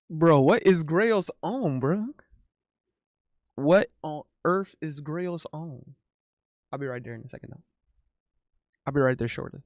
Bro, what is Grail's on, bro? What on earth is Grail's on? I'll be right there in a second, though. I'll be right there shortly.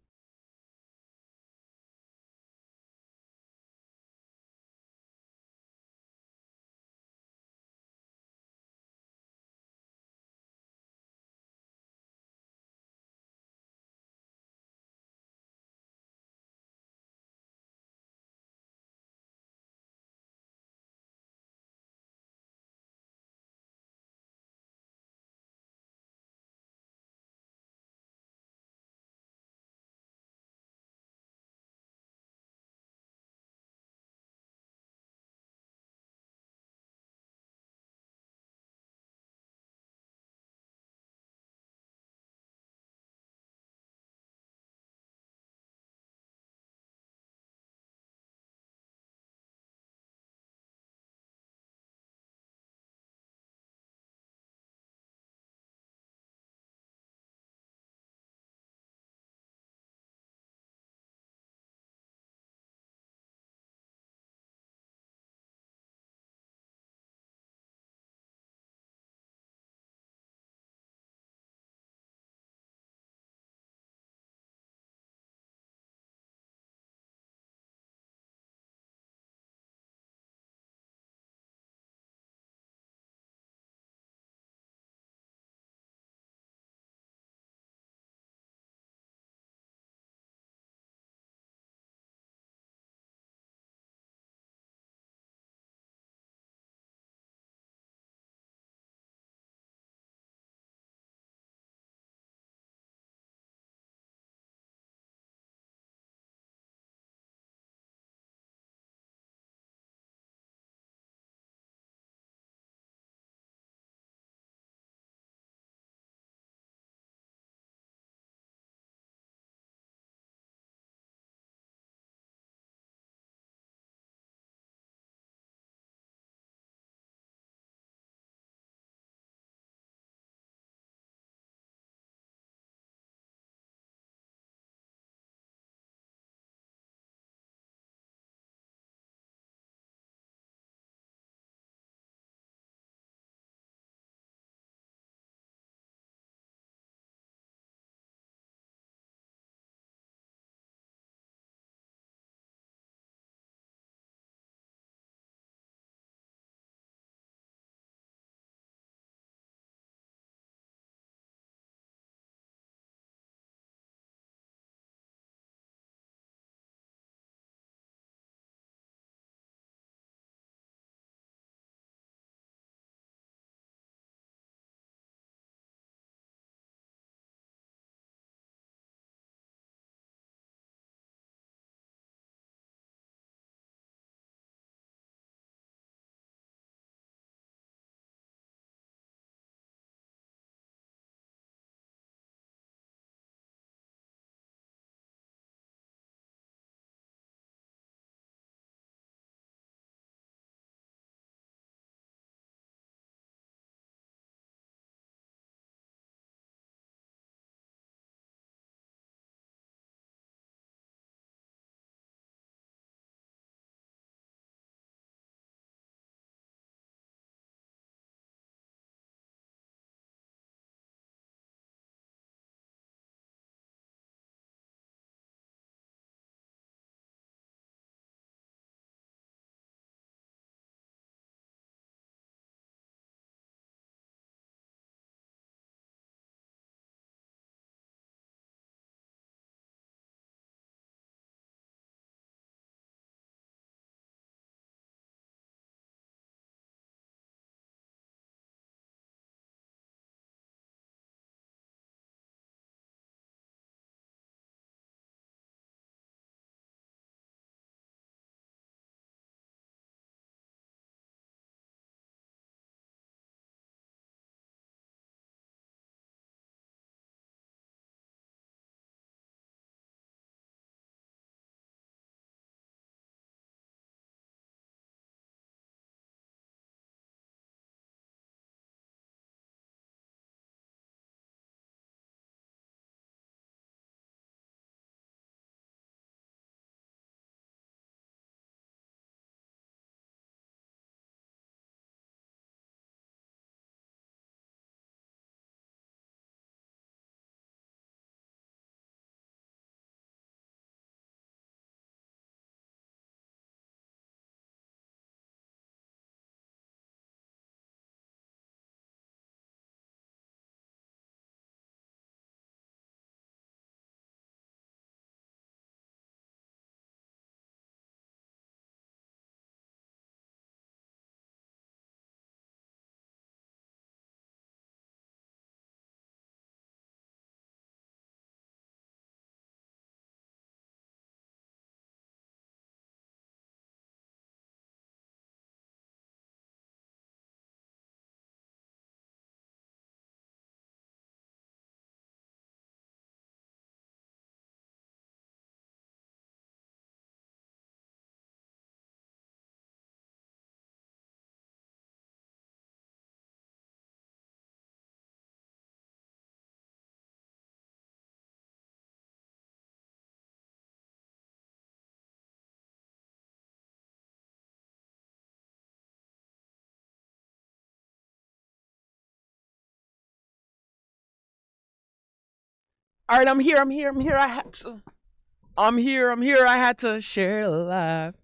All right, I'm here. I had to. I'm here. I had to share it alive.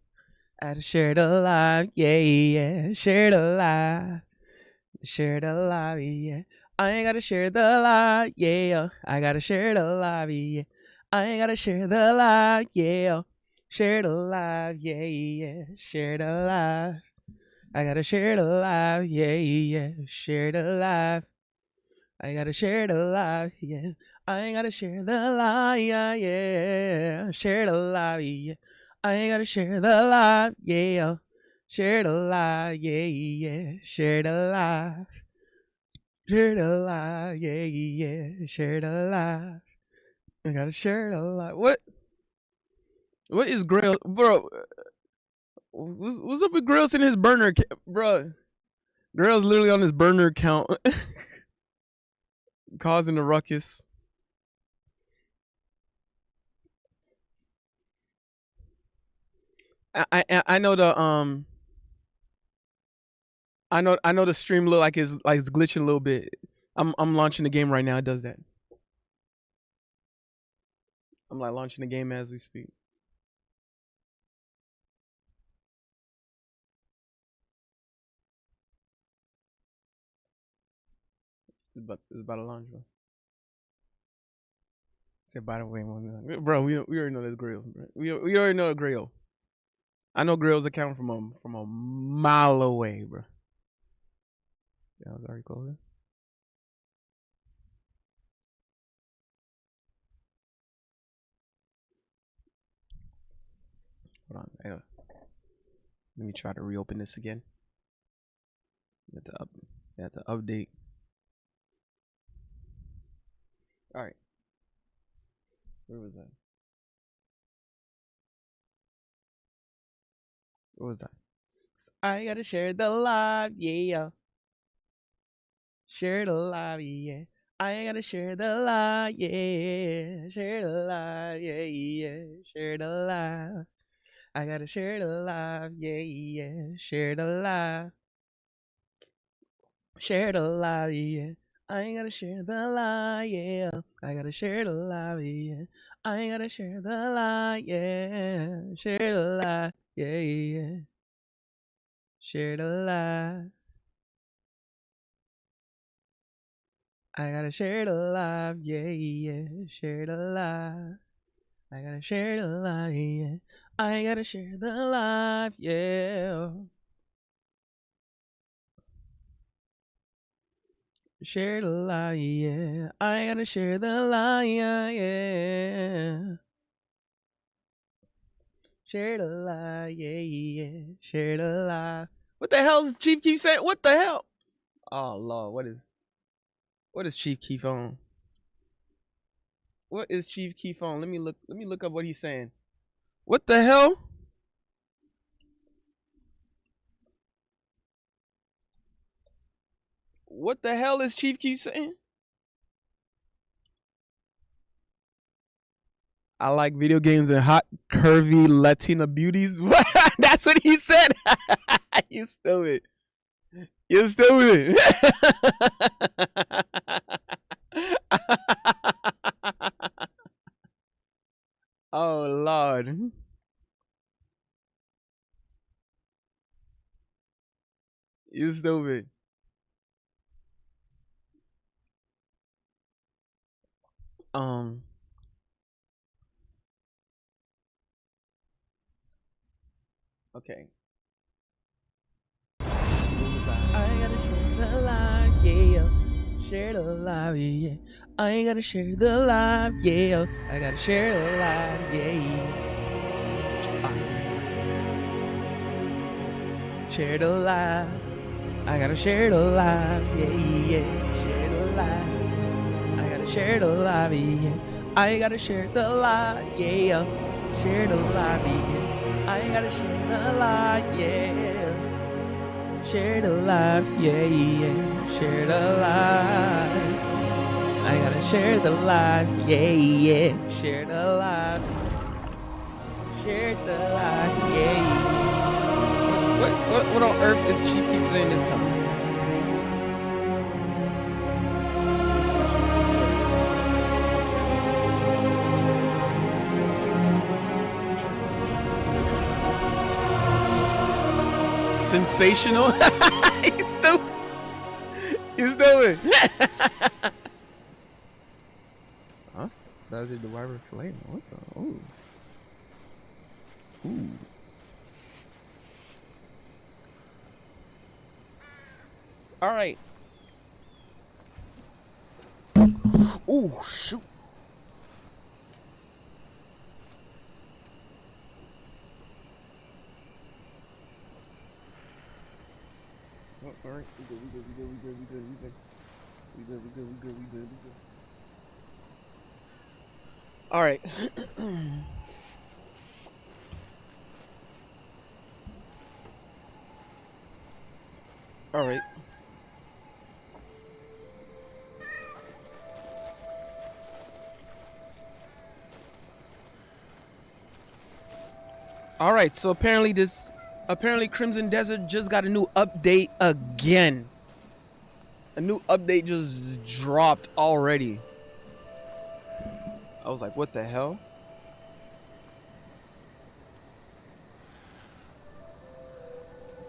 I had to share it alive. Yeah. Share it alive. Share it alive. Yeah. I ain't gotta share the life. Yeah. I gotta share it alive. Yeah. I ain't gotta share the life. Yeah. Share it alive. Yeah. Share it alive. I gotta share it alive. Yeah. Share it alive. I gotta share the life, yeah. I gotta share the life, yeah. Share the life, yeah. I gotta share the life, yeah. Share the life, yeah. Share the life. Share the life, yeah. Share the life. I gotta share the life. What is Grail, bro? What's up with Grail's in his burner, bro? Grail's literally on his burner account, causing a ruckus. I know the I know the stream look like it's glitching a little bit. I'm launching the game right now. It does that. I'm like launching the game as we speak. It's about to launch, bro. Say by the way, bro. We already know that's Grail. Bro. We already know Grail. I know Grail's account from a mile away, bro. Yeah, I was already closing. Hold on. Let me try to reopen this again. You have to update. All right. Where was that? What was that? I gotta share the live, yeah. Share the live, yeah. I gotta share the live, yeah. Share the live, yeah. Share the live. I gotta share the live, yeah. Share the live. Share the live, yeah. I gotta share the live, yeah. I gotta share the live, yeah. I gotta share the live, yeah. Share the live, yeah. Share the live. I gotta share the live, yeah. Share the live. I gotta share the live, yeah. I gotta share the live, yeah. Share the live, yeah. I gotta share the live, yeah. Share the live, yeah. Share the live. What the hell does Chief keep saying? What the hell? Oh Lord, what is Chief Keef on? What is Chief Keef on? Let me look up what he's saying. What the hell? What the hell is Chief Keef saying? I like video games and hot, curvy Latina beauties. That's what he said. You stupid. You stupid. Oh Lord. You stupid. Okay. I gotta share the live, yeah. Share the live, yeah. I gotta share the live, yeah. I gotta share the live, yeah. Share the live. I gotta share the live, yeah. Share the live. I gotta share the live, yeah. I gotta share the live, yeah. Share the live, yeah. I gotta share the live, yeah. Share the life, yeah. Share the life. I gotta share the life, yeah. Share the life. Share the life, yeah. What on earth is Chief Keef saying this time? sensational. He's stupid. He's stupid. Huh? That's it. The wire flame. What the? Ooh. Ooh. All right. Ooh, shoot. Oh, all right. We good. All right. All right. All right, so apparently Crimson Desert just got a new update again. A new update just dropped already. I was like, what the hell?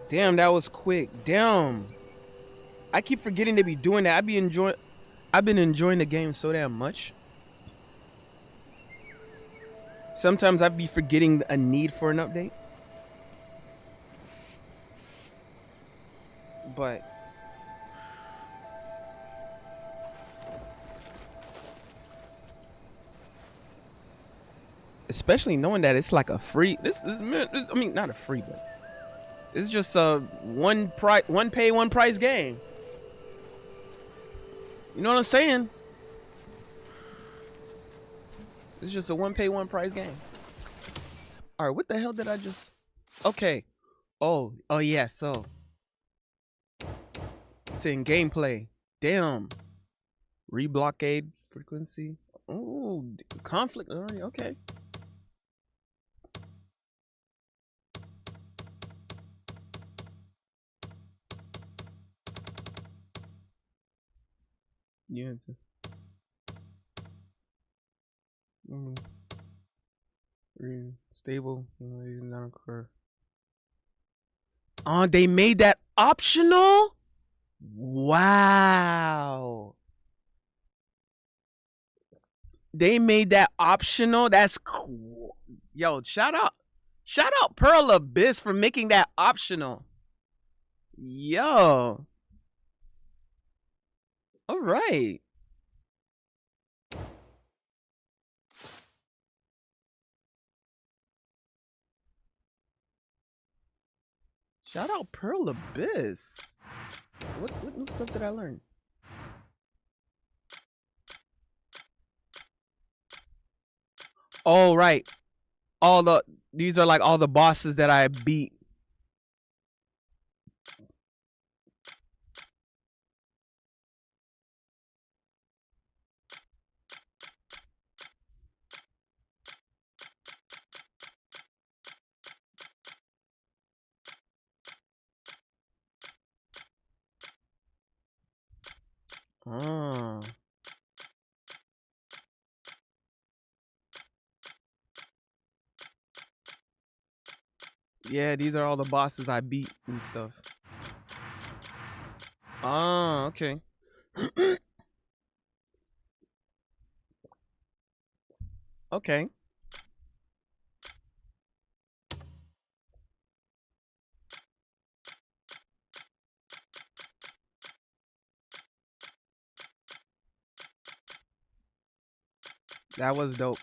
Damn, that was quick. Damn. I keep forgetting to be doing that. I've been enjoying the game so damn much. Sometimes I'd be forgetting a need for an update. But especially knowing that it's like a free this I mean not a free, but it's just a one pay one price game. You know what I'm saying? It's just a one pay one price game. All right, what the hell did I just? Okay. Oh yeah. So it's in gameplay. Damn. Reblockade frequency. Oh, conflict. Okay. Yeah. It's stable. Not occur. Oh, they made that optional? Wow. They made that optional. That's cool. Yo, shout out Pearl Abyss for making that optional. Yo. All right. Shout out Pearl Abyss. What new stuff did I learn? Oh, right. These are like all the bosses that I beat. Oh. Yeah, these are all the bosses I beat and stuff. Oh, okay. Okay. That was dope.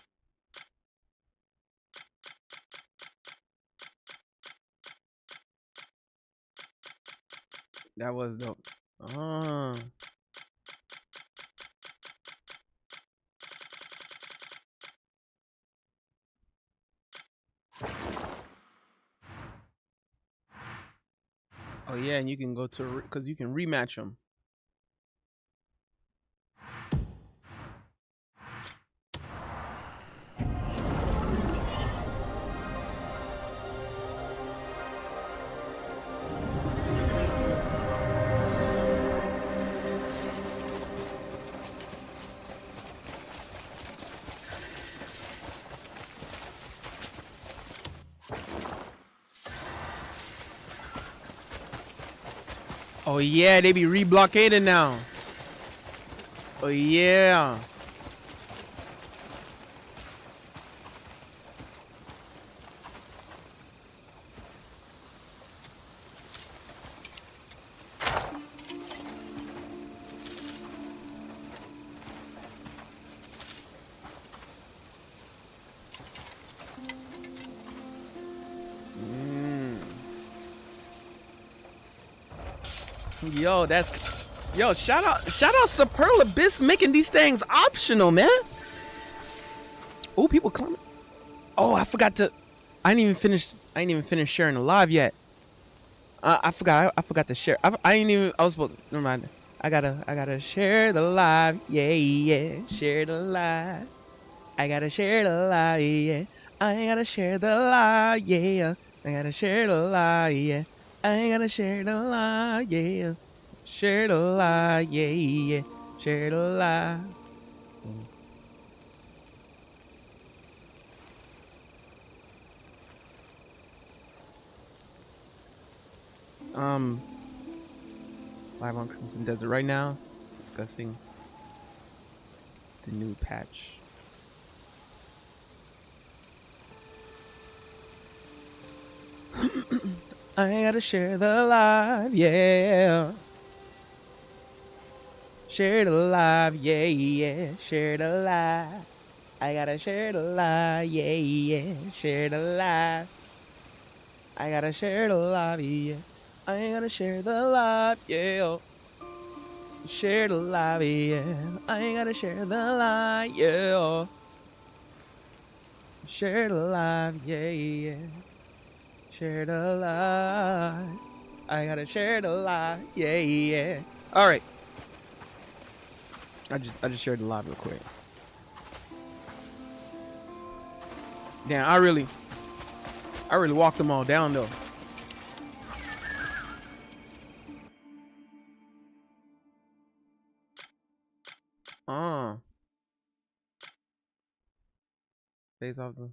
That was dope. Oh. Oh yeah, and you can go to because you can rematch them. Oh yeah, they be re-blockading now. Oh yeah. Yo, that's shout out Superlabis making these things optional, man. Oh, people coming. Oh, I forgot to I ain't even finished sharing the live yet. I forgot to share. I was supposed to, never mind. I gotta share the live. Yeah. Share the live. I gotta share the live, yeah. I gotta share the live, yeah. I gotta share the live, yeah. I gotta share the live, yeah. Share the live, yeah. Share the live. Live on Crimson Desert right now, discussing the new patch. I gotta share the live, yeah. Share the live, yeah. Share the live. I gotta share the live, yeah. Share the live. I gotta share the live, yeah. I gotta share the live, yeah. Share the live, yeah. I gotta share the live, yeah. Share the live, yeah. Share the live. I gotta share the live, yeah. All right. I just shared the live real quick. Damn, I really walked them all down though. Face off the.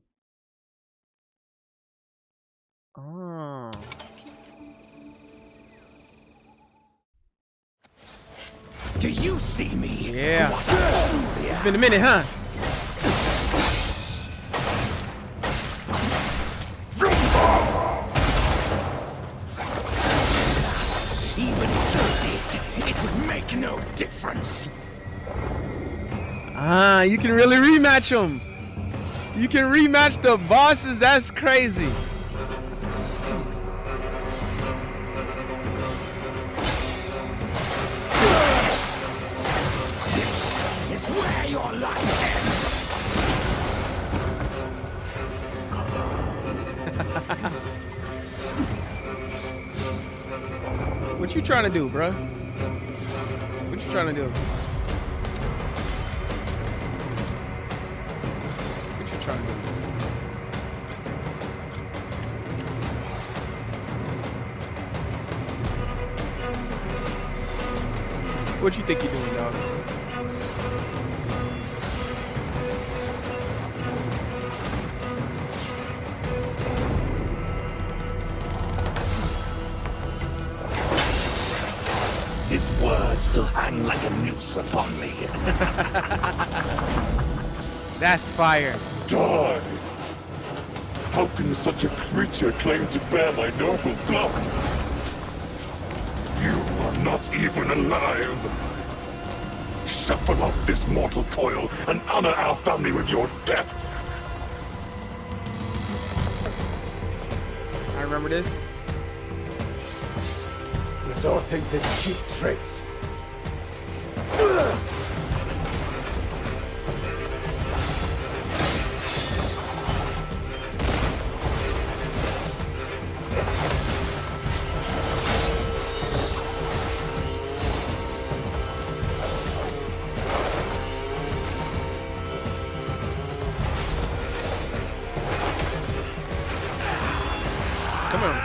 Do you see me? Yeah. It's been a minute, huh? Even if you did, it would make no difference. You can really rematch them. You can rematch the bosses. That's crazy. This is where your life ends. What you trying to do, bro? What you trying to do? What you think you're doing, dog? His words still hang like a noose upon me. That's fire. Die! How can such a creature claim to bear my noble blood? You are not even alive! Shuffle off this mortal coil and honor our family with your death! I remember this. Resorting to cheap tricks. Come on.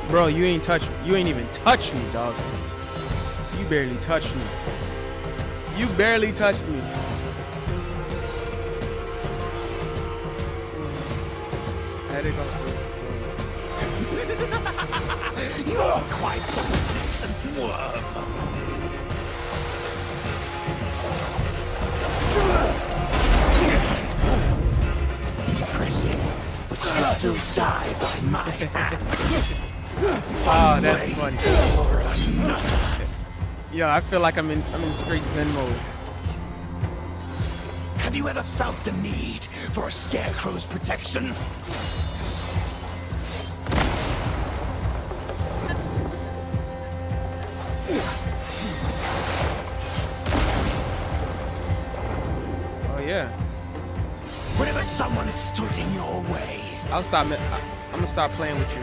Bro, you ain't even touched me, dog. You barely touched me. You barely touched me. head is also You're quite the persistent worm. Impressive, but you still die by my hand. Oh, that's funny. Yo, I feel like I'm in straight Zen mode. Have you ever felt the need for a scarecrow's protection? Oh yeah. Whenever someone stood in your way. I'm gonna stop playing with you.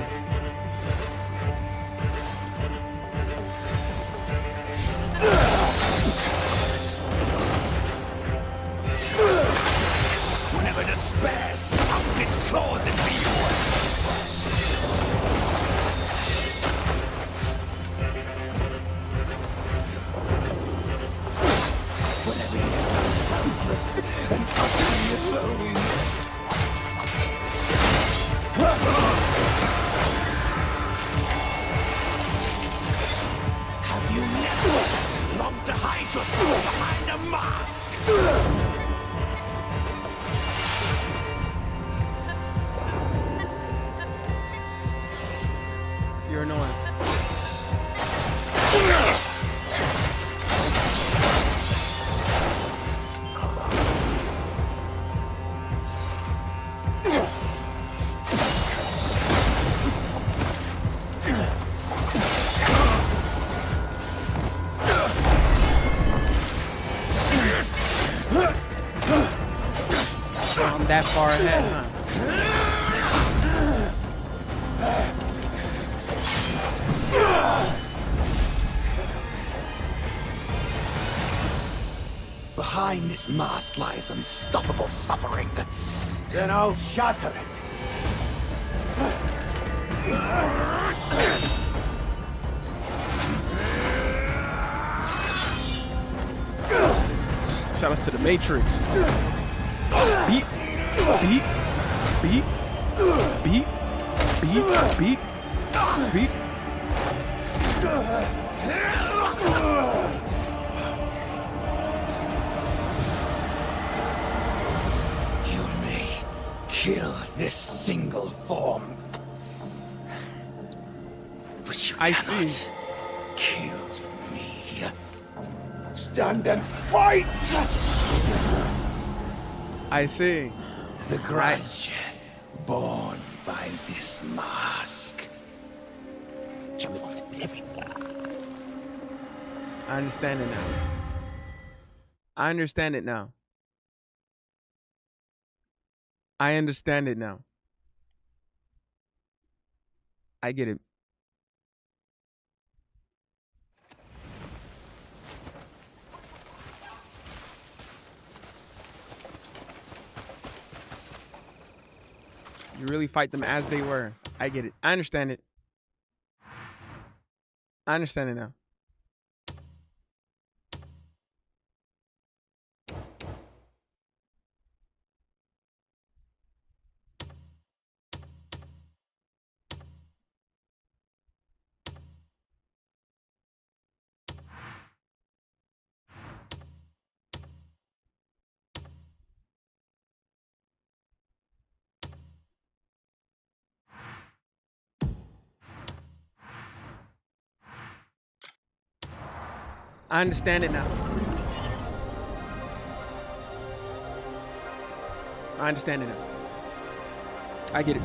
Whenever despair sunk its claws into you. Whenever you felt helpless and utterly alone. Have you never longed to hide yourself behind a mask? You're annoying. I'm that far ahead, huh? Behind this mask lies unstoppable suffering. Then I'll shatter it. Shout out to the Matrix. Beep, beep, beep, beep, beep, beep, beep. You may kill this single form, but you I cannot see. kill me. Stand and fight! I see. The grudge born by this mask. I understand it now. I understand it now. I understand it now. I get it. You really fight them as they were. I get it. I understand it. I understand it now. I understand it now. I understand it now. I get it.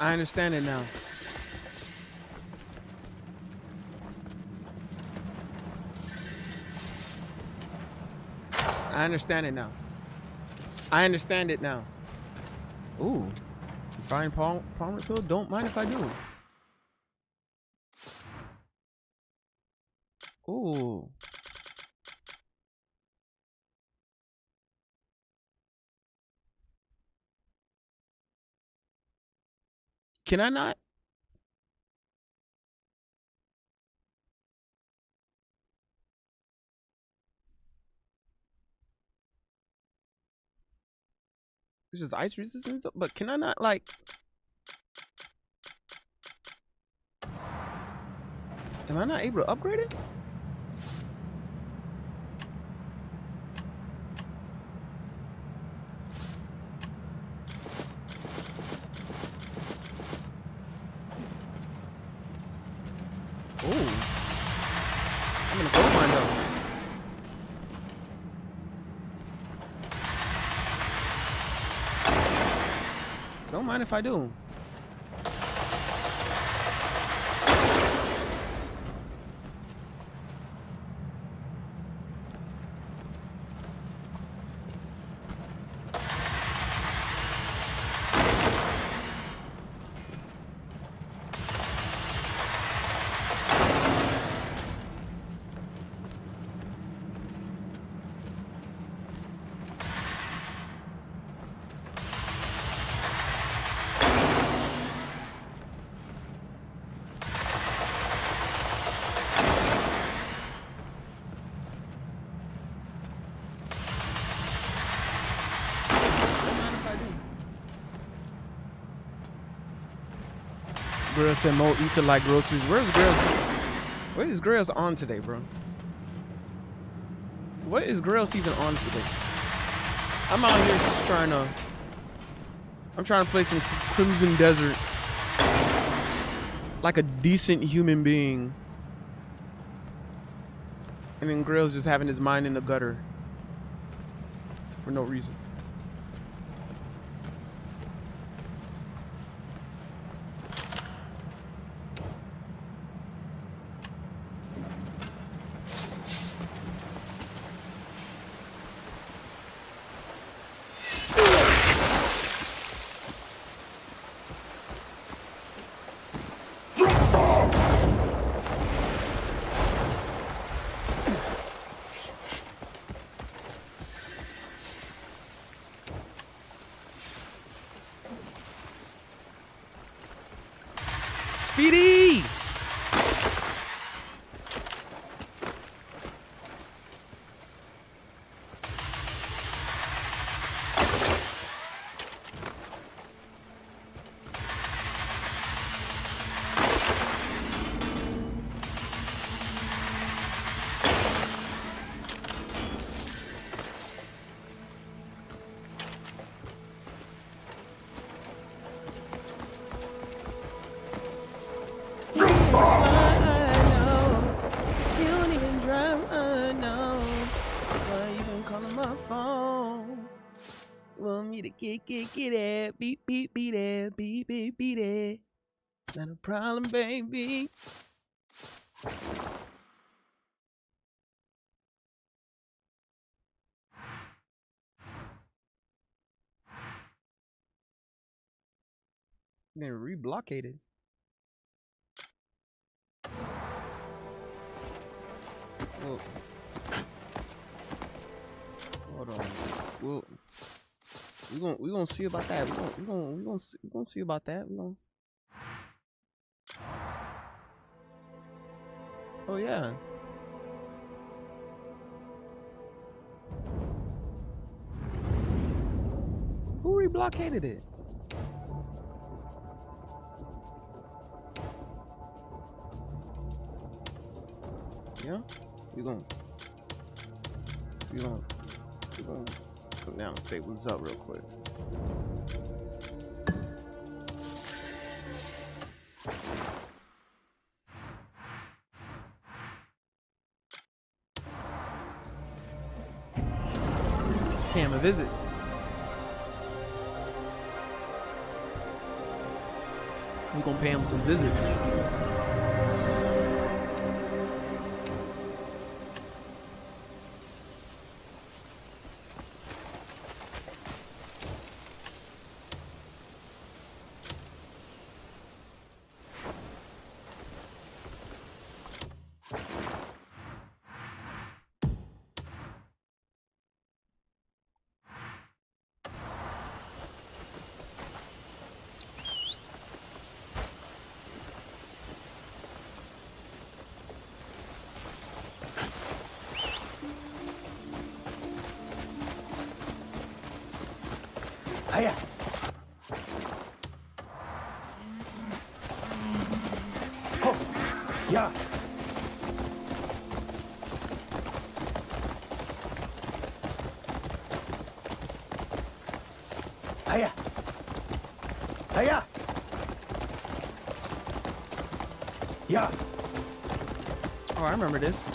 I understand it now. I understand it now. I understand it now. Ooh. Fine palm refill. Don't mind if I do. Ooh. Can I not? It's just ice resistance, but can I not like? Am I not able to upgrade it? Ooh. I'm gonna gold mine though. Don't mind if I do. Grill said Mo eats it like groceries. Where's Grill? What is Grill's on today, bro? What is Grill's even on today? I'm out here just trying to. I'm trying to play some Crimson Desert like a decent human being, and then Grill's just having his mind in the gutter for no reason. Speedy! Get it, beep beep beat it, beep beep beat it. Not a problem, baby. Been reblockaded. Well, hold on. Well, we gonna see about that. We gonna see about that. Oh yeah. Who reblockaded it? Yeah, we gonna come down and say what's up real quick. Let's pay him a visit. We're gonna pay him some visits. Hiya. Oh, yeah. Hiya. Hiya. Yeah. Oh, I remember this.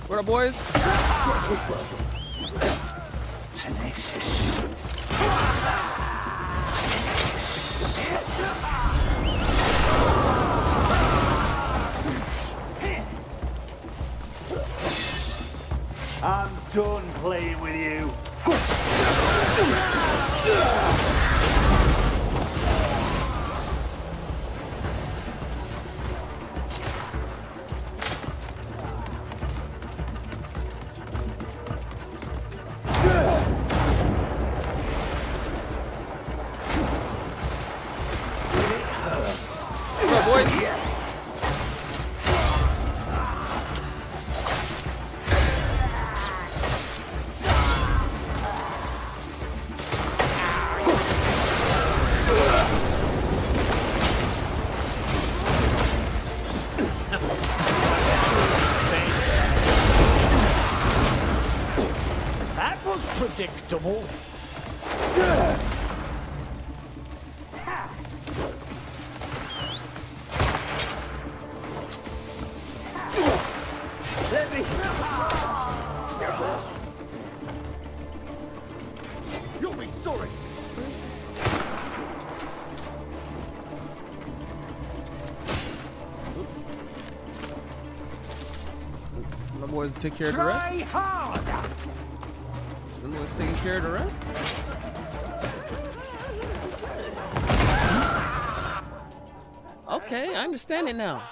What up, boys? Tenacious shit. I'm done playing with you. What up, boys? That was predictable. Let me. You'll be sorry. My boys take care of the rest. Try harder. My boys taking care of the rest. Okay, I understand it now.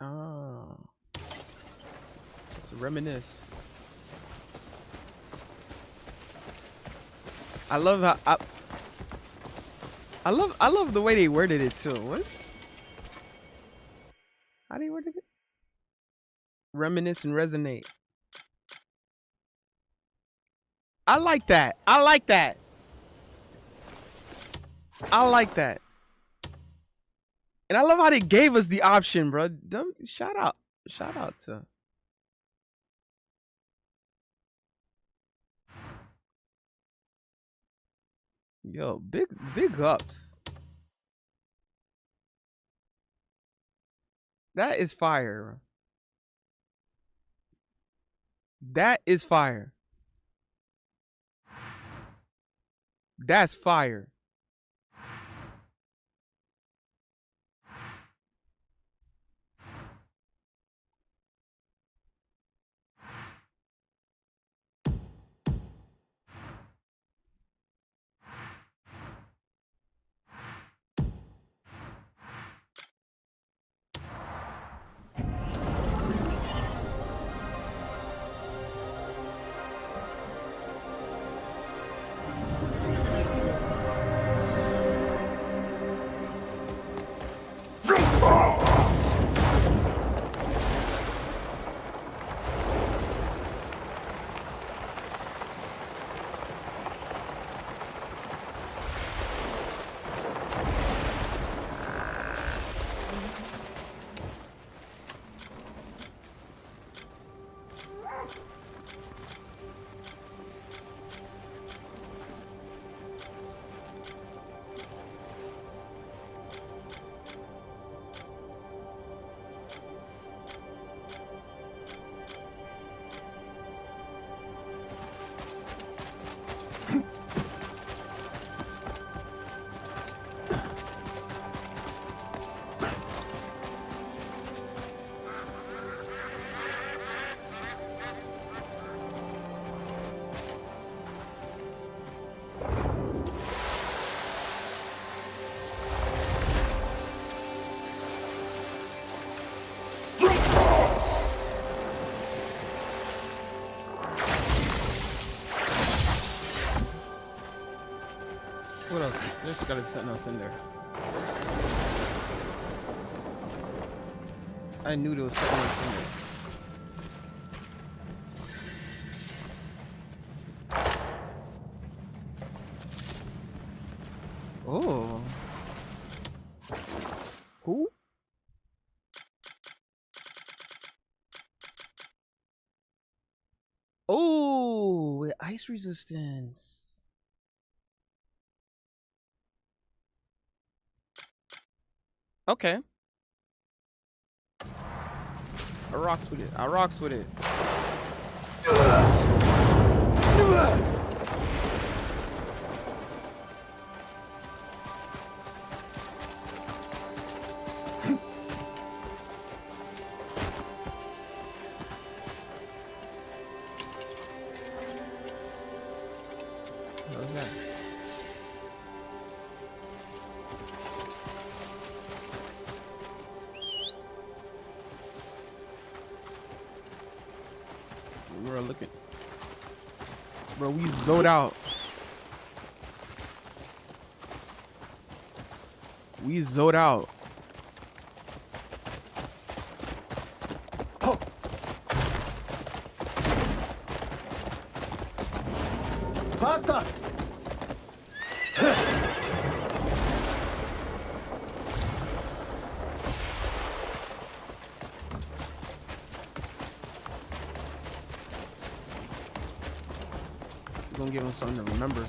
Oh. Let's reminisce. I love how I love the way they worded it too. What? How they worded it? Reminisce and resonate. I like that. I like that. I like that. And I love how they gave us the option, bro. Shout out to. Yo, big ups. That is fire. That is fire. That's fire. What else? There's gotta be something else in there. I knew there was something else in there. Oh. Who? Oh, with ice resistance. Okay. I rocks with it. I rocks with it. How's that? We're looking. Bro, we zoned out. We zoned out. Pata! We're gonna give him something to remember.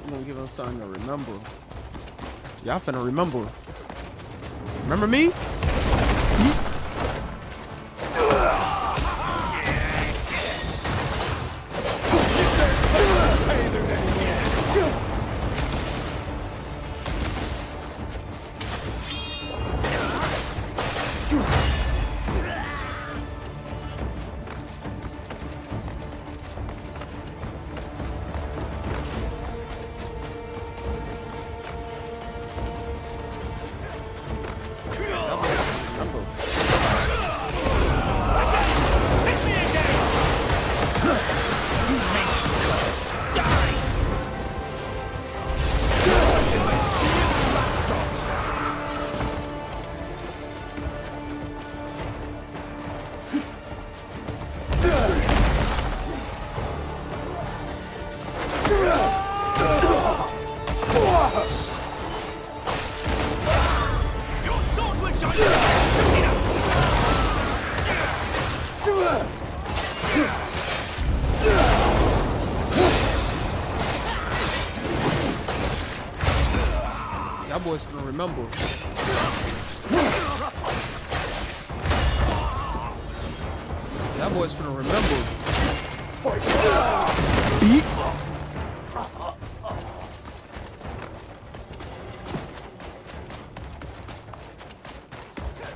We're gonna give him something to remember. Y'all finna remember. Remember me? Y'all boys gonna remember. Y'all boys gonna remember. Beat.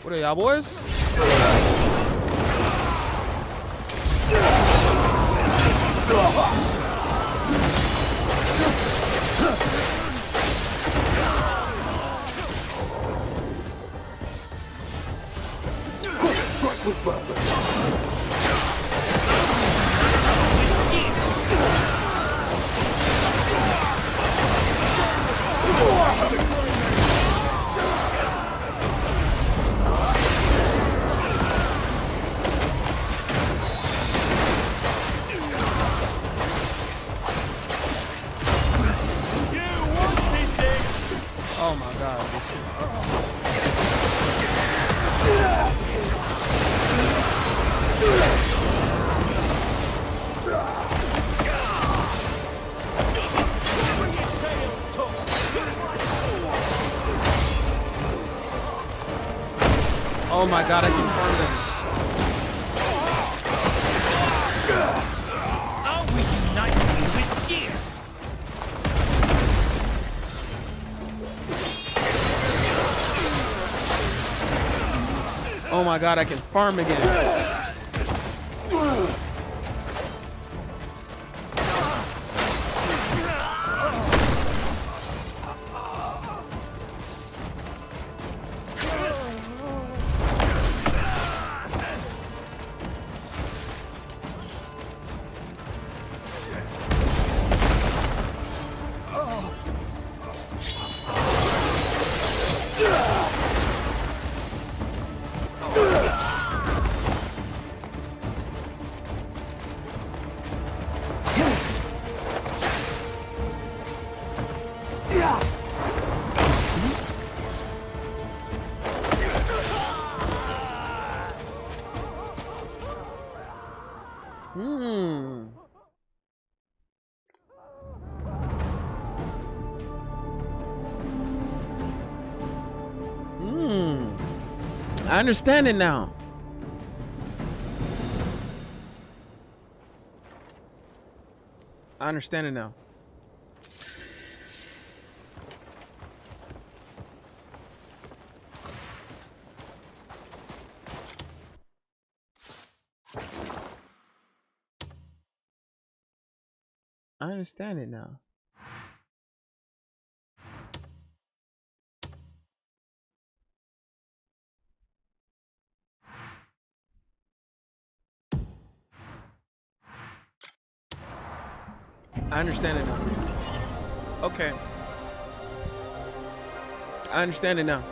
What are y'all boys? Oh my god. Oh my god, I can farm this. I'll reunite you with deer. Oh my god, I can farm again. I understand it now. I understand it now. I understand it now. I understand it now. Okay. I understand it now.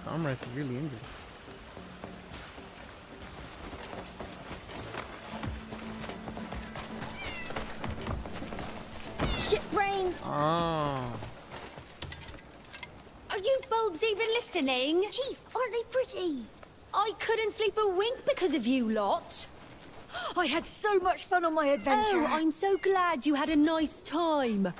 Comrade's really injured. Shit brain! Oh. Are you bulbs even listening? Chief, aren't they pretty? I couldn't sleep a wink because of you lot. I had so much fun on my adventure. Oh, I'm so glad you had a nice time.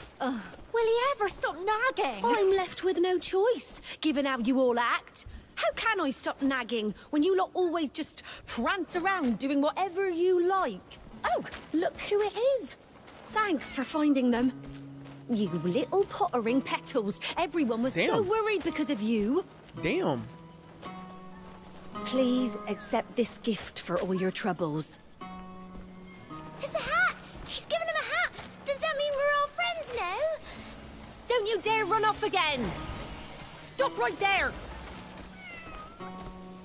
Will he ever stop nagging? I'm left with no choice, given how you all act. How can I stop nagging when you lot always just prance around doing whatever you like? Oh, look who it is. Thanks for finding them. You little pottering petals. Everyone was so Damn. worried because of you. Damn. Please accept this gift for all your troubles. It's a hat! He's given him a hat! Does that mean we're all friends now? Don't you dare run off again! Stop right there!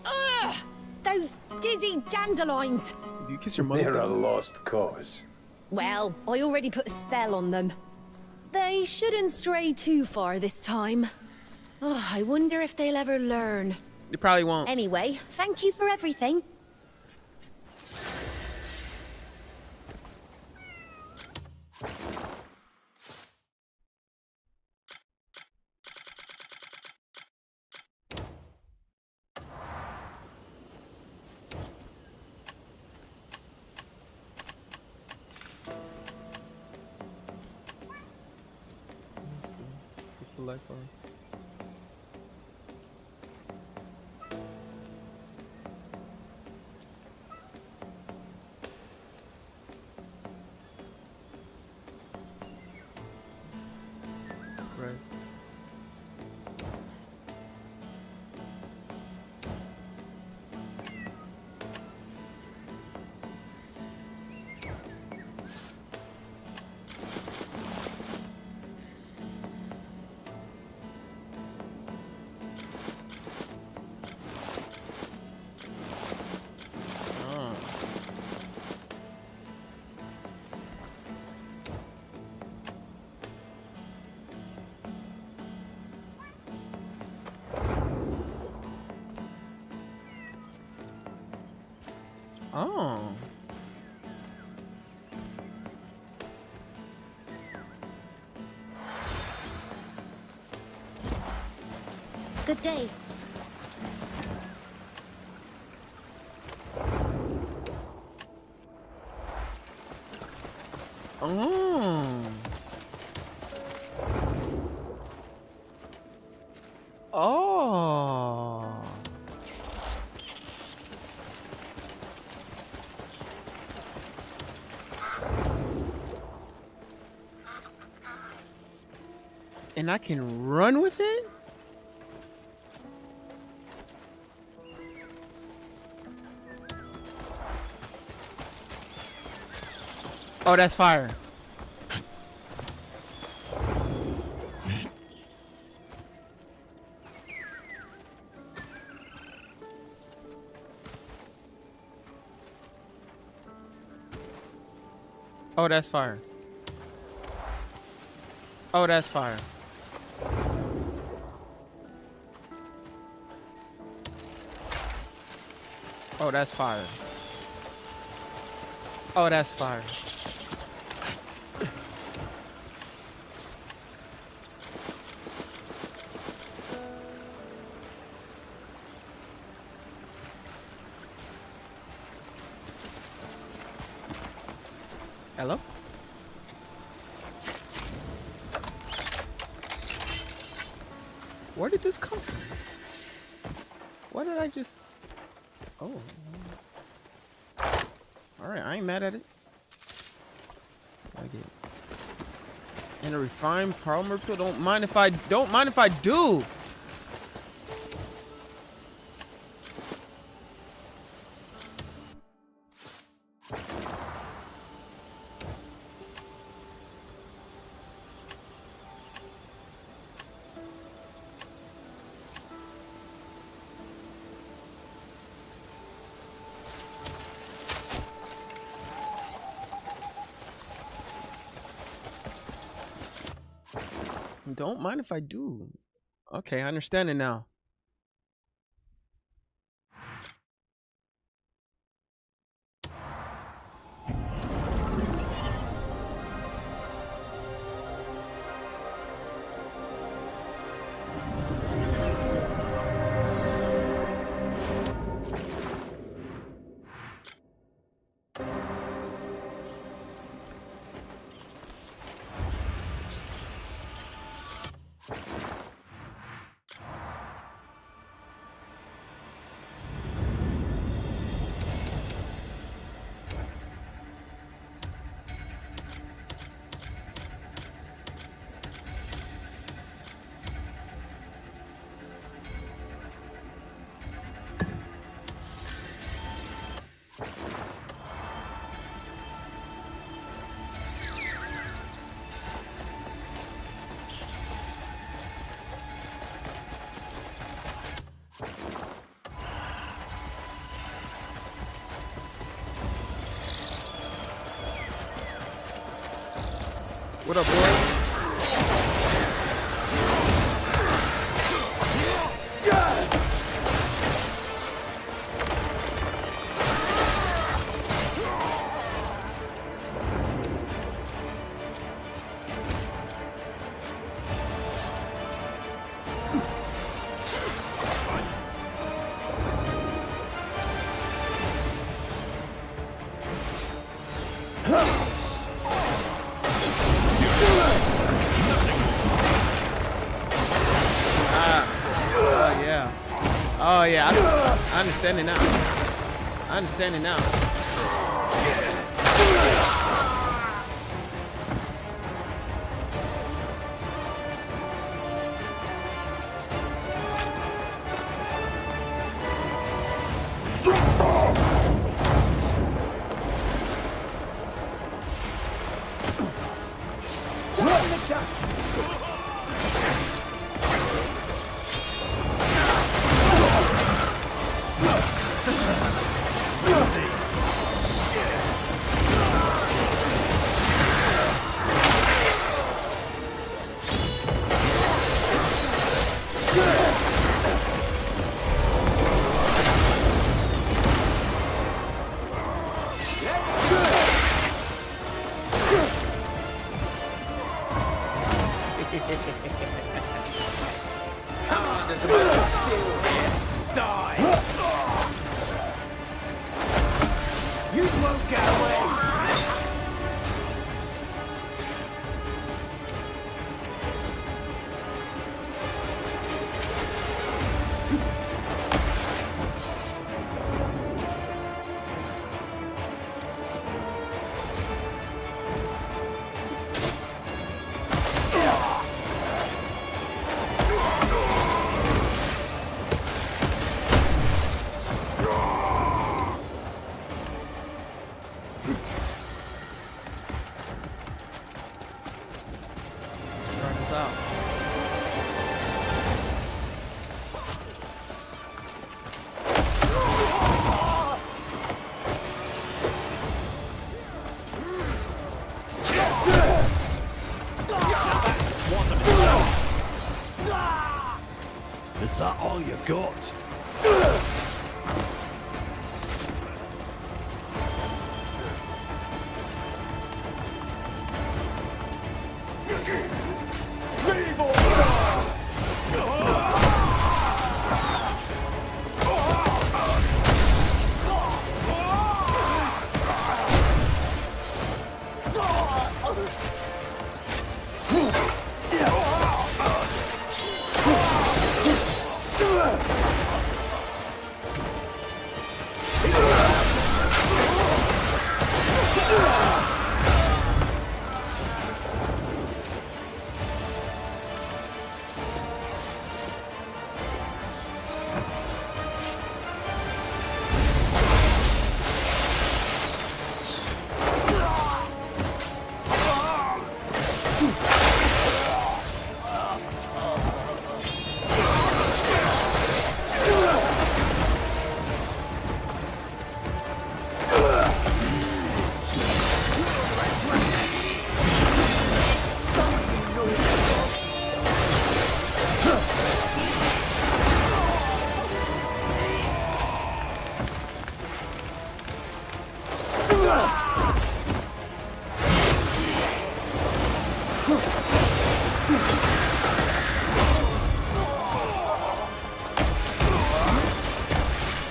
Ugh! Those dizzy dandelions! Do you kiss your mother? They're a lost cause. Well, I already put a spell on them. They shouldn't stray too far this time. Oh, I wonder if they'll ever learn. You probably won't. Anyway, thank you for everything. It's a light bar. Press. Oh. Oh. Good day. Oh. Oh. And I can run with it? Oh, that's fire. Oh, that's fire. Oh, that's fire. Oh, that's fire. Oh, that's fire. Hello? Where did this come from? What did I just... Oh. Alright, I ain't mad at it. Like it. And a refined polymer pill. Don't mind if I do. Don't mind if I do. Okay, I understand it now. What up, boy? Oh yeah, I understand it now. I understand it now. Is that all you've got?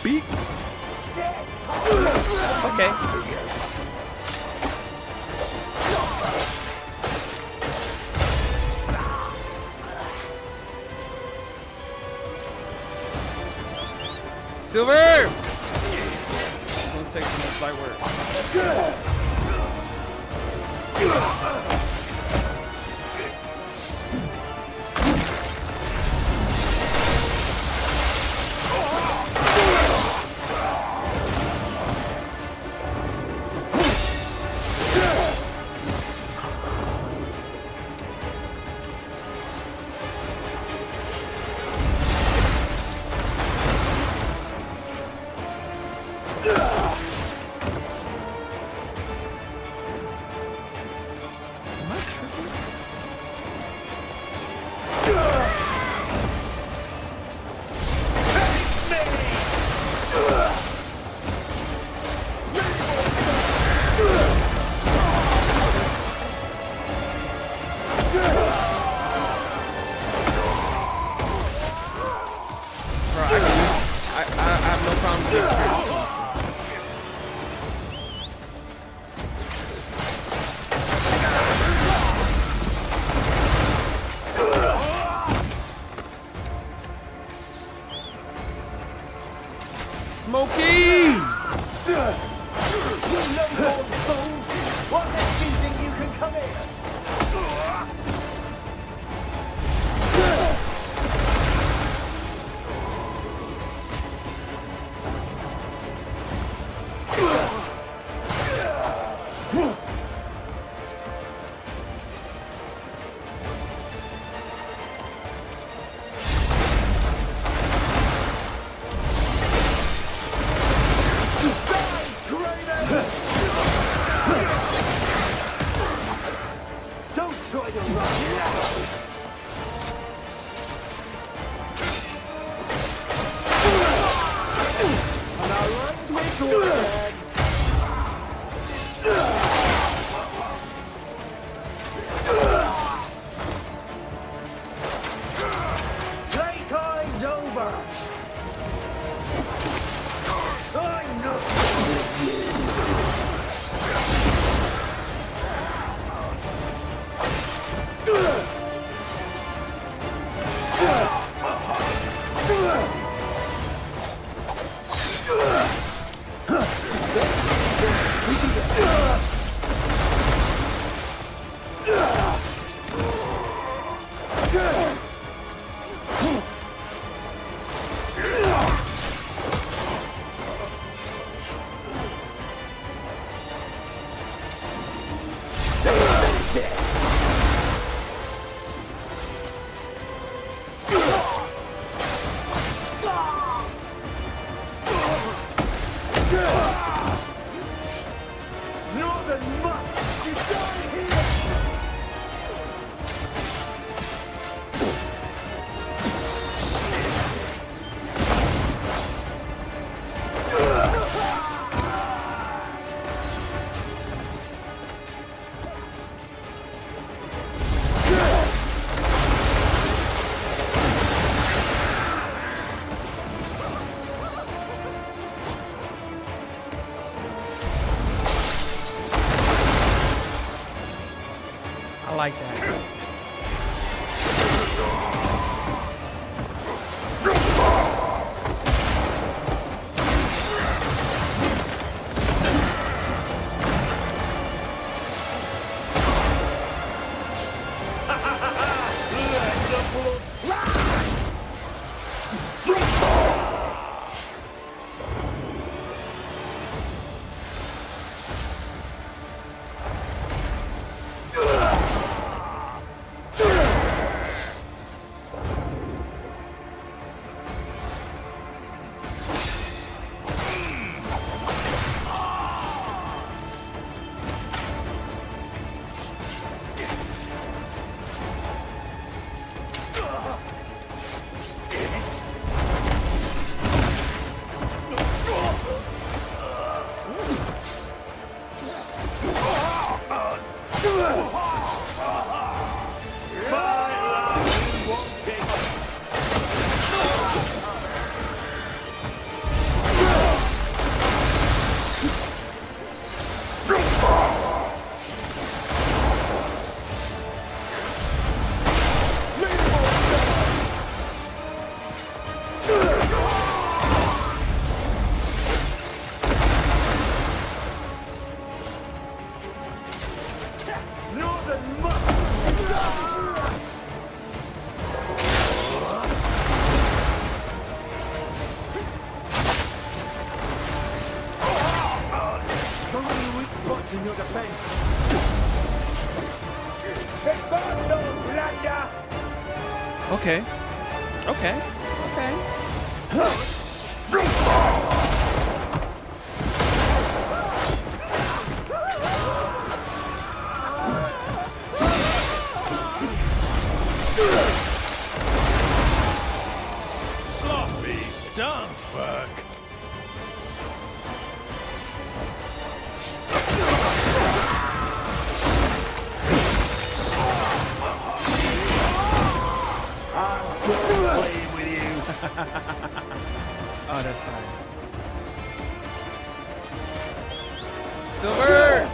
Beat. Okay. Silver! Don't take too much light work. I have no problem with experience. Smokey! What makes you think you can come here? Don't try to run now! And I lined with your head. Playtime's over! I know! Northern Mutt! You die here! I like that. in your defense. Expando, Blanda! Okay. Okay. Okay. Sloppy stance work. Playing with you. Oh, that's fine. Silver!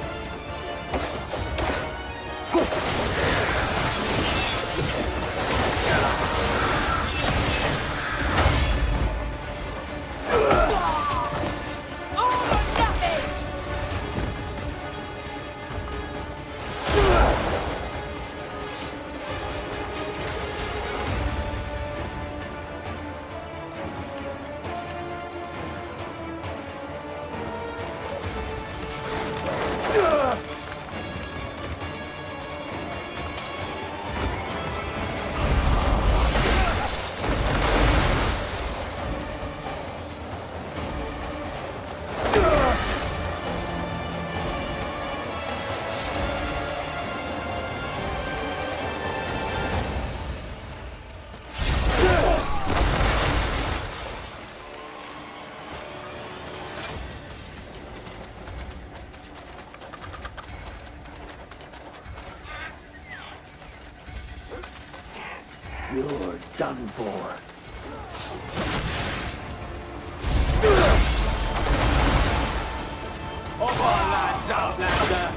You're done for. Up our lads, Outlander.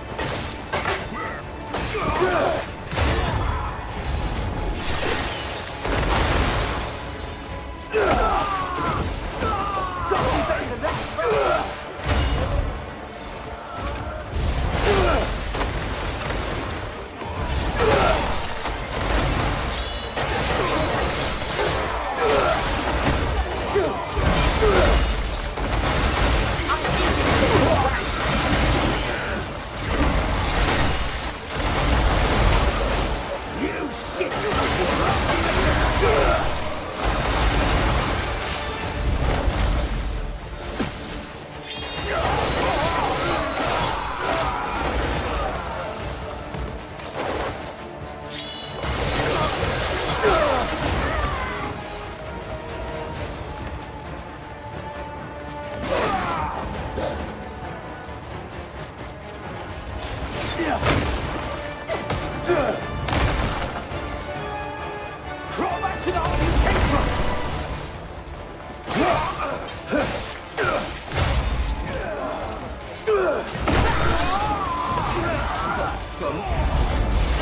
Crawl back to the hole you came from!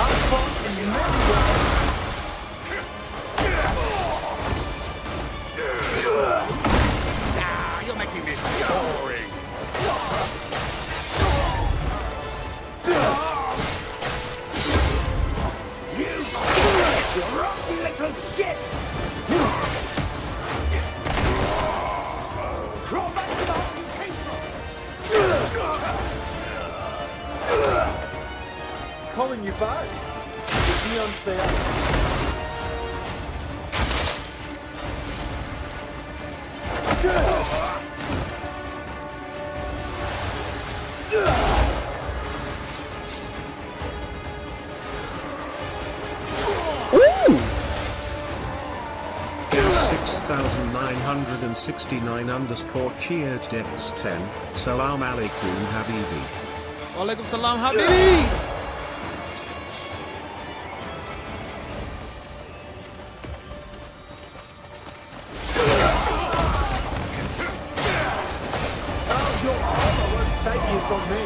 I've fought in many Ah, you're making this boring. rotten little shit! Crawl back to the hole you came from! Calling you back? Is he unfair? Ooh! 6969 underscore cheered Dex 10. Salam alaikum habibi. Walaikum salam, habibi! Your armor won't save you from me.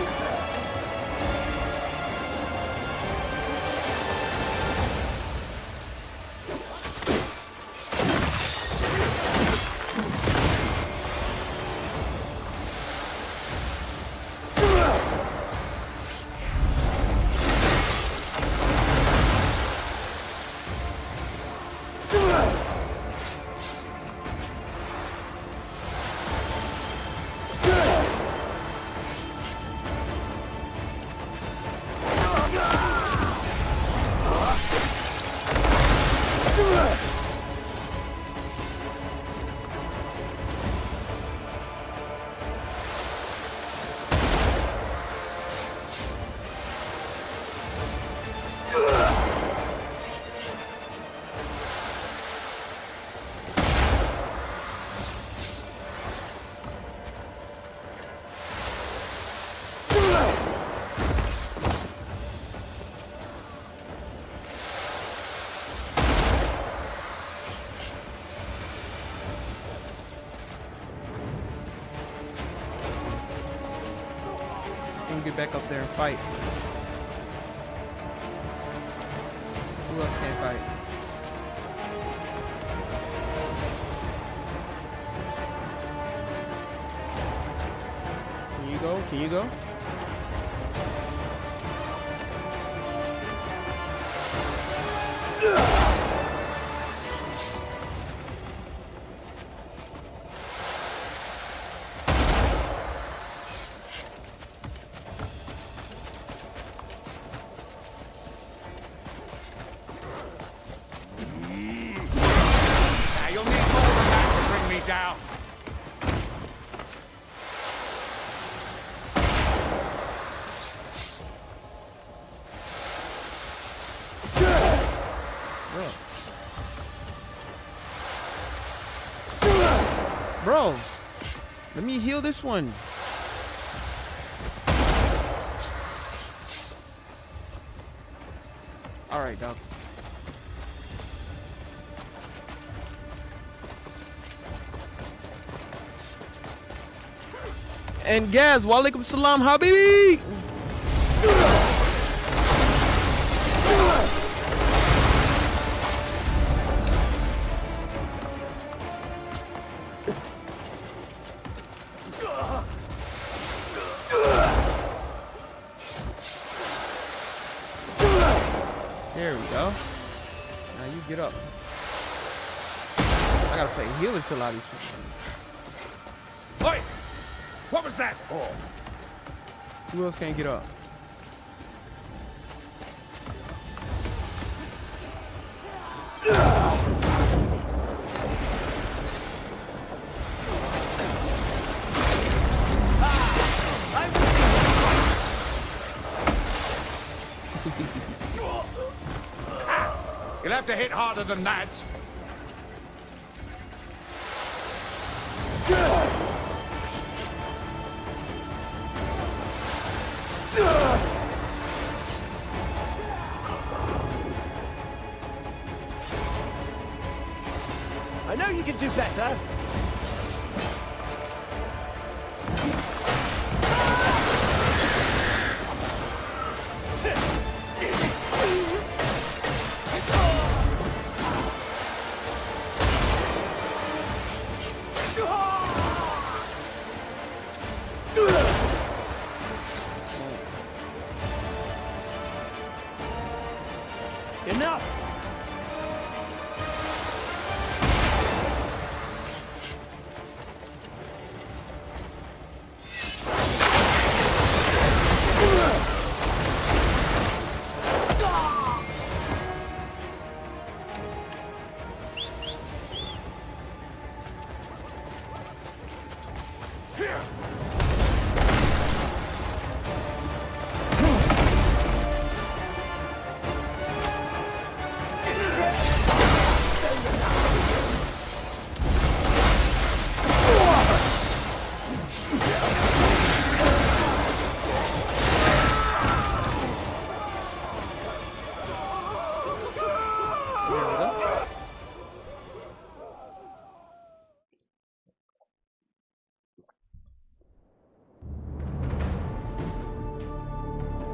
Gonna get back up there and fight. Who else can't fight? Can you go? Can you go? Now you'll need more than that to bring me down. Bro, let me heal this one. All right, dog. And Gaz, walaikum salam, habibi. There we go. Now you get up. I gotta play healer till all these people. Oi! What was that? Oh. Who else can't get up? You'll have to hit harder than that. I know you can do better. Enough!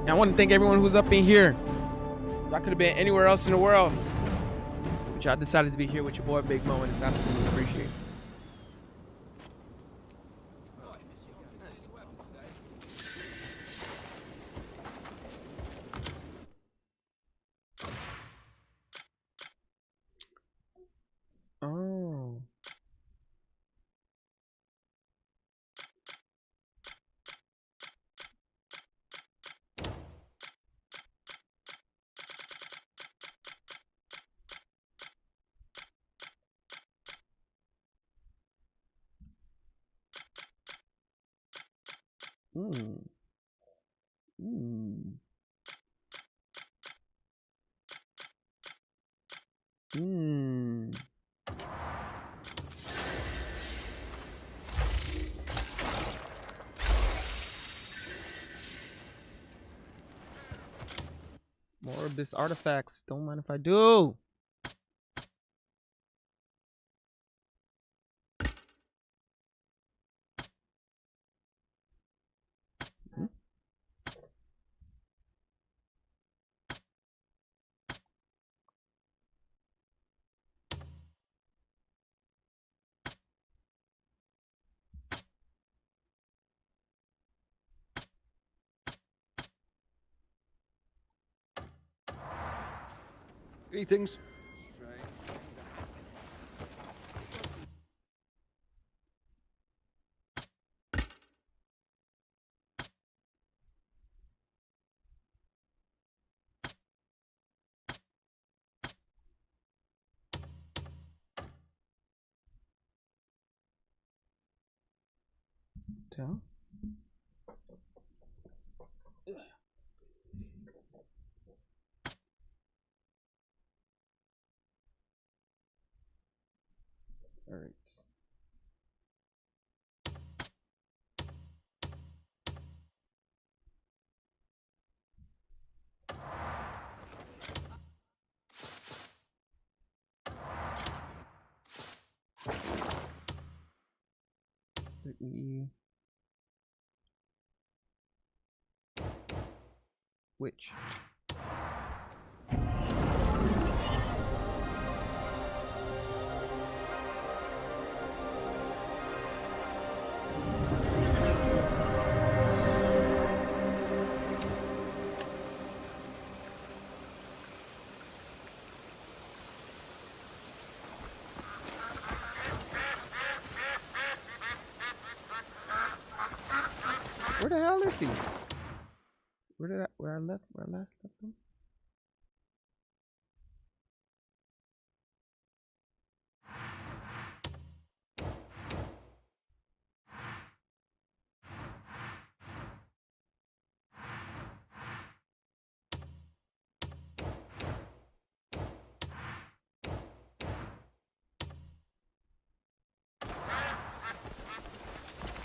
I want to thank everyone who's up in here. I could have been anywhere else in the world, but y'all decided to be here with your boy Big Mo, and it's absolutely appreciated. Oh. Hmm. Hmm. Hmm. More abyss artifacts. Don't mind if I do. Greetings. Tell. All right. Let me. Which? Where the hell is he? Where I last left him?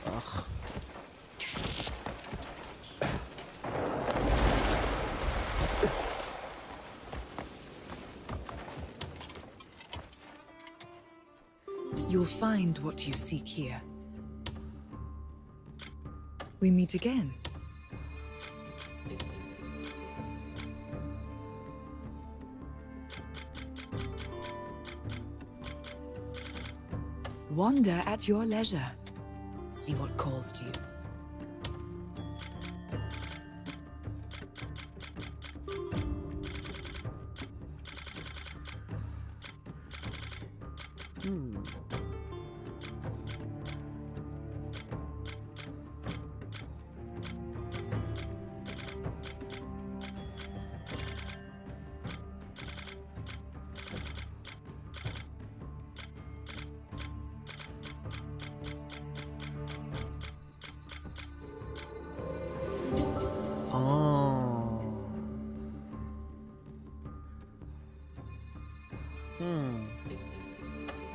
Ugh. You'll find what you seek here. We meet again. Wander at your leisure. See what calls to you.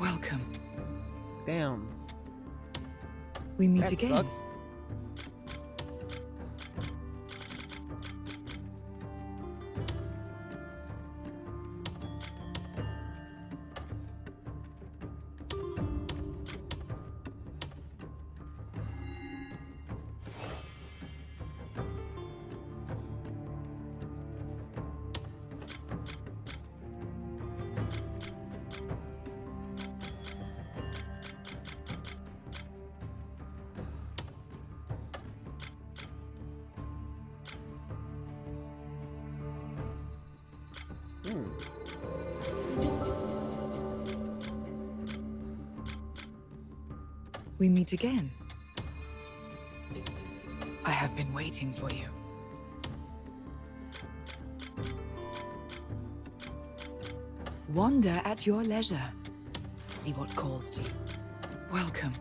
Welcome. Damn. We meet That again. sucks. We meet again. I have been waiting for you. Wander at your leisure. See what calls to you. Welcome.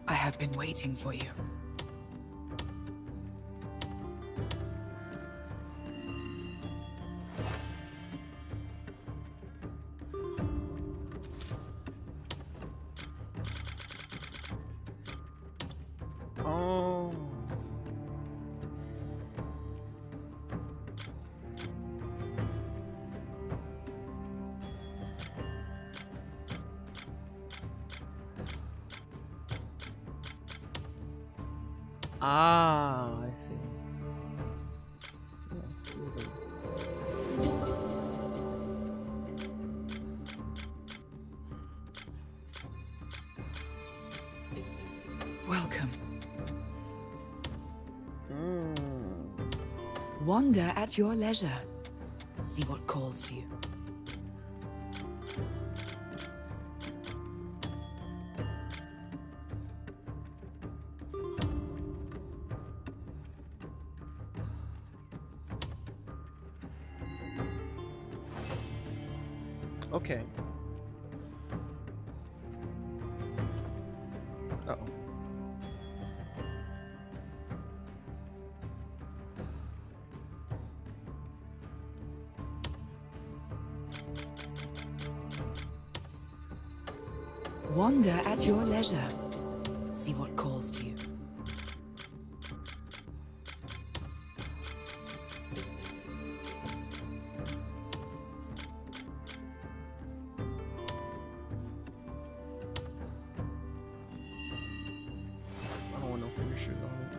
I have been waiting for you. Ah, I see. Yes. Welcome. Mm. Wander at your leisure. See what calls to you. Okay. Uh-oh. Wander at your leisure. See what calls to you. I don't want no finishers on it.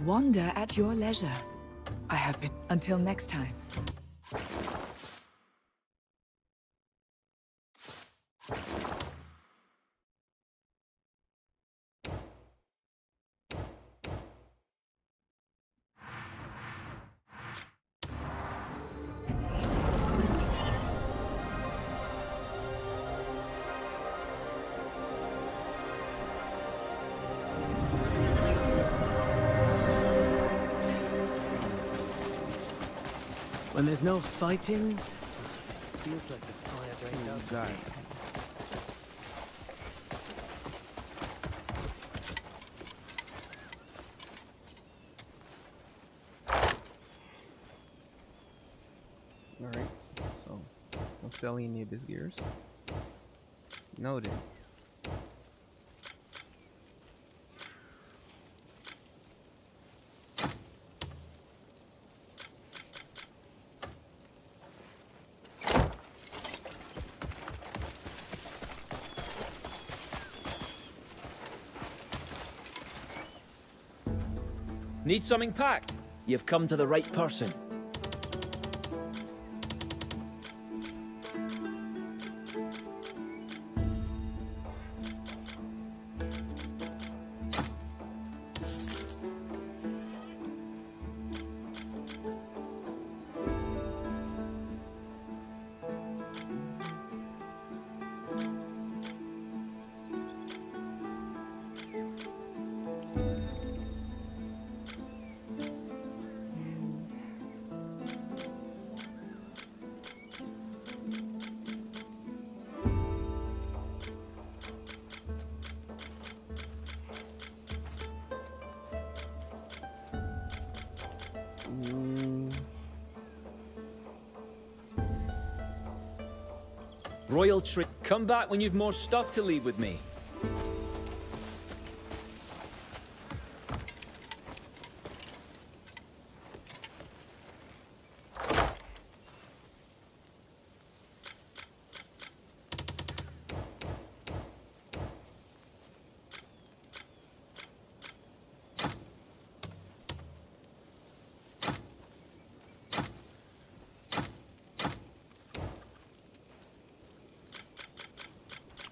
Wander at your leisure. I have been. Until next time. When there's no fighting, feels like the fire drains out. God. Alright, so don't sell any of his gears. Noted. Need something packed? You've come to the right person. Royal tree. Come back when you've more stuff to leave with me.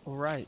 All right.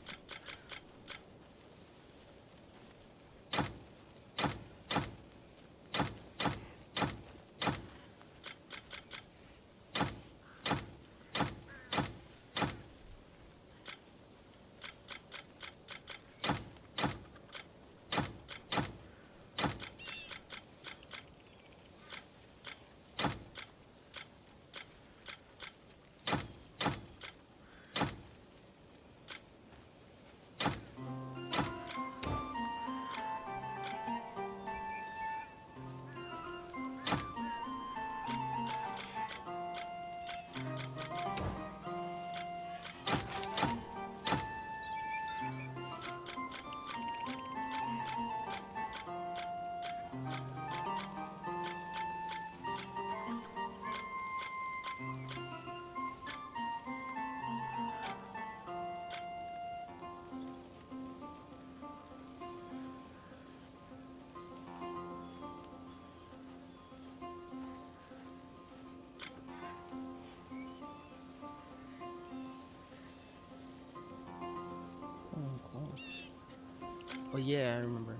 Oh yeah, I remember.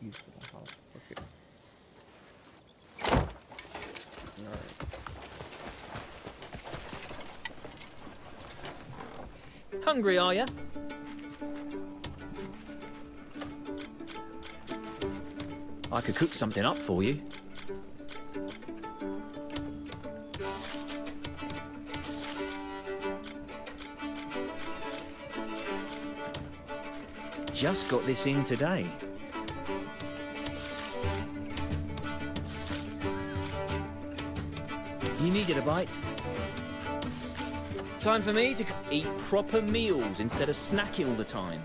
Beautiful house. Okay. Alright. Hungry, are ya? I could cook something up for you. Just got this in today. You needed a bite? Time for me to eat proper meals instead of snacking all the time.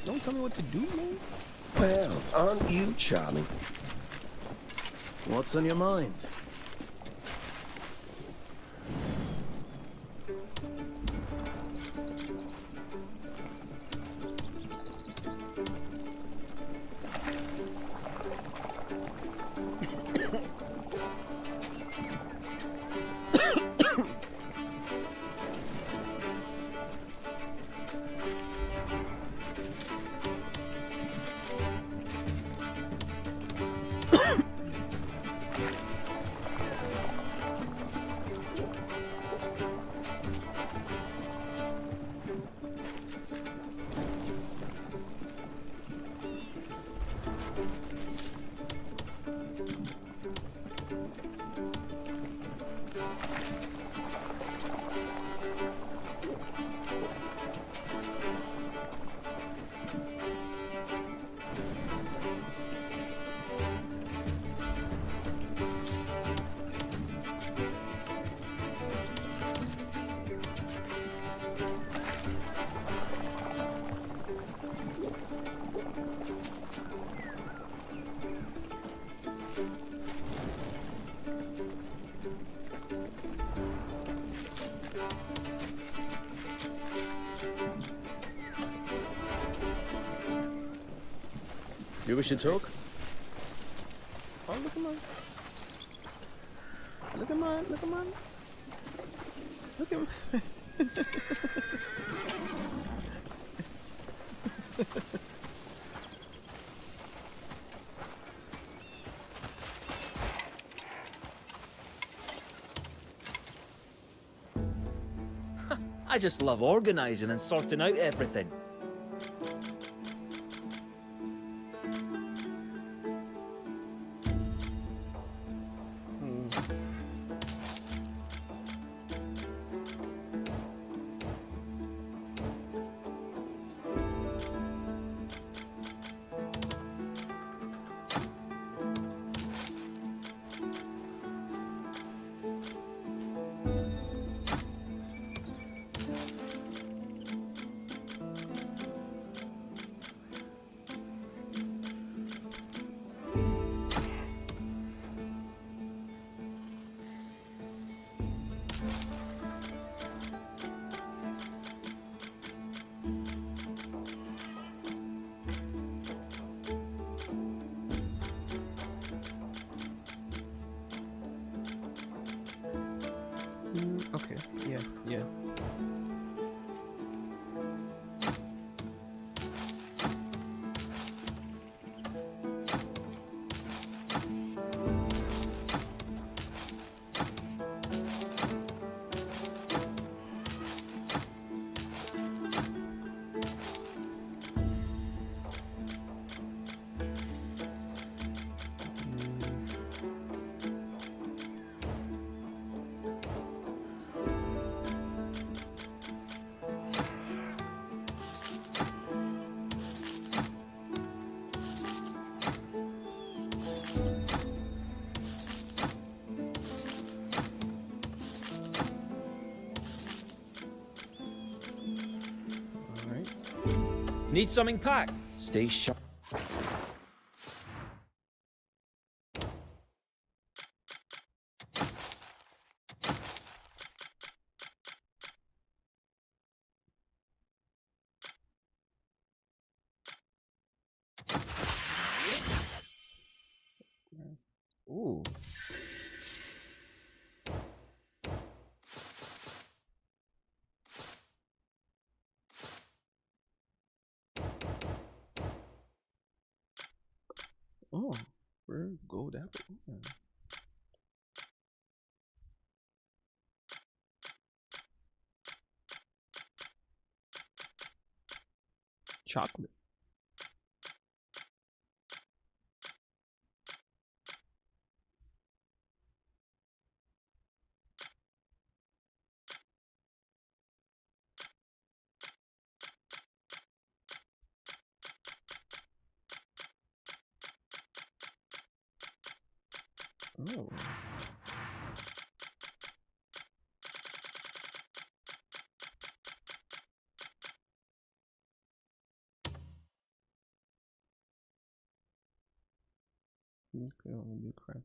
Don't tell me what to do, man. Well, aren't you charming? What's on your mind? You wish to talk? Oh, look at mine. Look at mine. Look at mine. Look at mine. I just love organising and sorting out everything. Okay. Yeah. Yeah. Need something packed? Stay sharp. Ooh. Oh, rare gold apple. Ooh. Chocolate. Oh. Okay, I'll do crap.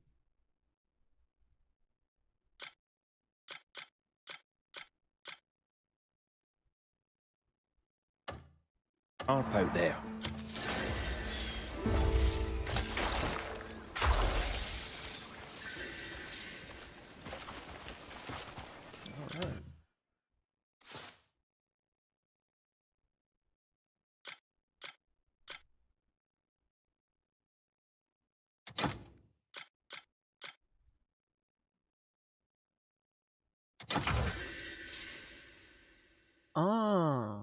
Up out there. All right. Ah.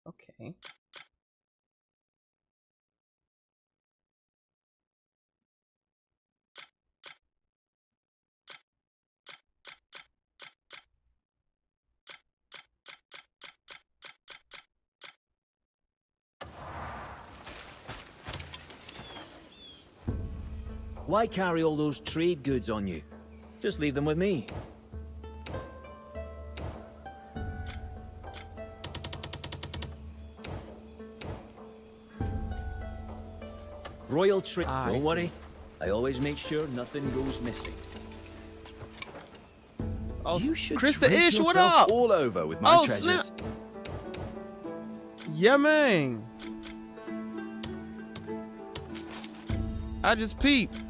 Okay. Why carry all those trade goods on you? Just leave them with me. Royal trade. Don't worry. I always make sure nothing goes missing. Oh, You should Krista drape Ish, what yourself up? all over with my Oh, treasures. snap. Yeah, man. I just peeped.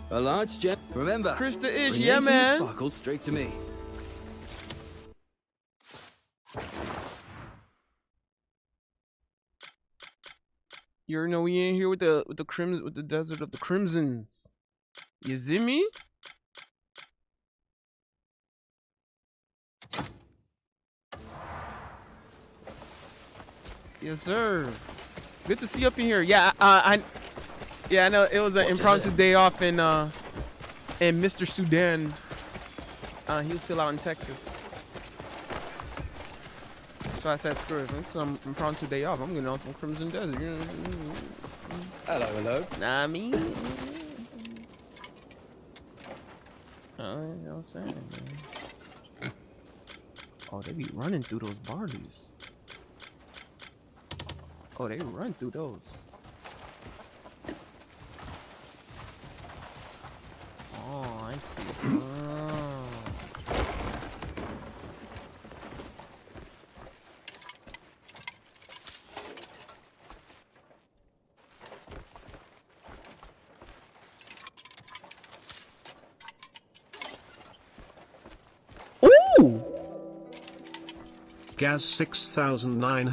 A large gem. Remember, Krista Ish, bring yeah, anything that man. sparkles straight to me. You already know we in here with the desert of the crimsons. You see me? Yes, sir. Good to see you up in here. Yeah, I know it was an impromptu day off in Mr. Sudan. He was still out in Texas. So I said, screw it. It's some impromptu day off. I'm getting on some Crimson Desert. Hello, hello. Nah, me. You know what I'm saying, man. Oh, they be running through those barleys. Oh, they run through those. Oh, I see. Oh. Ooh! Gaz 6969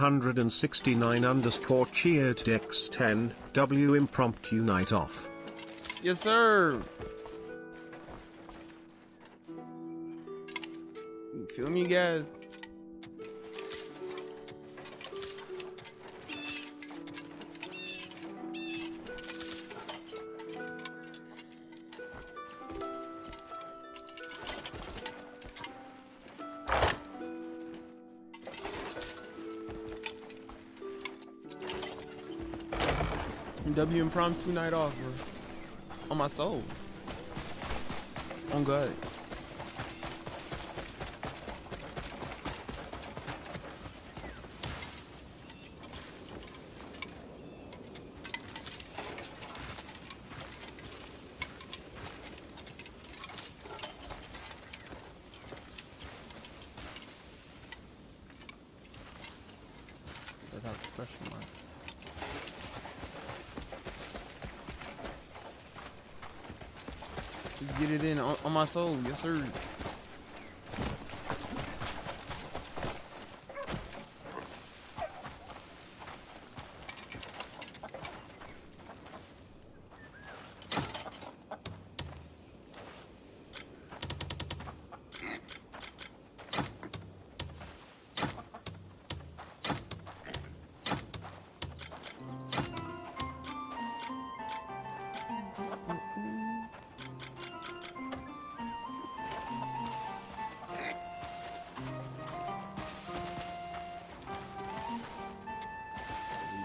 _ cheered Dex 10 BITW Impromptu night off. Yes, sir. You feel me, guys? W Impromptu night off, bro. On my soul. On God. Without the question mark. Get it in on my soul, yes sir.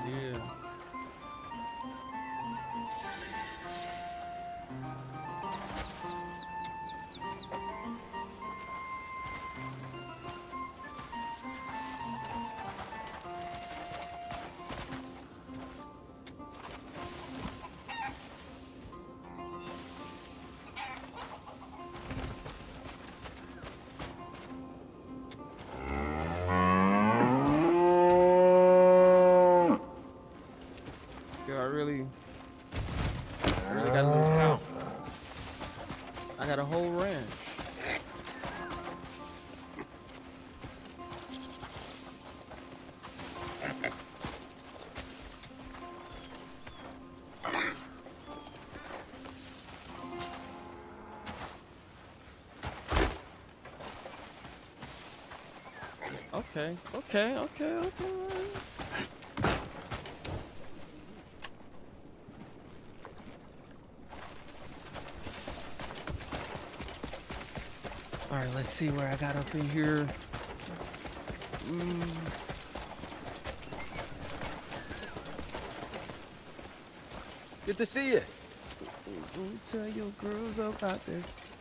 Yeah. I really got a little cow. I got a whole ranch. Okay. All right, let's see where I got up in here. Good to see you. Tell your girls about this.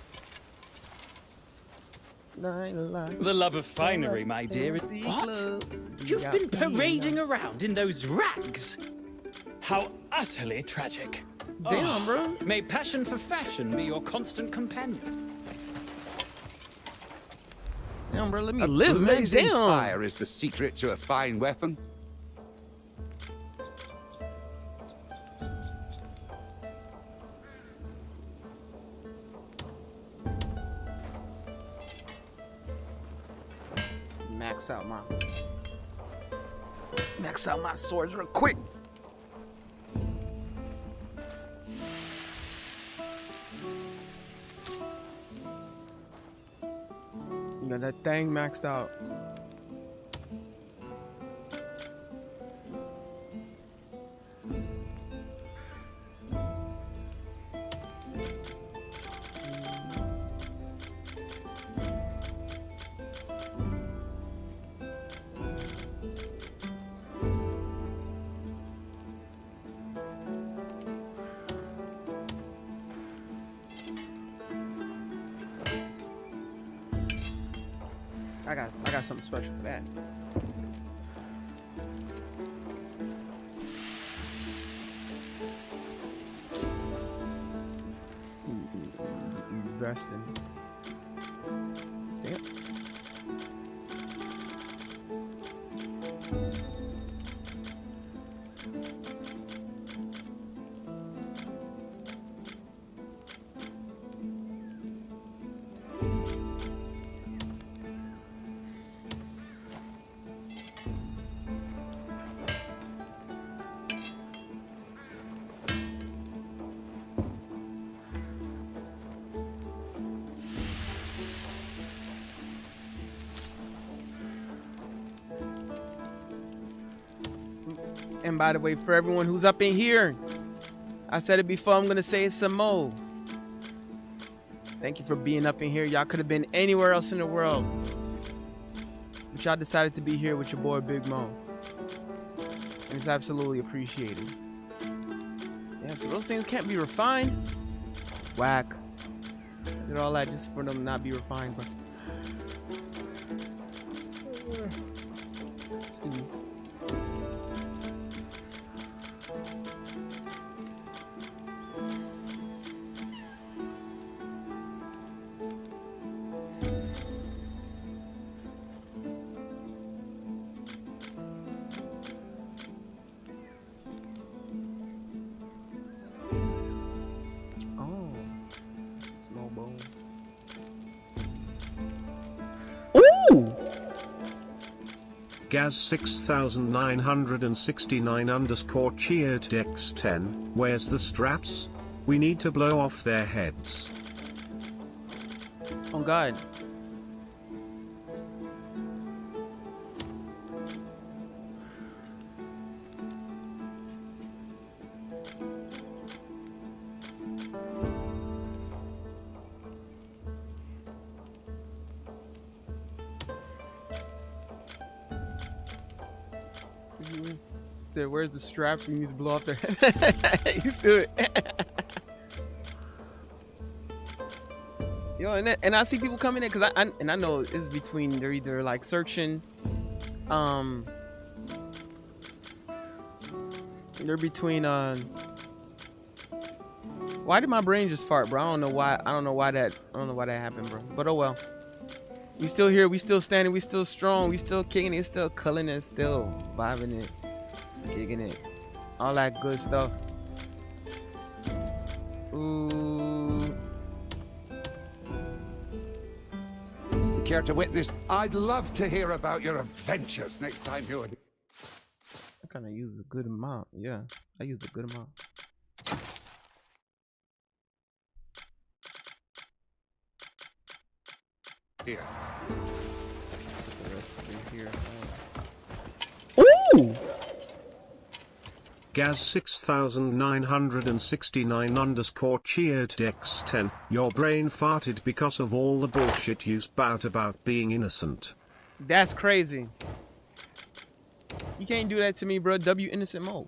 The love of finery, my dear. What? You've been parading around in those rags? How utterly tragic. Damn, bro. May passion for fashion be your constant companion. Damn, bro, let me A live, man. blazing Damn. fire is the secret to a fine weapon. Max out my swords real quick. You got that thing maxed out. I got something special for that. Investing. Damn. And by the way, for everyone who's up in here, I said it before, I'm gonna say it some more. Thank you for being up in here. Y'all could have been anywhere else in the world, but y'all decided to be here with your boy Big Mo. And it's absolutely appreciated. Yeah, so those things can't be refined. Whack. I did all that just for them to not be refined, but excuse me. Gaz 6969 underscore cheered Dex10, where's the straps? We need to blow off their heads. Oh God. Where's the straps? We need to blow off their head. You do it. Yo, and I see people coming in because I know it's between, they're either like searching, they're between why did my brain just fart, bro? I don't know why that happened, bro. But oh well. We still here, we still standing, we still strong, we still kicking it, still culling it, still vibing it. Kicking it, all that good stuff. Ooh. You care to witness? I'd love to hear about your adventures next time you're. I kind of use a good amount. Yeah, I use a good amount. Here. The rest of it here. Ooh! Gaz 6969 underscore cheered Dex10. Your brain farted because of all the bullshit you spout about being innocent. That's crazy. You can't do that to me, bro. W innocent mode.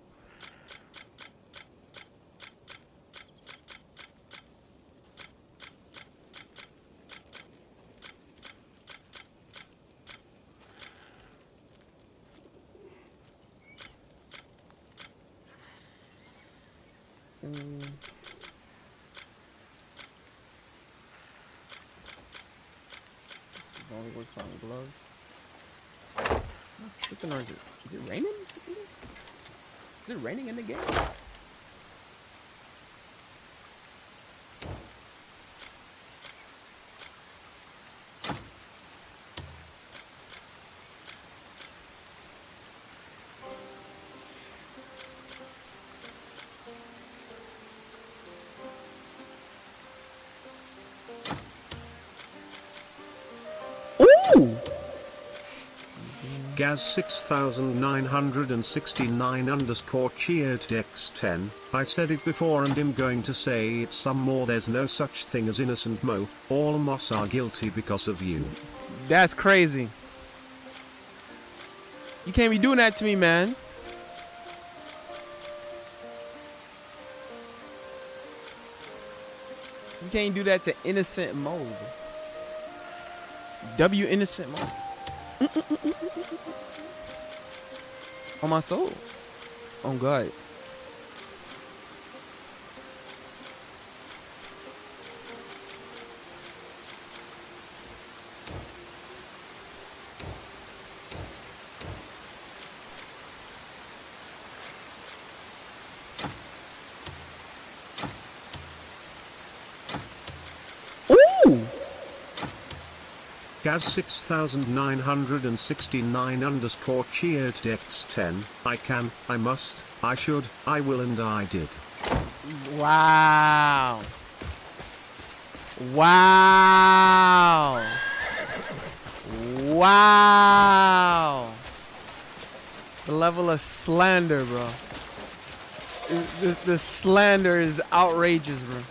Only works on gloves. Is it raining? Is it raining in the game? Gaz 6969 underscore cheered Dex10. I said it before and I'm going to say it some more. There's no such thing as innocent Mo. All Moss are guilty because of you. That's crazy. You can't be doing that to me, man. You can't do that to innocent Mo. W innocent Mo. On my soul. On God. Gaz 6969 underscore cheered Dex10. I can, I must, I should, I will, and I did. Wow. Wow. Wow. The level level of slander, bro. The slander is outrageous, bro.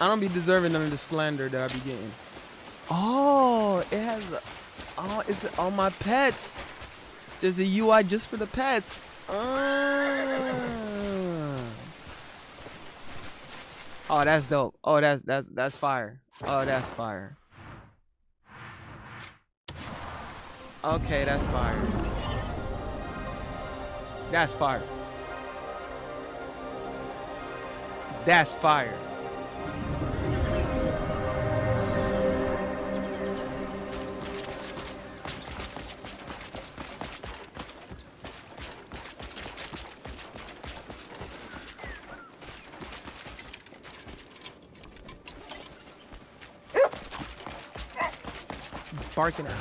I don't be deserving none of the slander that I be getting. Oh, it has. Oh, it's on my pets. There's a UI just for the pets. Oh, that's dope. Oh, that's fire. Oh, that's fire. Okay, that's fire. That's fire. That's fire. Barking at.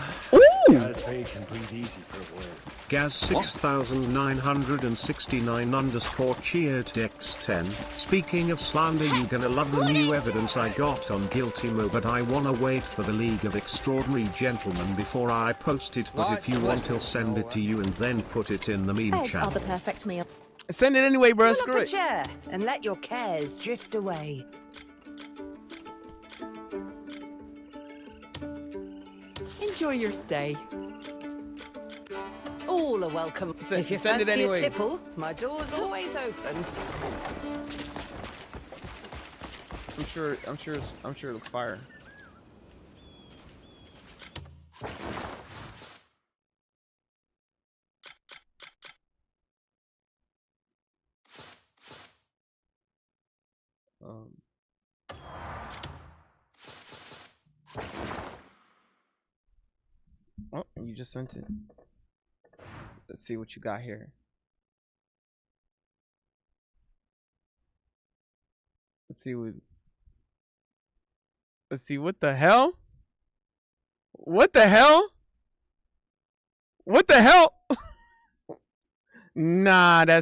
Pray can breathe easy for a while. Gaz 6969 underscore cheered X10. Speaking of slander, you gonna love the new evidence I got on Guilty Mo, but I wanna wait for the League of Extraordinary Gentlemen before I post it. But if you want, I'll send it to you and then put it in the meme Eggs channel. are the perfect meal. Send it anyway, bro. Pull Screw up a it. chair and let your cares drift away. Enjoy your stay. All are welcome. If you send it fancy anyway. a tipple, my door's always open. I'm sure it looks fire. Oh, you just sent it. Let's see what you got here. Let's see what the hell? What the hell? What the hell? Nah, no.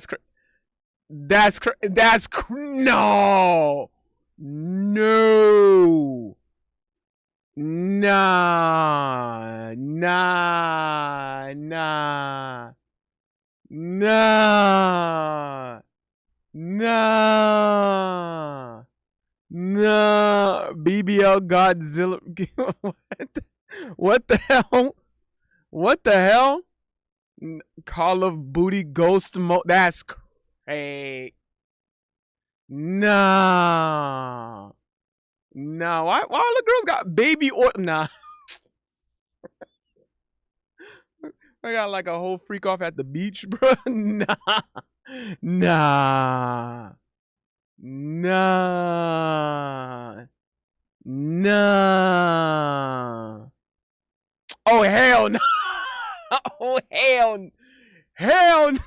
No. Nah. Nah. Nah. Nah. Nah. Nah. BBL Godzilla. What the hell? What the hell? Call of Booty Ghost Mode. That's crazy. Nah. Nah. Why all the girls got baby or nah? I got like a whole freak off at the beach, bro. Nah. Nah. Nah. Nah. Oh hell no. Oh hell no.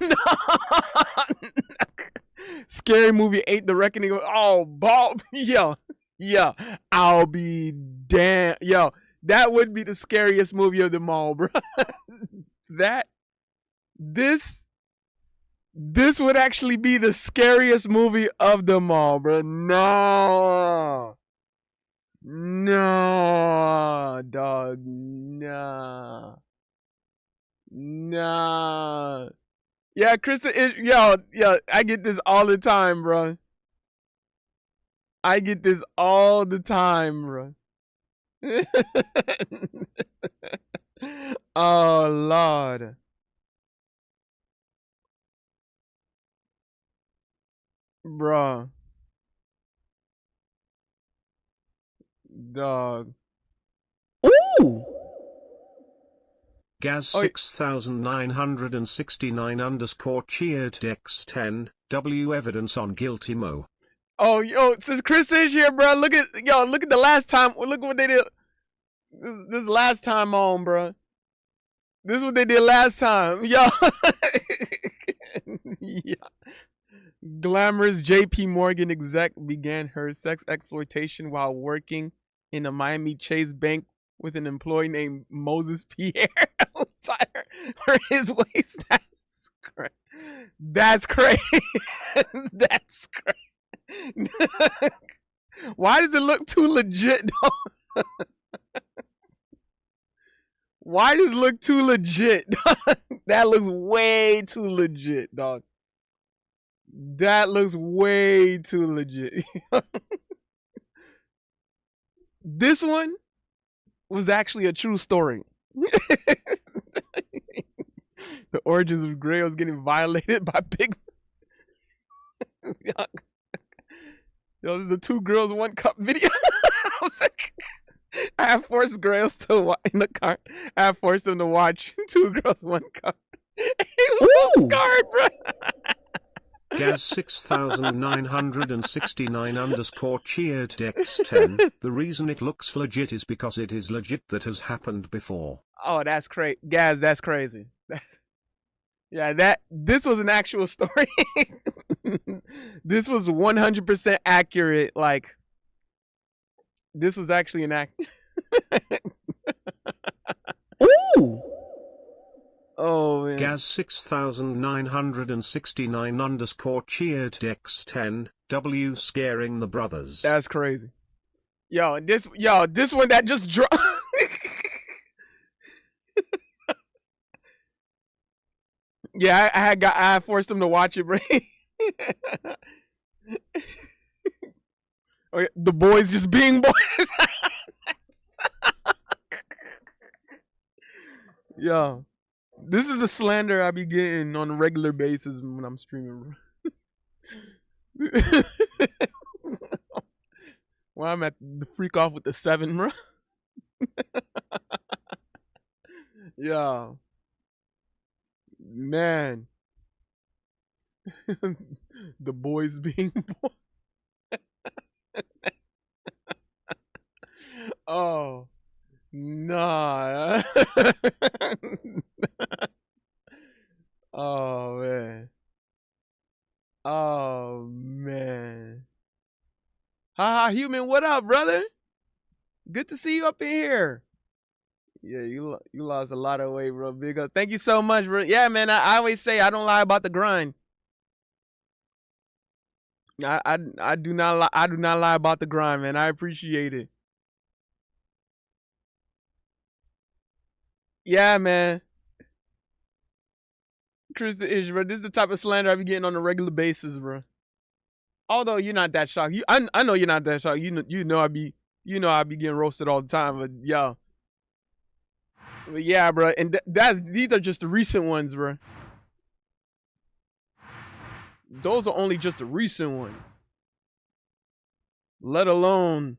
Scary Movie 8 The Reckoning of, oh ball. Yo, I'll be damn. Yo, that would be the scariest movie of them all, bro. This would actually be the scariest movie of them all, bro. No, dog, nah. Yeah, Chris, yo, I get this all the time, bro. I get this all the time, bro. Oh, Lord. Bro. Dog. Ooh! Gaz 6969 underscore cheered X10. W evidence on Guilty Mo. Oh, yo, since Chris is here, bro, look at the last time. Look at what they did. This last time on, bro. This is what they did last time. Yo. Yeah. Glamorous JP Morgan exec began her sex exploitation while working in a Miami Chase bank with an employee named Moses Pierre for his waist. That's crazy. That's crazy. Why does it look too legit, though? Why does it look too legit? That looks way too legit, dog. That looks way too legit. This one was actually a true story. The origins of Grails getting violated by pig. Yo, this is a 2 girls 1 cup video. I was like, I have forced Grails to in the car. I have forced him to watch 2 girls 1 cup. He was so scarred, bro. Gaz 6969 underscore cheered Dex10. The reason it looks legit is because it is legit that has happened before. Oh, that's crazy. Gaz, that's crazy. This was an actual story. This was 100% accurate. Like, this was actually an act. Ooh! Oh, man. Gaz 6969 underscore cheered Dex10. W scaring the brothers. That's crazy. Yo, this one that just dropped. Yeah, I forced him to watch it, bro. Okay, the boys just being boys. Yo, this is a slander I be getting on a regular basis when I'm streaming, bro. Well, I'm at the freak off with the 7, bro. Yo. Man. The boys being boys. Oh. Nah. Oh, man. Oh, man. Haha, human, what up, brother? Good to see you up in here. Yeah, you lost a lot of weight, bro. Big up. Thank you so much, bro. Yeah, man, I always say I don't lie about the grind. I do not lie about the grind, man. I appreciate it. Yeah, man. Chris the Ish, bro. This is the type of slander I be getting on a regular basis, bro. Although you're not that shocked. I know you're not that shocked. You know I be getting roasted all the time, but yo. But yeah, bro. And these are just the recent ones, bro. Those are only just the recent ones. Let alone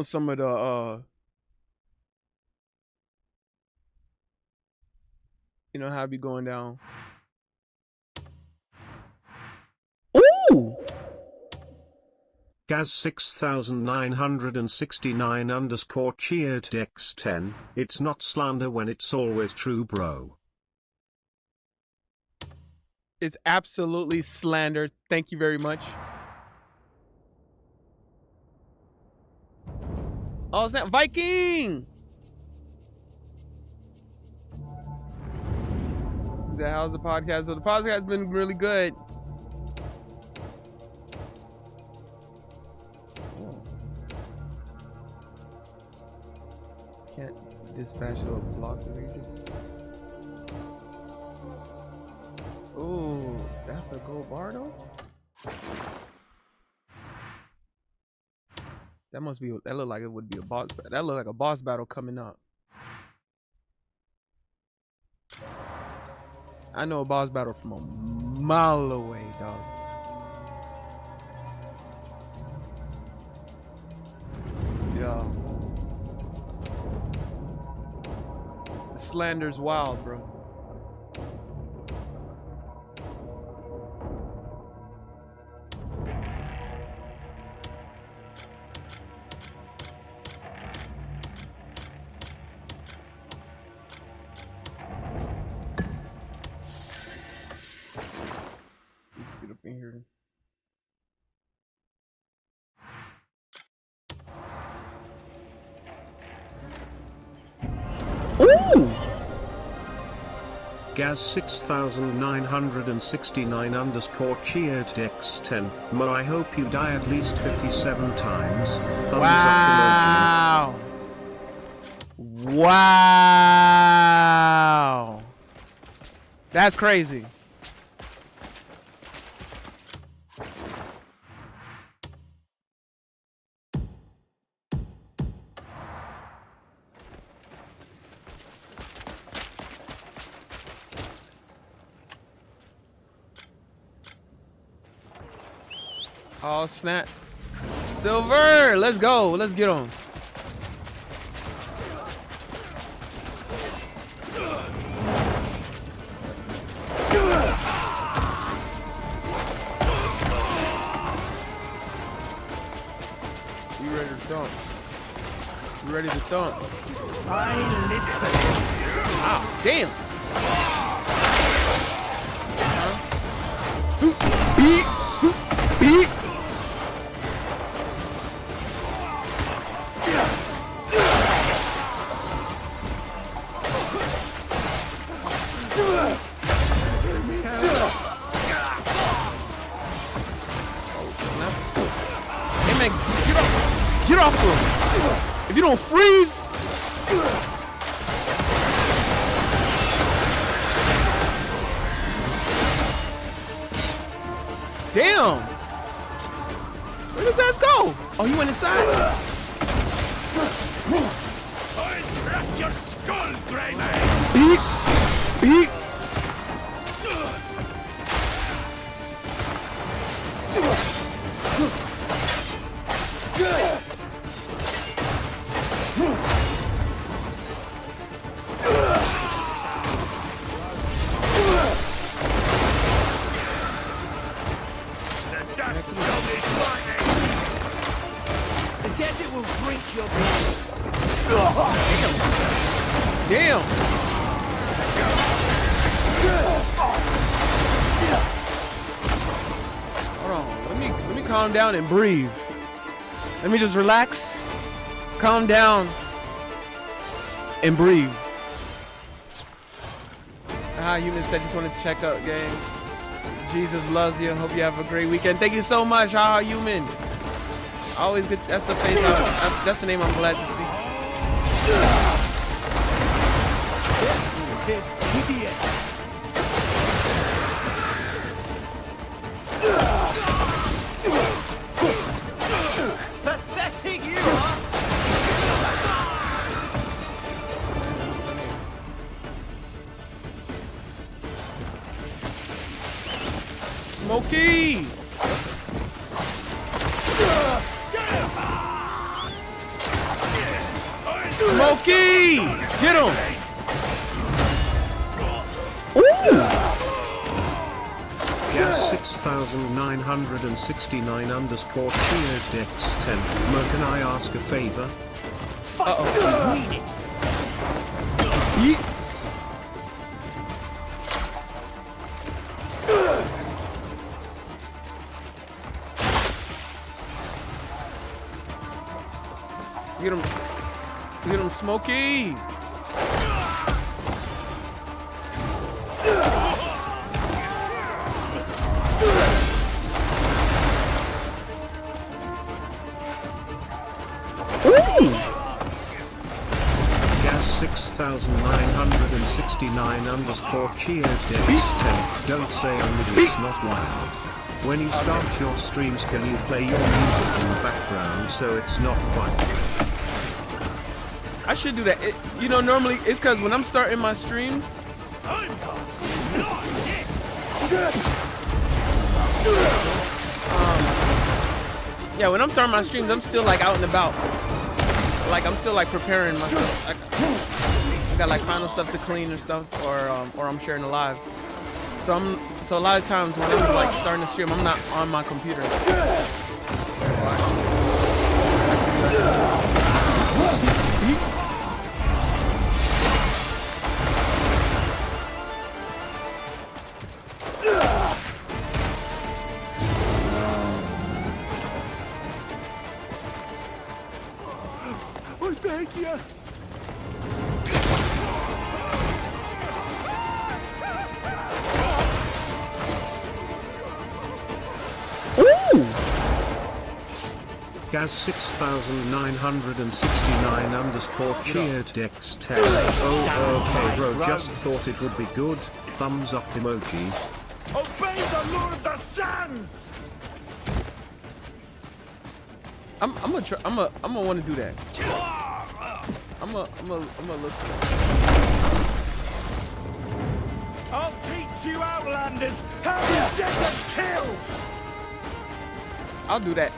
some of the you know how I be going down. Ooh! Gaz 6969 underscore cheered Dex10. It's not slander when it's always true, bro. It's absolutely slander. Thank you very much. Oh, it's not Viking. How's the podcast? So the podcast has been really good. Can't dispatch or block the region. Ooh, that's a gold Bardo? That must be, that look like it would be a boss, that look like a boss battle coming up. I know a boss battle from a mile away, dog. Yo. The slander's wild, bro. Let's get up in here. Ooh! Gaz 6969 underscore cheered Dex10. Mo, I hope you die at least 57 times. Thumbs Wow. up emoji. Wow. That's crazy. Oh, snap. Silver, let's go. Let's get on. You ready to thump? You ready to thump? I live for this. Wow, damn. Beat. Beat. Hey man, get off him. If you don't freeze. Damn. Where does that go? Oh, he went inside. I'll crack your skull, Grey Man. Beat. Beat. The desert will drink your blood. Damn. Hold on. Let me calm down and breathe. Let me just relax. Calm down and breathe. Human said you wanted to check out, gang. Jesus loves you. Hope you have a great weekend. Thank you so much, Human. Always good. That's the face. That's the name I'm glad to see. This is tedious. Pathetic you are. Smokey! Smokey! Get him! Gas 6969 underscore cheers Dex10. Mo, can I ask a favor? Uh-oh. Need it. Yeet. Get him, Smokey! Gas 6969 underscore cheers Dex10. Don't say only it's not wild. When you start your streams, can you play your music in the background so it's not quiet? I should do that. You know, normally it's because when I'm starting my streams, yeah, when I'm starting my streams, I'm still like out and about. Like I'm still like preparing myself. I got like final stuff to clean or stuff, or I'm sharing a live. So a lot of times when I'm like starting to stream, I'm not on my computer. I beg you. Gaz 6969 underscore cheered Dex 10. Oh, okay, bro. Just thought it would be good. Thumbs up emoji. Obey the Lord of the Sands! I'm gonna want to do that. I'm gonna look. I'll teach you Outlanders how the desert kills! I'll do that.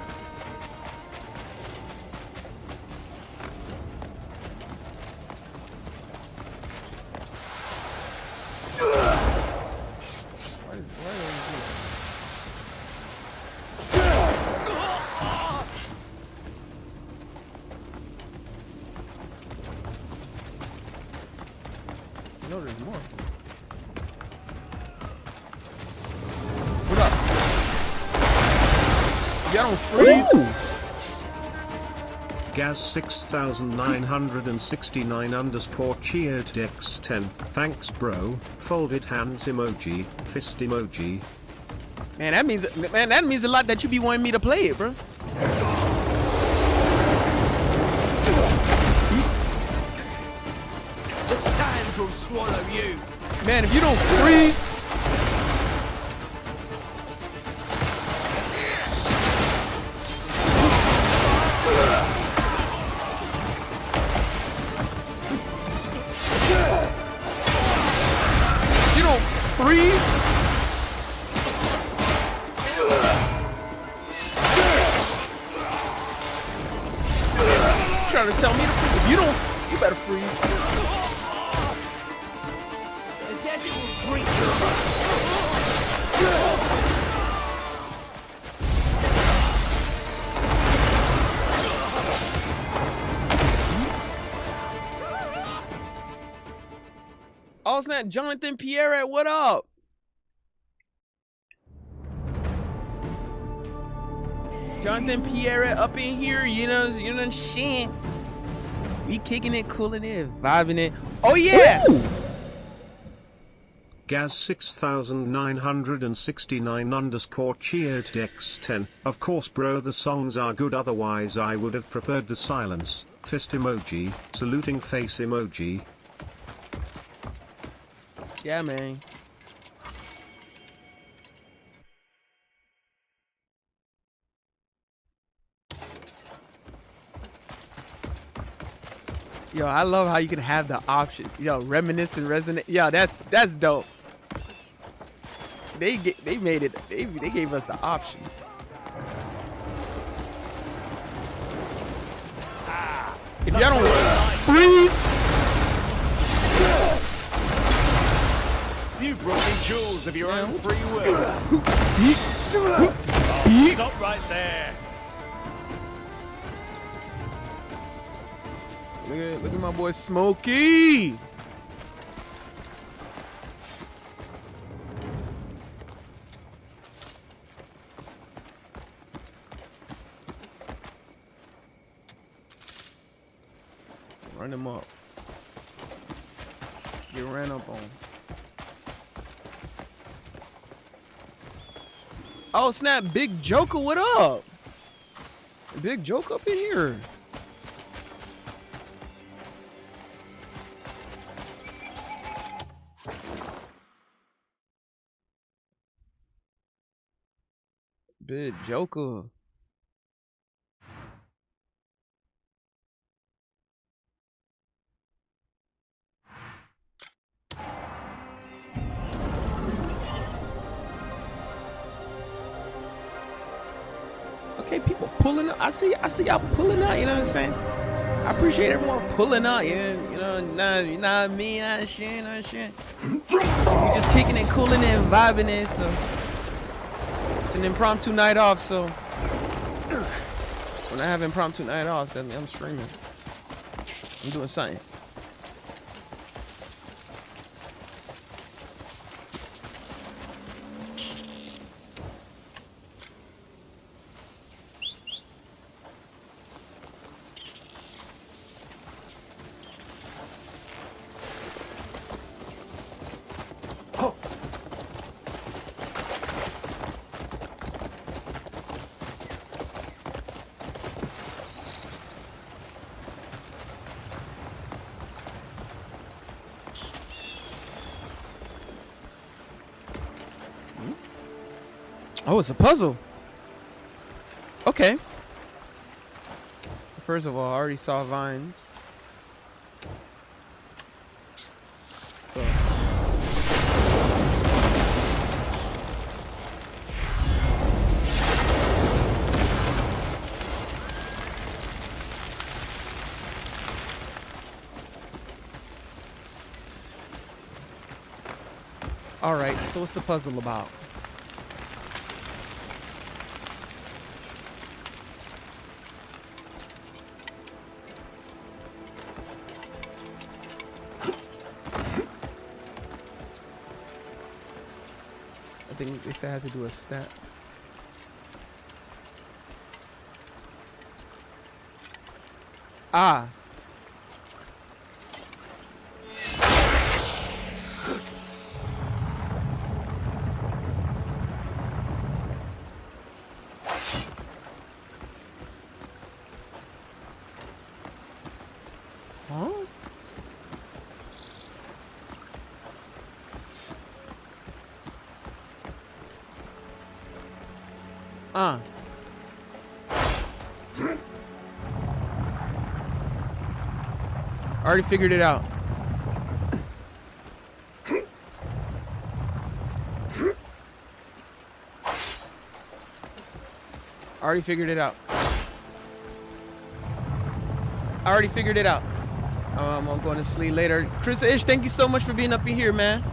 No, there's more. What up? Y'all don't freeze? Gaz 6969 underscore cheered Dex 10. Thanks, bro. Folded hands emoji. Fist emoji. Man, that means a lot that you be wanting me to play it, bro. The sands will swallow you! Man, if you don't freeze. You don't freeze. Trying to tell me to freeze. If you don't, you better freeze. The desert will drink you! Oh snap, Jonathan Pierre, what up? Jonathan Pierre up in here, you know shit. We kicking it, cooling it, vibing it. Oh yeah! Ooh! Gaz 6969 underscore cheered Dex 10. Of course, bro, the songs are good, otherwise I would have preferred the silence. Fist emoji, saluting face emoji. Yeah, man. Yo, I love how you can have the option. Yo, reminisce and resonate. Yo, that's dope. They made it. They gave us the options. If y'all don't freeze. You brought me jewels of your own free will. Stop right there. Look at my boy Smokey. Run him up. Get ran up on. Oh snap, Big Joker, what up? Big Joker up in here. Big Joker. Okay, people pulling up. I see y'all pulling out, you know what I'm saying? I appreciate everyone pulling out, you know, not me, not shit. We just kicking it, cooling it, and vibing it, so it's an impromptu night off, so when I have impromptu night off, that means I'm streaming. I'm doing something. Oh, it's a puzzle. Okay. First of all, I already saw vines. So. All right, so what's the puzzle about? I think they said I had to do a step. Ah. Huh? I already figured it out. I already figured it out. I'm going to sleep later. Chris Ish, thank you so much for being up in here, man.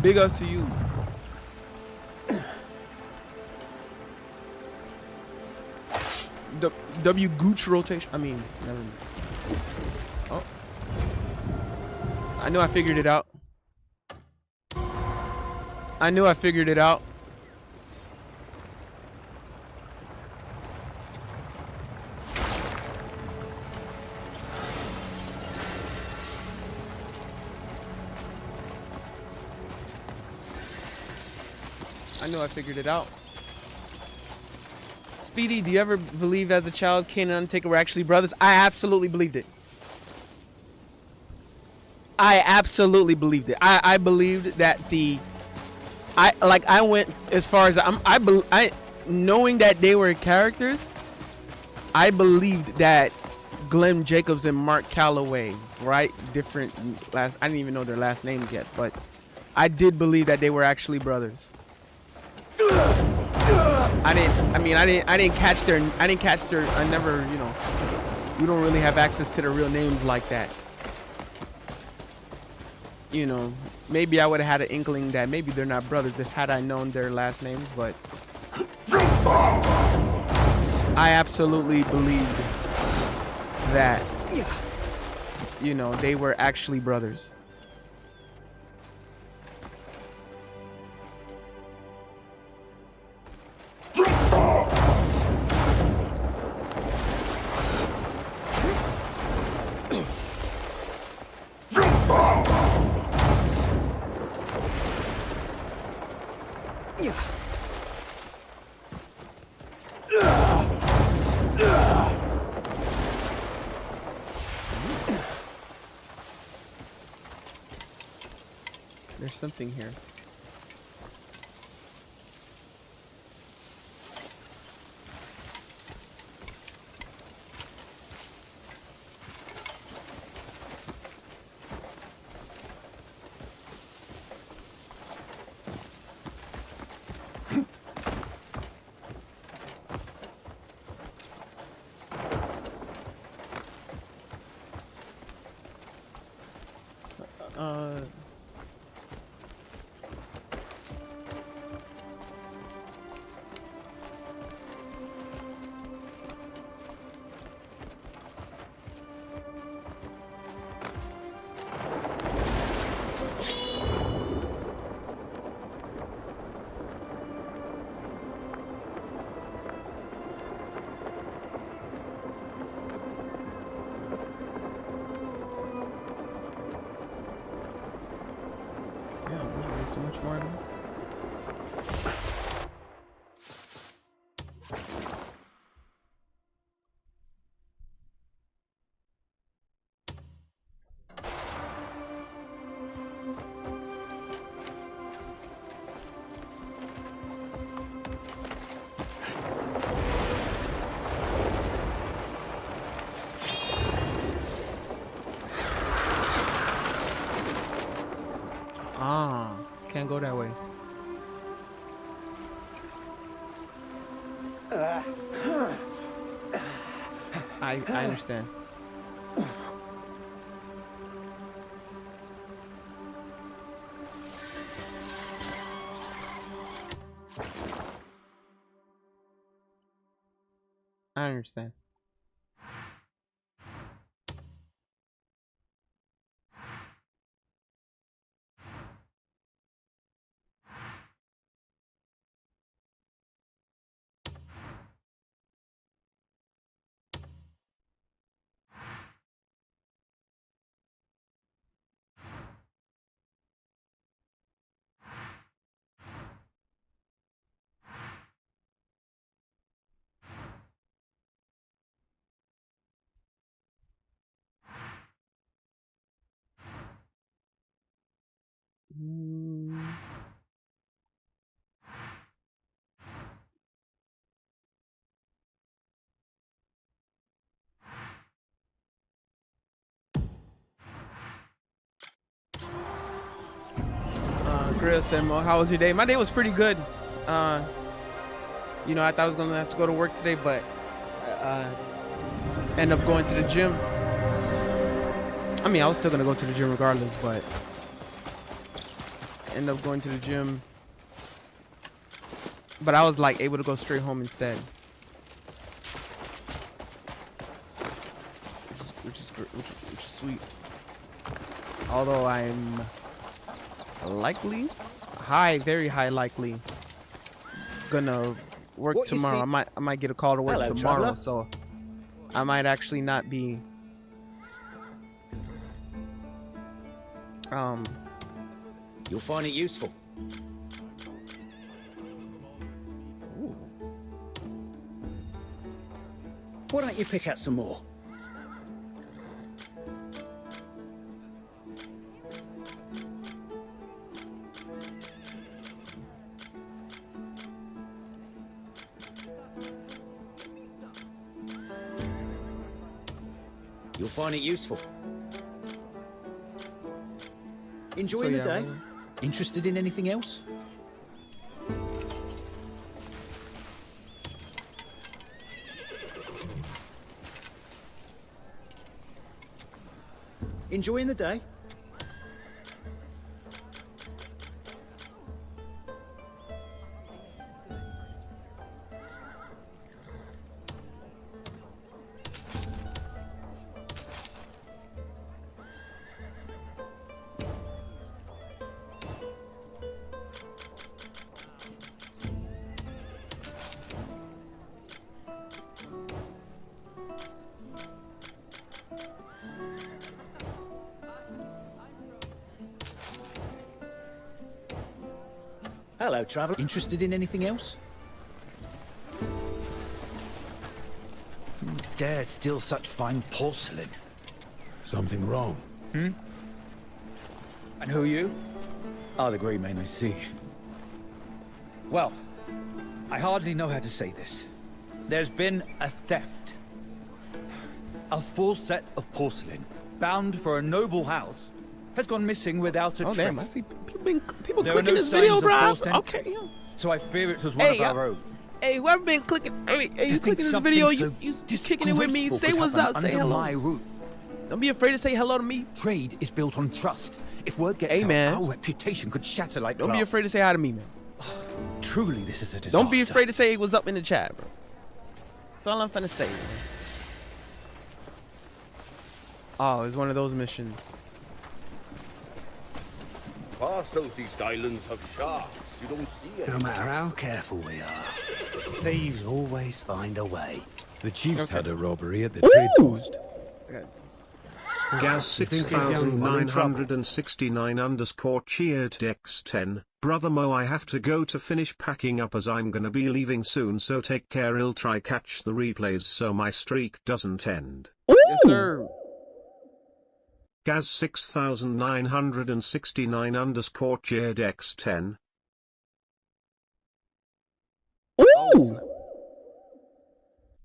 Big ups to you. W Gooch rotation. I mean, never mind. Oh. I knew I figured it out. I knew I figured it out. Speedy, do you ever believe as a child Kane and Undertaker were actually brothers? I absolutely believed it. I believed that I went as far as knowing that they were characters. I believed that Glenn Jacobs and Mark Calloway, right? Different last. I didn't even know their last names yet, but I did believe that they were actually brothers. I didn't catch their. I never, you don't really have access to their real names like that. Maybe I would have had an inkling that maybe they're not brothers if had I known their last names, but I absolutely believed that, they were actually brothers. There's something here. So much more. Can't go that way. I understand. I understand. Grill said, Mo, how was your day? My day was pretty good. You know, I thought I was gonna have to go to work today, but end up going to the gym. I mean, I was still gonna go to the gym regardless, but end up going to the gym. But I was like able to go straight home instead, which is sweet. Although I'm likely, very high likely, gonna work tomorrow. I might get a call to work tomorrow, traveler. So I might actually not be You'll find it useful. Ooh. Why don't you pick out some more? You'll find it useful. Enjoying the day? Interested in anything else? Enjoying the day? Hello, traveler. Interested in anything else? Dare steal such fine porcelain? Something wrong? And who are you? Ah, the grey man, I see. Well, I hardly know how to say this. There's been a theft. A full set of porcelain, bound for a noble house, has gone missing without a trace. Damn, I see people There clicking are no this video, signs of bro. forced entry. Okay, yeah. So I fear it was one of our own. Hey, whoever been clicking, hey, you clicking this video, you kicking it with me, say what's up, say hello. My roof. Don't be afraid to say hello to me. Trade is built on trust. If word gets out, our reputation could shatter like glass. Don't be afraid to say hi to me, man. Truly, this is a disaster. Don't be afraid to say what's up in the chat, bro. That's all I'm finna say, man. Oh, it's one of those missions. Far southeast islands have sharks. You don't see it. No matter how careful we are, thieves always find a way. The chief's had a robbery at the trade post. Gaz 6969 underscore cheered Dex 10. Brother Mo, I have to go to finish packing up as I'm gonna be leaving soon, so take care. I'll try catch the replays so my streak doesn't end. Yes, sir. Gaz 6969 underscore cheered X 10. Ooh!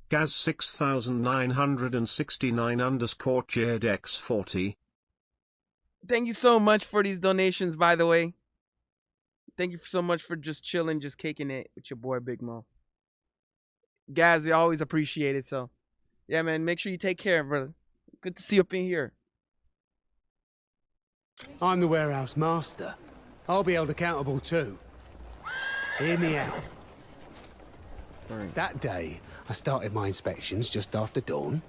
Gaz 6969 underscore cheered X 40. Thank you so much for these donations, by the way. Thank you so much for just chilling, just kicking it with your boy Big Mo. Guys, I always appreciate it. So, yeah, man, make sure you take care, brother. Good to see you up in here. I'm the warehouse master. I'll be held accountable too. Hear me out. Right. That day, I started my inspections just after dawn.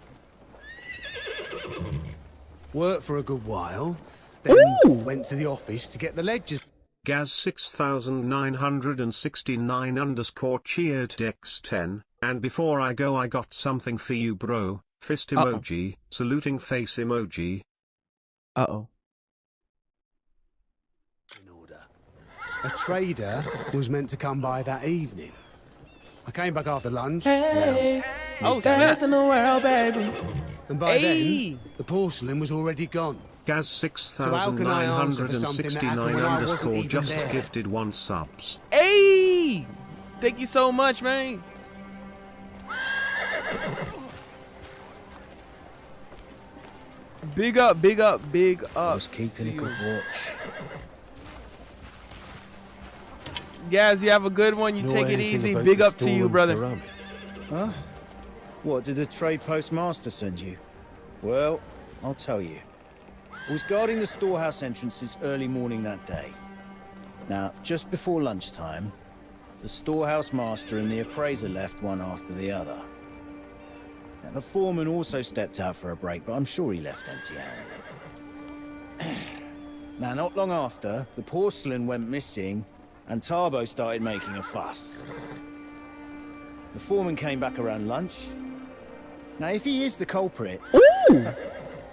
Worked for a good while, then went to the office to get the ledgers. Gaz 6969 _ cheered Dex10, and before I go I got something for you bro, fist emoji, saluting face emoji. Uh-oh. In order. A trader was meant to come by that evening. I came back after lunch. Hey, well, best in the world, baby. And by then, the porcelain was already gone. Gaz 6969 _ just there? gifted 1 subs. Hey! Thank you so much, man. Big up, big up, big up. I was keeping a good watch. Guys, you have a good one. You take it easy. Big up to you, brother. Ceramics? Huh? What, did the trade postmaster send you? Well, I'll tell you. I was guarding the storehouse entrances early morning that day. Now, just before lunchtime, the storehouse master and the appraiser left one after the other. Now, the foreman also stepped out for a break, but I'm sure he left empty-handed. Now, not long after, the porcelain went missing, and Tarbo started making a fuss. The foreman came back around lunch. Now, if he is the culprit,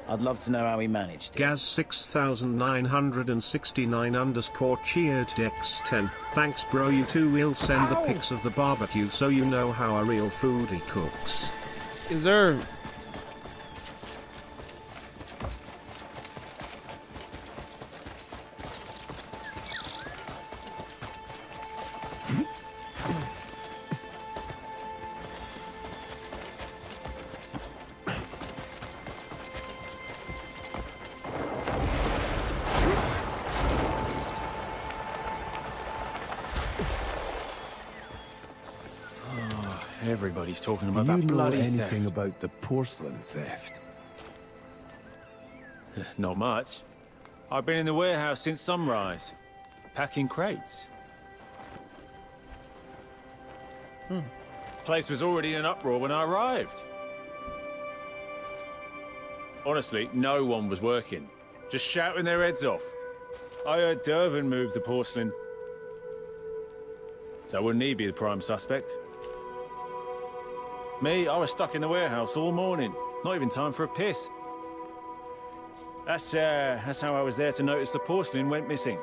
I'd love to know how he managed it. Gaz 6969 _ cheered Dex10. Thanks bro, you too will send the pics of the barbecue so you know how a real foodie cooks. Is there... Everybody's talking about that bloody anything about the porcelain theft? Not much. I've been in the warehouse since sunrise, packing crates. Place was already in an uproar when I arrived. Honestly, no one was working, just shouting their heads off. I heard Dervin moved the porcelain. So wouldn't he be the prime suspect? Me, I was stuck in the warehouse all morning. Not even time for a piss. That's how I was there to notice the porcelain went missing.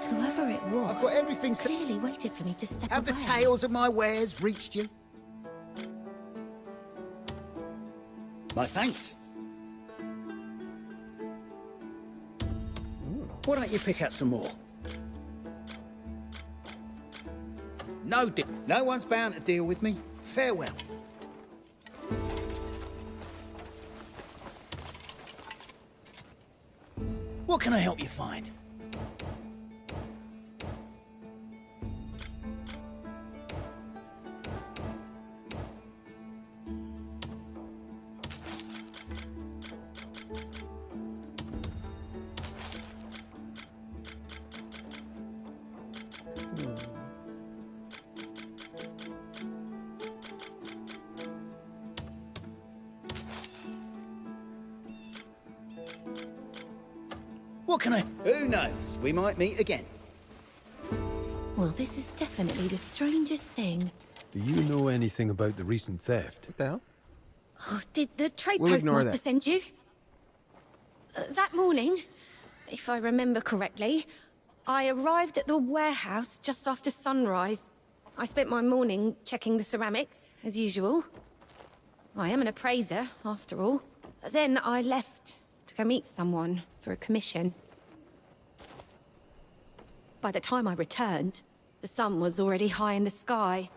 Whoever it was, I've got everything clearly waited for me to step Have away. the tales of my wares reached you? My thanks. Why don't you pick out some more? No one's bound to deal with me. Farewell. What can I help you find? What can I... Who knows? We might meet again. Well, this is definitely the strangest thing. Do you know anything about the recent theft? What the hell? Oh, did the trade We'll ignore postmaster that. send you? That morning, if I remember correctly, I arrived at the warehouse just after sunrise. I spent my morning checking the ceramics, as usual. I am an appraiser, after all. Then I left to go meet someone for a commission. By the time I returned, the sun was already high in the sky.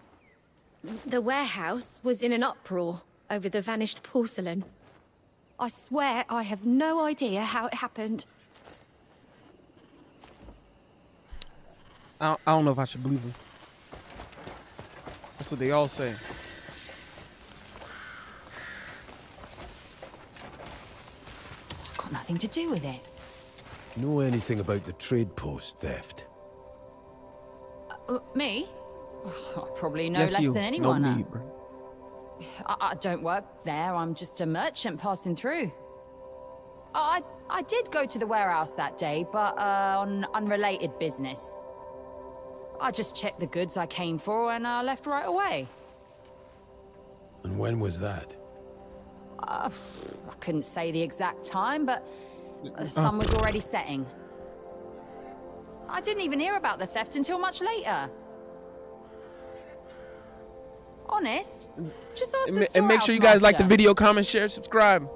The warehouse was in an uproar. over the vanished porcelain. I swear I have no idea how it happened. I don't know if I should believe them. That's what they all say. Got nothing to do with it. Know anything about the trade post theft? Me? I probably know Yes, less you. than anyone. No me, bro. I don't work there. I'm just a merchant passing through. I did go to the warehouse that day, but on unrelated business. I just checked the goods I came for and left right away. And when was that? I couldn't say the exact time, but the sun was already setting. I didn't even hear about the theft until much later. Honest? Just ask the And make sure you guys like the storehouse video, comment, share, subscribe.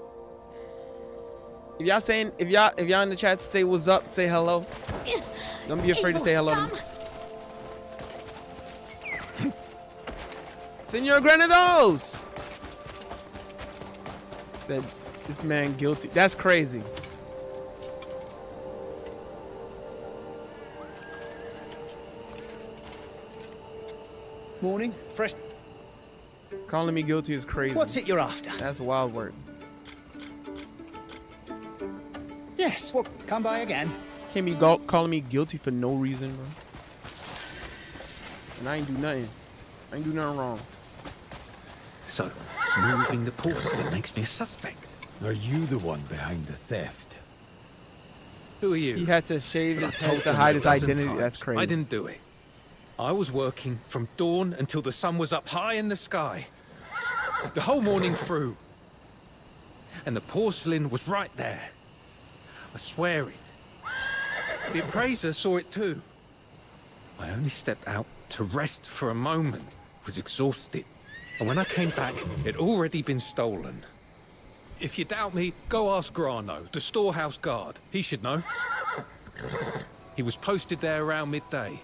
If y'all in the chat, say what's up, say hello. Don't be afraid to say hello to me. Senor Granados said this man guilty. That's crazy. Morning, fresh. Calling me guilty is crazy. What's it you're after? That's a wild word. Yes, well, come by again. Can't be calling me guilty for no reason, bro. And I ain't do nothing. I ain't do nothing wrong. So, moving the porcelain makes me a suspect. Are you the one behind the theft? Who are you? He had to shave his I've head told to them hide a his dozen identity. times. That's crazy. I didn't do it. I was working from dawn until the sun was up high in the sky. The whole morning through. And the porcelain was right there. I swear it. The appraiser saw it too. I only stepped out to rest for a moment. Was exhausted. And when I came back, it'd already been stolen. If you doubt me, go ask Grano, the storehouse guard. He should know. He was posted there around midday.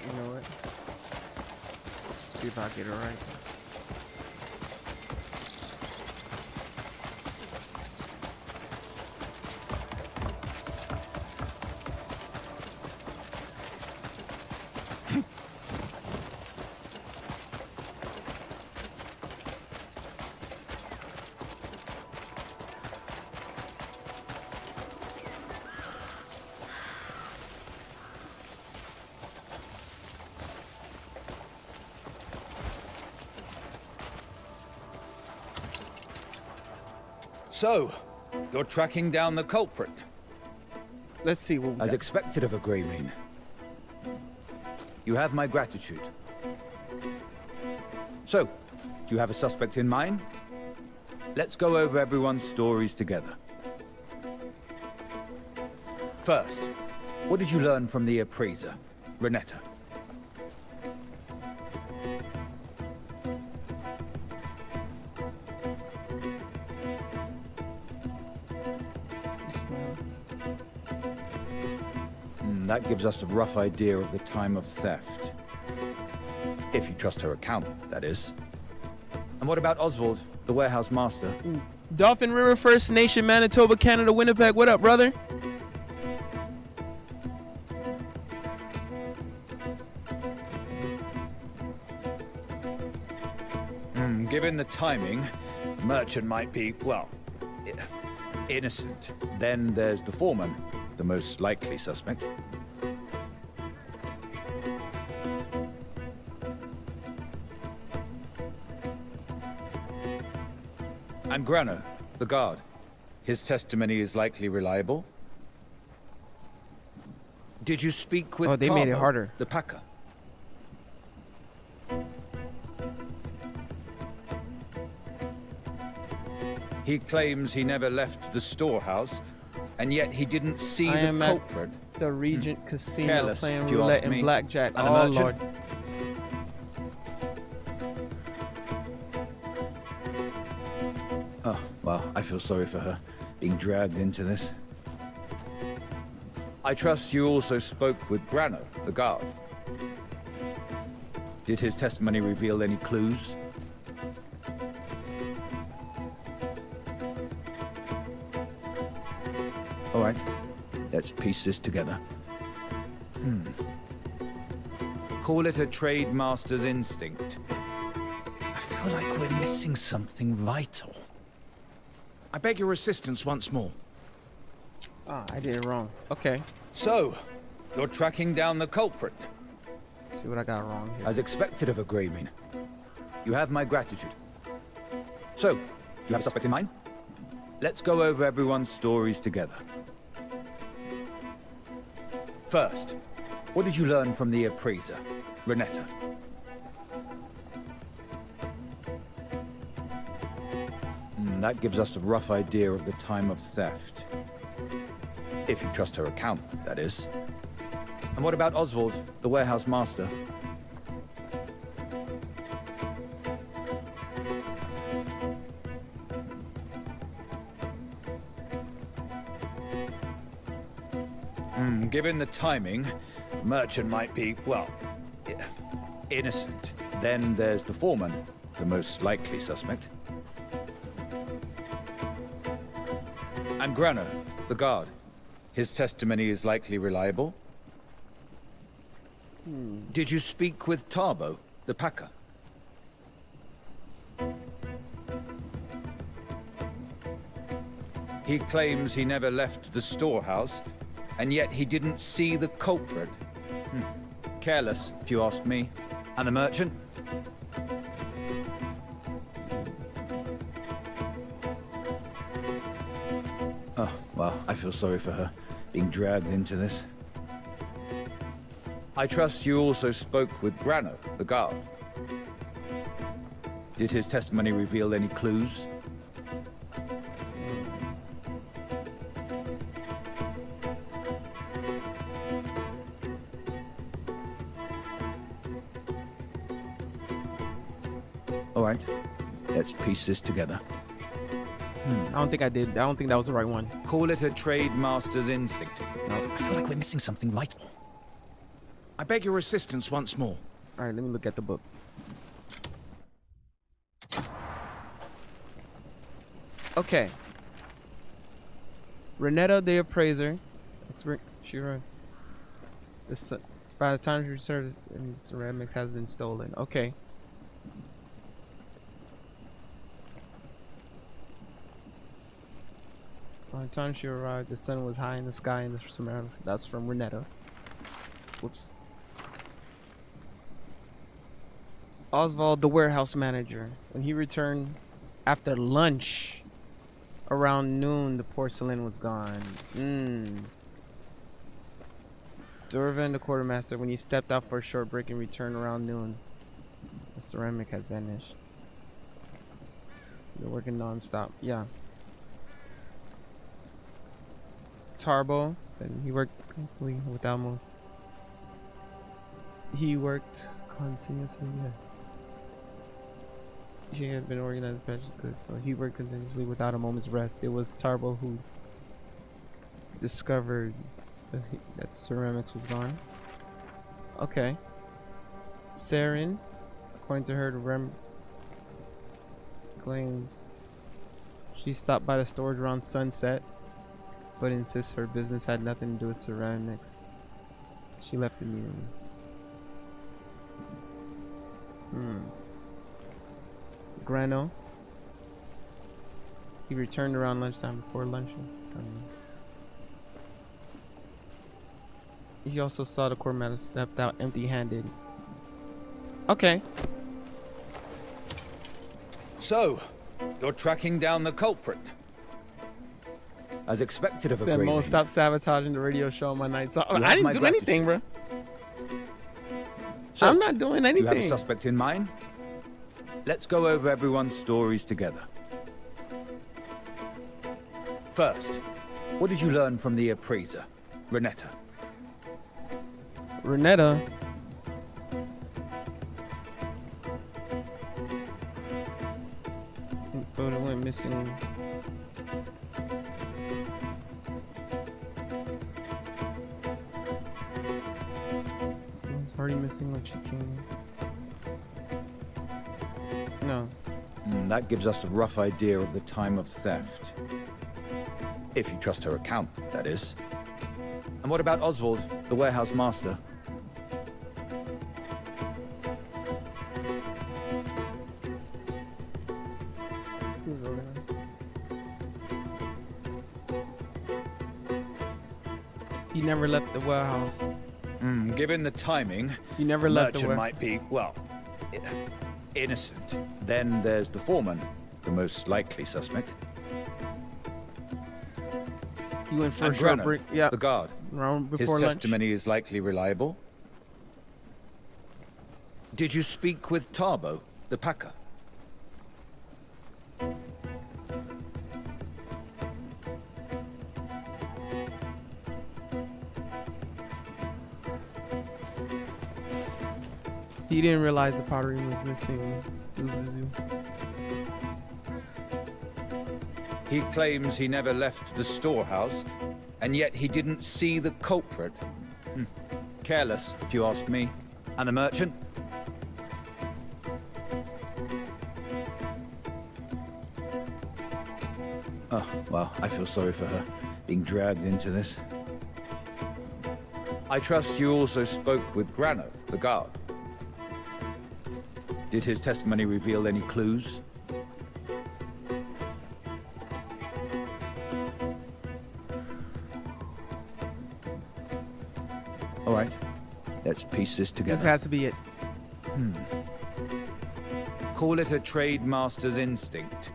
You know what? See if I get it right. So, you're tracking down the culprit. Let's see what we As got. expected of a Greymane. You have my gratitude. So, do you have a suspect in mind? Let's go over everyone's stories together. First, what did you learn from the appraiser, Renetta? That gives us a rough idea of the time of theft. If you trust her account, that is. And what about Oswald, the warehouse master? Dolphin River First Nation, Manitoba, Canada, Winnipeg. What up, brother? Given the timing, merchant might be, well, innocent. Then there's the foreman, the most likely suspect. And Grano, the guard. His testimony is likely reliable. Did you speak with they made it Tarbo, harder. the packer? He claims he never left the storehouse, and yet he didn't see I the am culprit. at the Regent Casino Careless, playing if you roulette ask and me. blackjack. And the Oh, merchant? Lord. Oh, well, I feel sorry for her, being dragged into this. I trust you also spoke with Grano, the guard. Did his testimony reveal any clues? All right, let's piece this together. Call it a trade master's instinct. I feel like we're missing something vital. I beg your assistance once more. Ah, I did it wrong. Okay. So, you're tracking down the culprit. See what I got wrong here. As expected of a Greyman. You have my gratitude. So, do you have a suspect in mind? Let's go over everyone's stories together. First, what did you learn from the appraiser, Renetta? That gives us a rough idea of the time of theft. If you trust her account, that is. And what about Oswald, the warehouse master? Given the timing, the merchant might be, well, innocent. Then there's the foreman, the most likely suspect. And Grano, the guard. His testimony is likely reliable. Did you speak with Tarbo, the packer? He claims he never left the storehouse, and yet he didn't see the culprit. Careless, if you ask me. And the merchant? Oh, well, I feel sorry for her, being dragged into this. I trust you also spoke with Grano, the guard. Did his testimony reveal any clues? All right, let's piece this together. I don't think I did. I don't think that was the right one. Call it a trade master's instinct. No, I feel like we're missing something vital. I beg your assistance once more. All right, let me look at the book. Okay. Renetta the appraiser. She wrote. By the time she returned, ceramics has been stolen. Okay. By the time she arrived, the sun was high in the sky and the ceramics. That's from Renetta. Whoops. Oswald, the warehouse manager. When he returned after lunch, around noon, the porcelain was gone. Durvan, the quartermaster, when he stepped out for a short break and returned around noon, the ceramic had vanished. They're working non-stop. Yeah. Tarbo said he worked constantly without move. He worked continuously, yeah. She had been organized precious goods, so he worked continuously without a moment's rest. It was Tarbo who discovered that ceramics was gone. Okay. Sarin, according to her, Rem claims she stopped by the storage around sunset, but insists her business had nothing to do with ceramics. She left immediately. Grano. He returned around lunchtime before lunch. He also saw the quartermaster stepped out empty-handed. Okay. So, you're tracking down the culprit. As expected of a Said grey Mo, man. stop sabotaging the radio show on my nights off. You I have didn't my do anything, bro. So, I'm not doing do you have a anything. suspect in mind? Let's go over everyone's stories together. First, what did you learn from the appraiser, Renetta? Renetta. Photo went missing. Was already missing when she came. No. That gives us a rough idea of the time of theft. If you trust her account, that is. And what about Oswald, the warehouse master? He never left the warehouse. Given the timing, he never left the merchant might be, well, innocent. Then there's the foreman, the most likely suspect. He went for And a short Grano, break. Yeah. the guard. Around His before lunch. testimony is likely reliable. Did you speak with Tarbo, the packer? He didn't realize the pottery was missing. He claims he never left the storehouse, and yet he didn't see the culprit. Careless, if you ask me. And the merchant? Oh, well, I feel sorry for her, being dragged into this. I trust you also spoke with Grano, the guard. Did his testimony reveal any clues? All right, let's piece this together. This has to be it. Call it a trade master's instinct.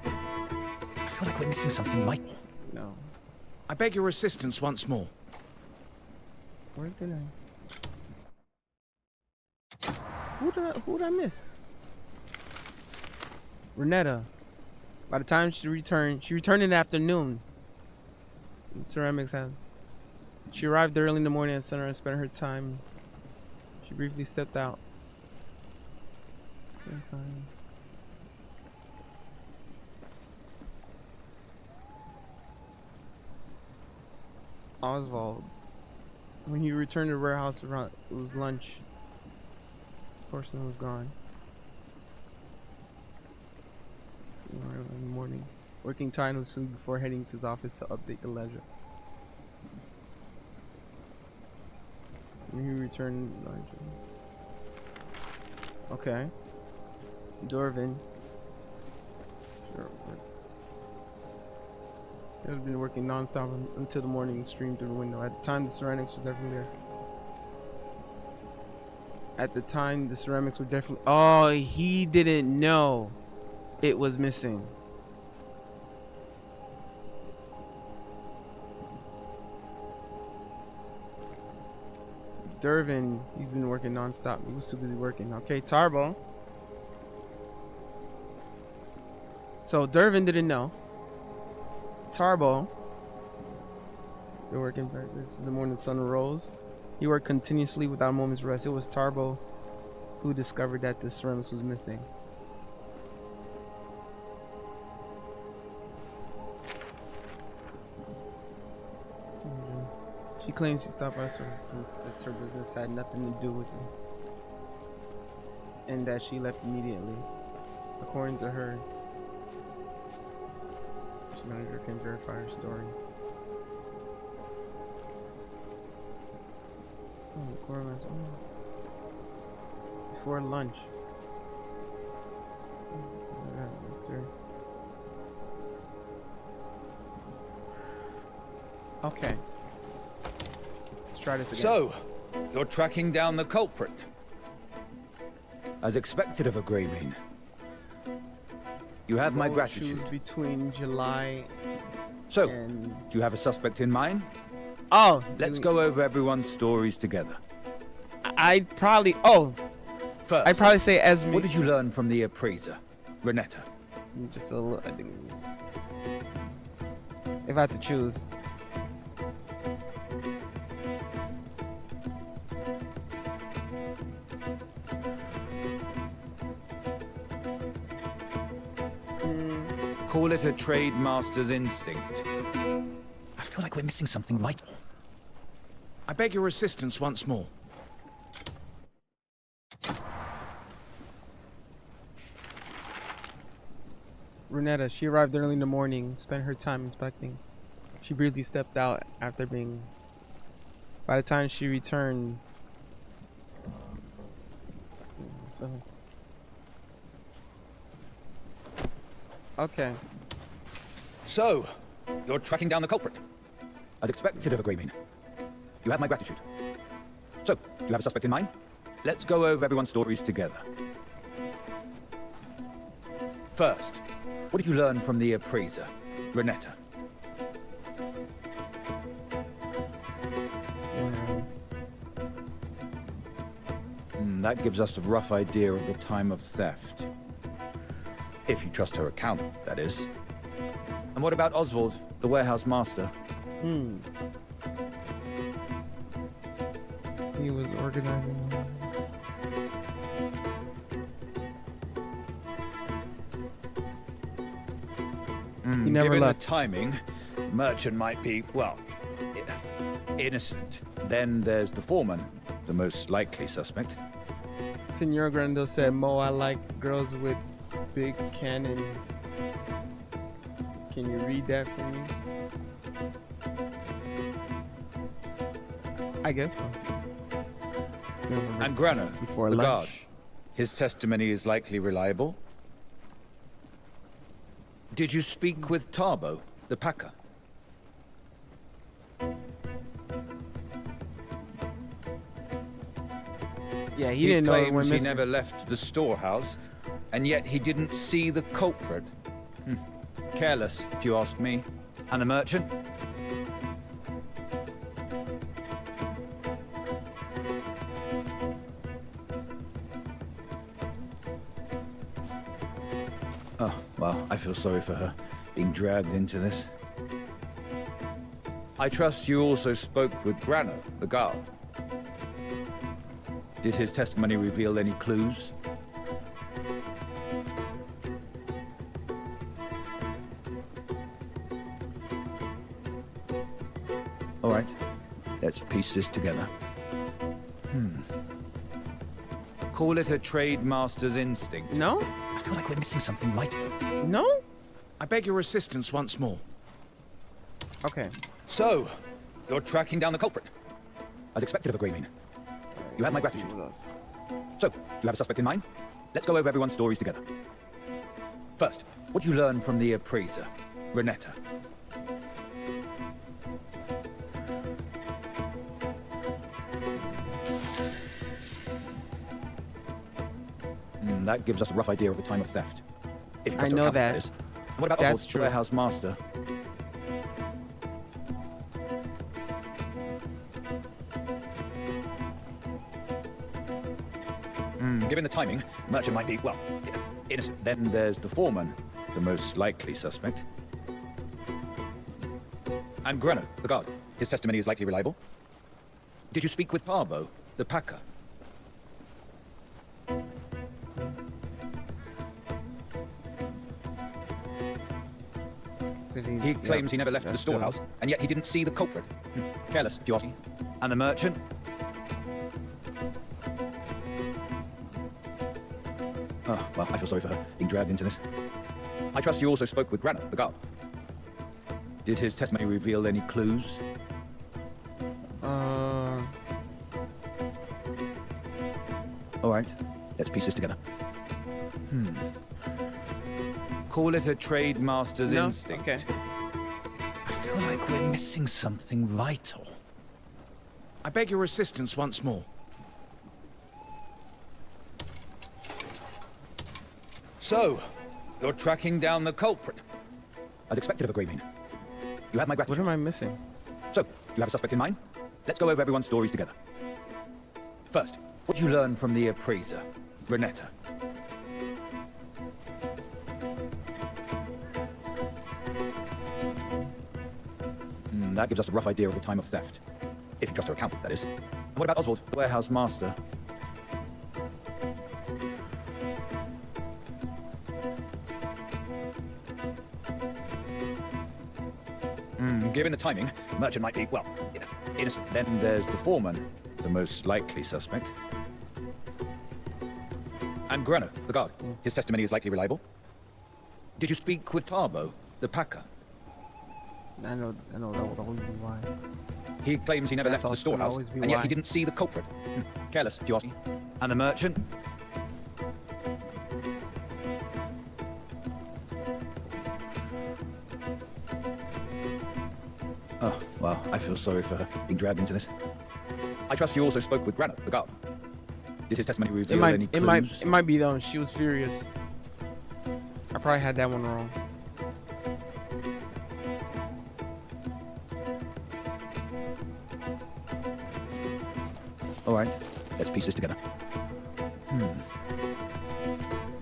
I feel like we're missing something vital. No. I beg your assistance once more. Where did I? Who did I miss? Renetta. By the time she returned in the afternoon. Ceramics had. She arrived early in the morning at center and spent her time. She briefly stepped out. Oswald. When he returned to the warehouse around, it was lunch. Person was gone. In the morning. Working tirelessly before heading to his office to update the ledger. When he returned lunch. Okay. Dorvin. Sure. He had been working non-stop until the morning streamed through the window. At the time, the ceramics was everywhere. At the time, the ceramics were definitely... Oh, he didn't know it was missing. Dervin, he's been working non-stop. He was too busy working. Okay, Tarbo. So Dervin didn't know. Tarbo. They're working back. This is the morning sun rose. He worked continuously without a moment's rest. It was Tarbo who discovered that the ceramics was missing. She claims she stopped by her sister business had nothing to do with it, and that she left immediately. According to her, she manager can verify her story. Before lunch. Okay. Let's try this again. So, you're tracking down the culprit. As expected of a Greymane. You have my gratitude. Between July. So, do you have a suspect in mind? Oh. Let's go over everyone's stories together. I'd probably... Oh. First, I'd probably say Esme. What did you learn from the appraiser, Renetta? Just a little... I think... If I had to choose. Call it a trade master's instinct. I feel like we're missing something vital. I beg your assistance once more. Renetta, she arrived early in the morning, spent her time inspecting. She briefly stepped out after being... By the time she returned... So... Okay. So, you're tracking down the culprit. As expected of a Greymane. You have my gratitude. So, do you have a suspect in mind? Let's go over everyone's stories together. First, what did you learn from the appraiser, Renetta? That gives us a rough idea of the time of theft. If you trust her account, that is. And what about Oswald, the warehouse master? He was organizing... He never Given left. the timing, Merchant might be, well, innocent. Then there's the foreman, the most likely suspect. Senor Grando said, Mo, I like girls with big cannons. Can you read that for me? I guess so. And Grano, before the lunch. guard. His testimony is likely reliable. Did you speak with Tarbo, the packer? Yeah, he didn't know it went claims he missing. never left the storehouse, and yet he didn't see the culprit. Careless, if you ask me. And the merchant? Oh, well, I feel sorry for her, being dragged into this. I trust you also spoke with Grano, the guard. Did his testimony reveal any clues? All right, let's piece this together. Call it a trade master's instinct. No? I feel like we're missing something vital. No? I beg your assistance once more. Okay. So, you're tracking down the culprit. As expected of a Greymane. You have my gratitude. So, do you have a suspect in mind? Let's go over everyone's stories together. First, what do you learn from the appraiser, Renetta? That gives us a rough idea of the time of theft. If you trust I her know account, that. is. And what about That's Oswald, the true. warehouse master? Given the timing, Merchant might be, well, innocent. Then there's the foreman, the most likely suspect. And Grano, the guard. His testimony is likely reliable. Did you speak with Parbo, the packer? He claims he never left the storehouse, and yet he didn't see the culprit. Careless, if you ask me. And the merchant? Oh, well, I feel sorry for her, being dragged into this. I trust you also spoke with Grano, the guard. Did his testimony reveal any clues? All right, let's piece this together. Call it a trade master's instinct. Okay. I feel like we're missing something vital. I beg your assistance once more. So, you're tracking down the culprit. As expected of a Greymane. You have my gratitude. What am I missing? So, do you have a suspect in mind? Let's go over everyone's stories together. First, what did you learn from the appraiser, Renetta? That gives us a rough idea of the time of theft. If you trust her account, that is. And what about Oswald, the warehouse master? Given the timing, merchant might be, well, innocent. Then there's the foreman, the most likely suspect. And Grano, the guard. His testimony is likely reliable. Did you speak with Tarbo, the packer? I know that would always be why. He claims he never That's left the also storehouse, always be and yet why. he didn't see the culprit. Careless, if you ask me. And the merchant? Oh, well, I feel sorry for her being dragged into this. I trust you also spoke with Grano, the guard. Did his testimony reveal any clues? It might be though. She was furious. I probably had that one wrong. All right, let's piece this together.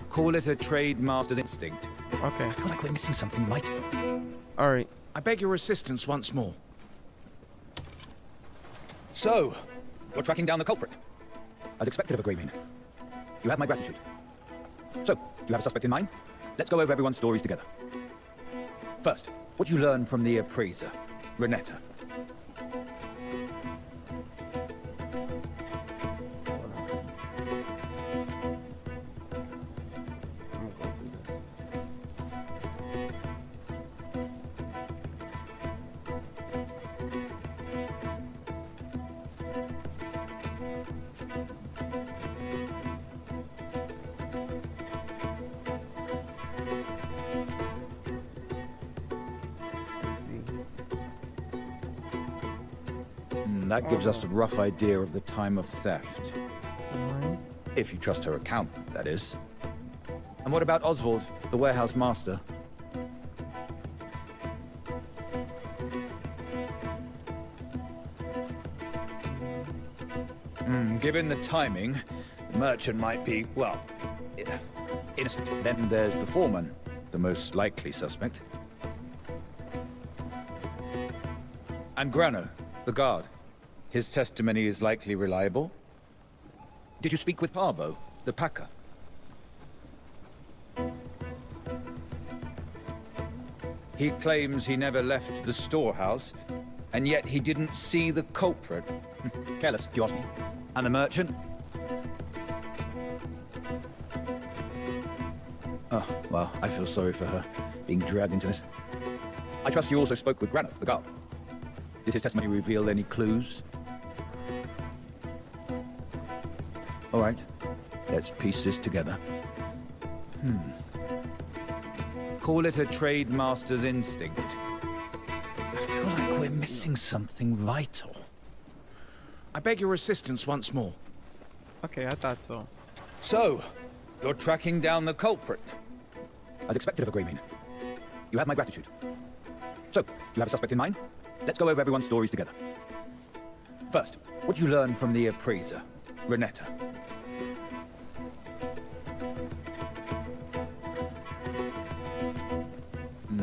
Call it a trade master's instinct. Okay. I feel like we're missing something vital. All right. I beg your assistance once more. So, you're tracking down the culprit. As expected of a Greymane. You have my gratitude. So, do you have a suspect in mind? Let's go over everyone's stories together. First, what did you learn from the appraiser, Renetta? That gives us a rough idea of the time of theft. If you trust her account, that is. And what about Oswald, the warehouse master? Given the timing, the merchant might be, well, innocent. Then there's the foreman, the most likely suspect. And Grano, the guard. His testimony is likely reliable. Did you speak with Parbo, the packer? He claims he never left the storehouse, and yet he didn't see the culprit. Careless, if you ask me. And the merchant? Oh, well, I feel sorry for her being dragged into this. I trust you also spoke with Grano, the guard. Did his testimony reveal any clues? All right, let's piece this together. Call it a trade master's instinct. I feel like we're missing something vital. I beg your assistance once more. Okay, I thought so. So, you're tracking down the culprit. As expected of a Greymane. You have my gratitude. So, do you have a suspect in mind? Let's go over everyone's stories together. First, what did you learn from the appraiser, Renetta?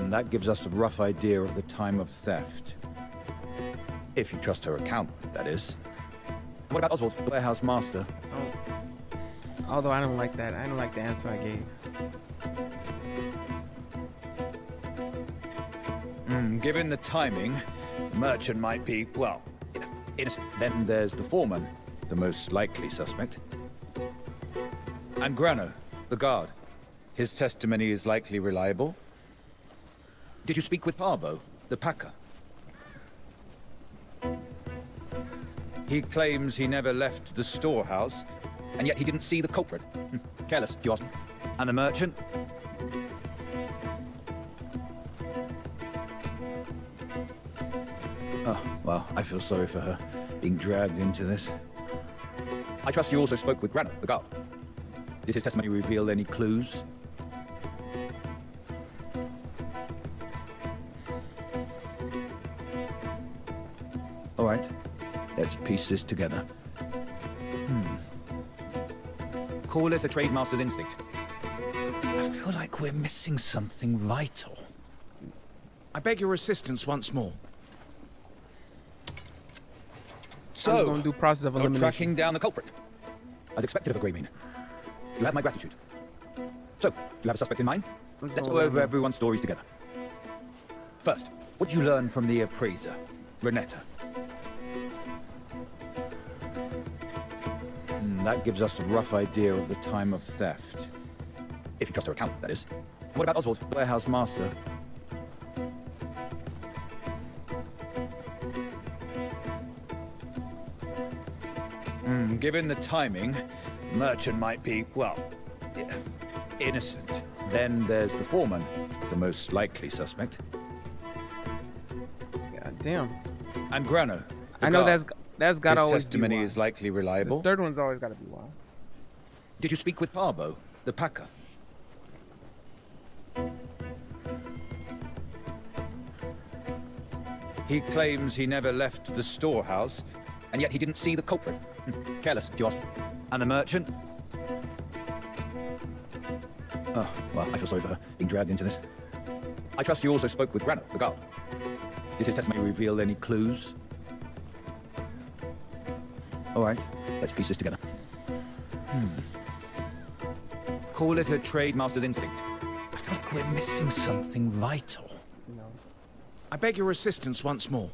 That gives us a rough idea of the time of theft. If you trust her account, that is. What about Oswald, the warehouse master? Oh. Although I don't like that. I don't like the answer I gave. Given the timing, the merchant might be, well, innocent. Then there's the foreman, the most likely suspect. And Grano, the guard. His testimony is likely reliable. Did you speak with Parbo, the packer? He claims he never left the storehouse, and yet he didn't see the culprit. Careless, if you ask me. And the merchant? Oh, well, I feel sorry for her being dragged into this. I trust you also spoke with Grano, the guard. Did his testimony reveal any clues? right, let's piece this together. Call it a trade master's instinct. I feel like we're missing something vital. I beg your assistance once more. I was going to do process of you're elimination. tracking down the culprit. As expected of a Greymane. You have my gratitude. So, do you have a suspect in mind? Let's go over everyone's stories together. First, what did you learn from the appraiser, Renetta? That gives us a rough idea of the time of theft. If you trust her account, that is. And what about Oswald, the warehouse master? Given the timing, Merchant might be, well, innocent. Then there's the foreman, the most likely suspect. God damn. And Grano. I know guard. that's got to always be His testimony wild. is likely reliable. The third one's always got to be wild. Did you speak with Parbo, the packer? He claims he never left the storehouse, and yet he didn't see the culprit. Careless, if you ask me. And the merchant? Oh, well, I feel sorry for her being dragged into this. I trust you also spoke with Grano, the guard. Did his testimony reveal any clues? All right, let's piece this together. Call it a trade master's instinct. I feel like we're missing something vital. No. I beg your assistance once more.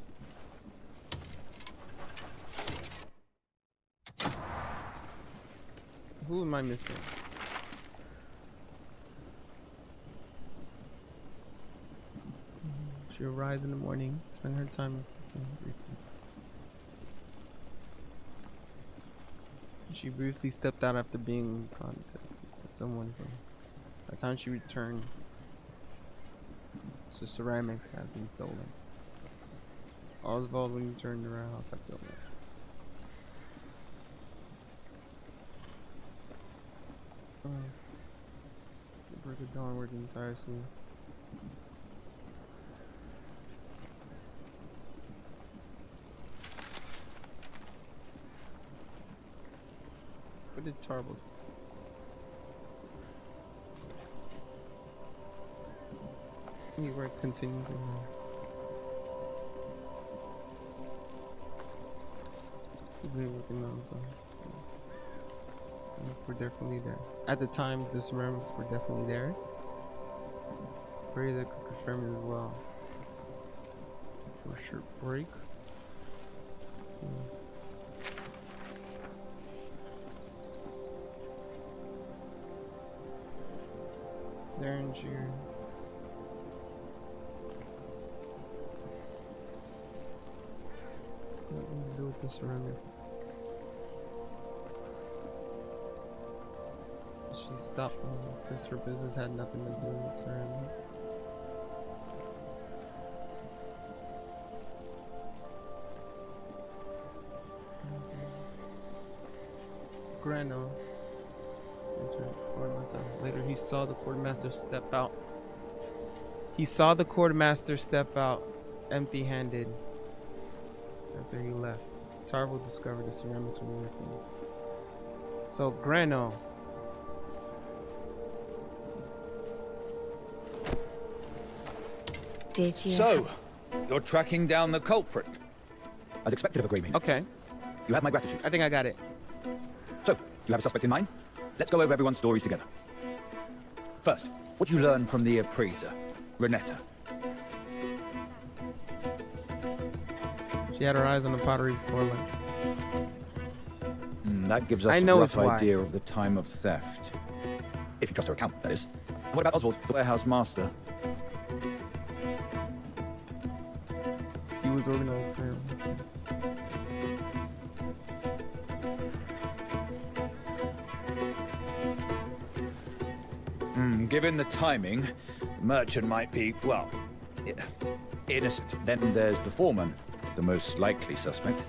Who am I missing? She'll rise in the morning, spend her time with She briefly stepped out after being in contact with someone. By the time she returned, the ceramics had been stolen. Oswald, when you turned around, I was like, yo, the break of dawn, working tirelessly. What did Tarbo say? He work continues in there. He's been working on something. We're definitely there. At the time, the ceramics were definitely there. Pray that could confirm it as well. For sure, break. Derringer. Nothing to do with the ceramics. She stopped since her business had nothing to do with ceramics. Grano. Later, he saw the quartermaster step out. He saw the quartermaster step out, empty-handed. After he left, Tarvo discovered the ceramics were missing. So Grano. Did you? So, you're tracking down the culprit. As expected of a Greymane. Okay. You have my gratitude. I think I got it. So, do you have a suspect in mind? Let's go over everyone's stories together. First, what did you learn from the appraiser, Renetta? She had her eyes on the pottery before lunch. That gives us I know a it's rough why. idea of the time of theft. If you trust her account, that is. And what about Oswald, the warehouse master? He was organized for Given the timing, Merchant might be, well, innocent. Then there's the foreman, the most likely suspect.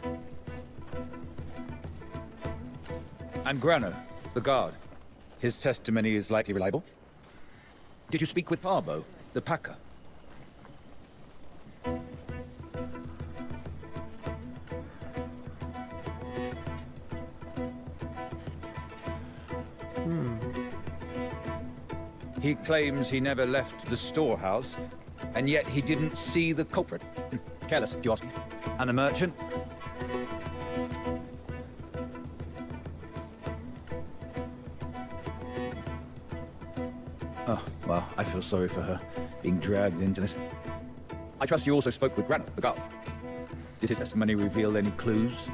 And Grano, the guard. His testimony is likely reliable. Did you speak with Parbo, the packer? He claims he never left the storehouse, and yet he didn't see the culprit. Careless, if you ask me. And the merchant? Oh, well, I feel sorry for her, being dragged into this. I trust you also spoke with Grano, the guard. Did his testimony reveal any clues?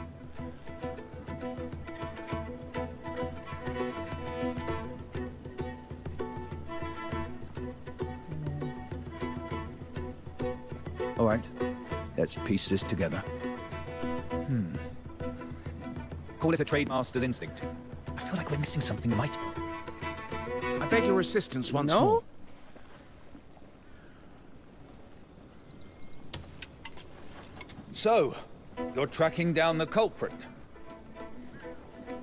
All right, let's piece this together. Call it a trademaster's instinct. I feel like we're missing something vital. I beg your assistance once more. So, you're tracking down the culprit.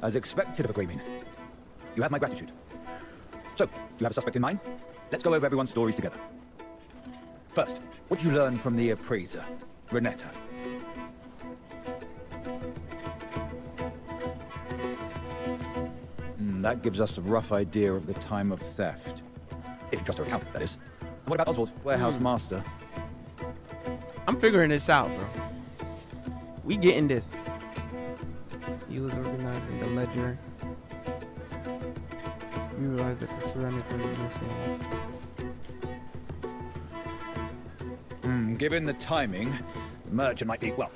As expected of a Greymane. You have my gratitude. So, do you have a suspect in mind? Let's go over everyone's stories together. First, what did you learn from the appraiser, Renetta? That gives us a rough idea of the time of theft. If you trust her account, that is. And what about Oswald, warehouse master? I'm figuring this out, bro. We getting this. He was organizing the ledger. We realized that the ceramic was missing. Given the timing, the merchant might be, well,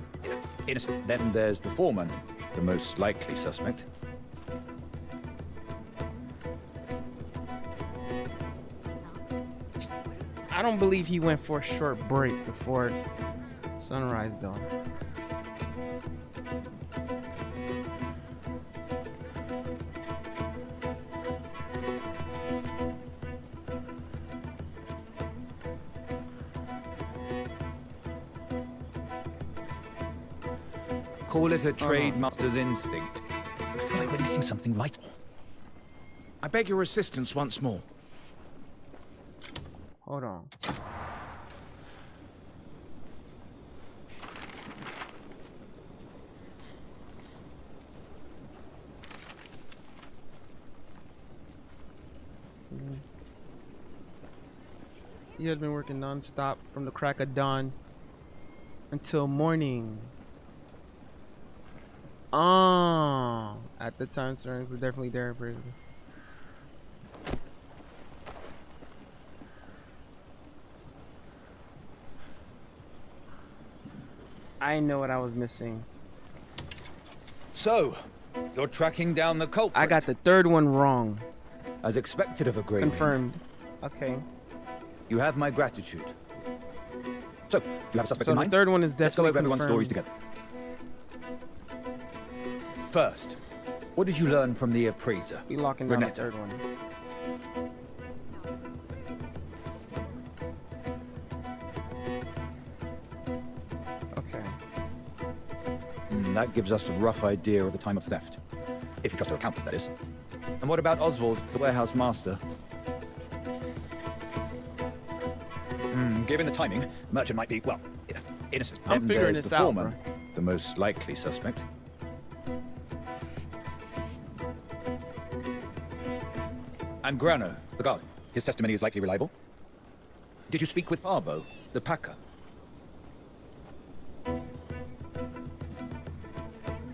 innocent. Then there's the foreman, the most likely suspect. I don't believe he went for a short break before sunrise, though. Call it a trademaster's instinct. I feel like we're missing something vital. I beg your assistance once more. Hold on. He had been working non-stop from the crack of dawn until morning. At the time, surroundings were definitely there, Brisbane. I know what I was missing. So, you're tracking down the culprit. I got the third one wrong. As expected of a Greymane. Confirmed. Okay. You have my gratitude. So, do you have a suspect in mind? The third one is definitely Let's go over everyone's confirmed. stories together. First, what did you learn from the appraiser, We locking down Renetta? the third one. Okay. That gives us a rough idea of the time of theft. If you trust her account, that is. And what about Oswald, the warehouse master? Given the timing, the merchant might be, well, innocent. I'm Then figuring there's this the out, foreman, bro. the most likely suspect. And Grano, the guard. His testimony is likely reliable. Did you speak with Barbo, the packer?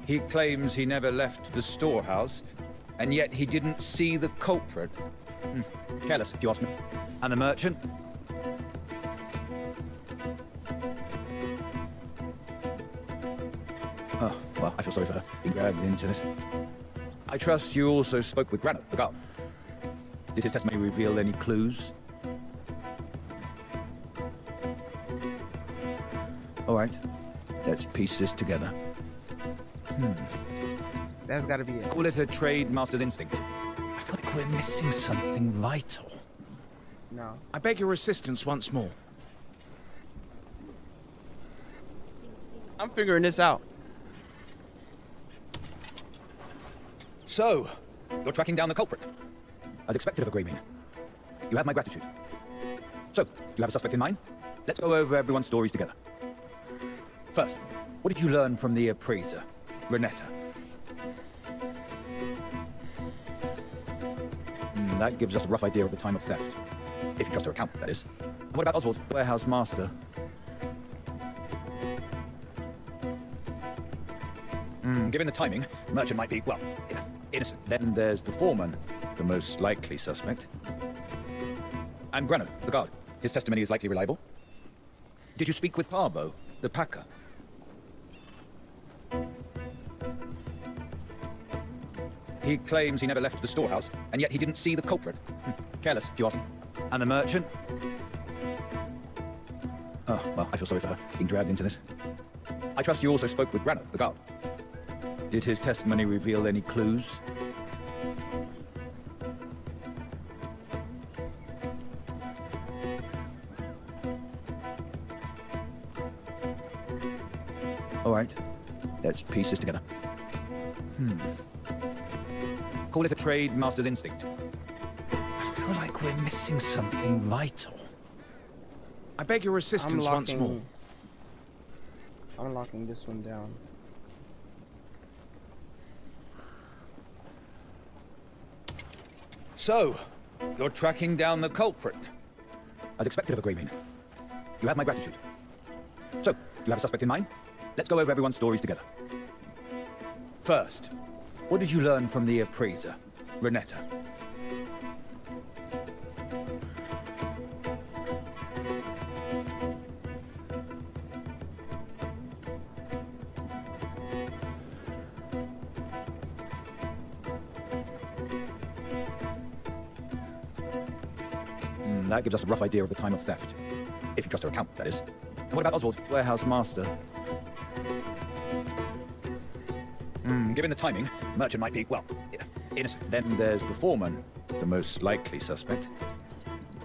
He claims he never left the storehouse, and yet he didn't see the culprit. Careless, if you ask me. And the merchant? Oh, well, I feel sorry for her, being dragged into this. I trust you also spoke with Grano, the guard. Did his testimony reveal any clues? All right, let's piece this together. That's gotta be it. Call it a trademaster's instinct. I feel like we're missing something vital. No. I beg your assistance once more. I'm figuring this out. So, you're tracking down the culprit. As expected of a Greymane. You have my gratitude. So, do you have a suspect in mind? Let's go over everyone's stories together. First, what did you learn from the appraiser, Renetta? That gives us a rough idea of the time of theft. If you trust her account, that is. And what about Oswald, warehouse master? Given the timing, merchant might be, well, innocent. Then there's the foreman, the most likely suspect. And Grano, the guard. His testimony is likely reliable. Did you speak with Parbo, the packer? He claims he never left the storehouse, and yet he didn't see the culprit. Careless, if you ask me. And the merchant? Oh, well, I feel sorry for her, being dragged into this. I trust you also spoke with Grano, the guard. Did his testimony reveal any clues? All right, let's piece this together. Call it a trade master's instinct. I feel like we're missing something vital. I beg your assistance once more. I'm locking this one down. So, you're tracking down the culprit. As expected of a Greymane. You have my gratitude. So, do you have a suspect in mind? Let's go over everyone's stories together. First, what did you learn from the appraiser, Renetta? That gives us a rough idea of the time of theft. If you trust her account, that is. And what about Oswald, warehouse master? Given the timing, merchant might be, well, innocent. Then there's the foreman, the most likely suspect.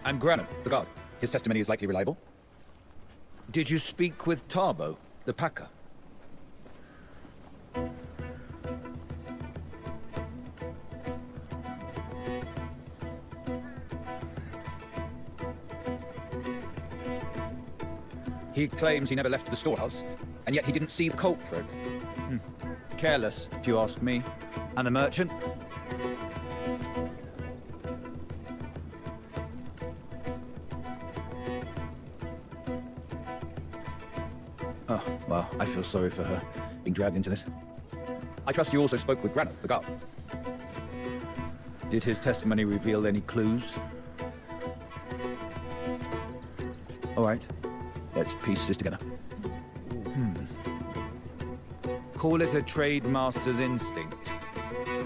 And Grano, the guard. His testimony is likely reliable. Did you speak with Tarbo, the packer? He claims he never left the storehouse, and yet he didn't see the culprit. Careless, if you ask me. And the merchant? Oh, well, I feel sorry for her, being dragged into this. I trust you also spoke with Grano, the guard. Did his testimony reveal any clues? All right. Let's piece this together. Call it a trade master's instinct.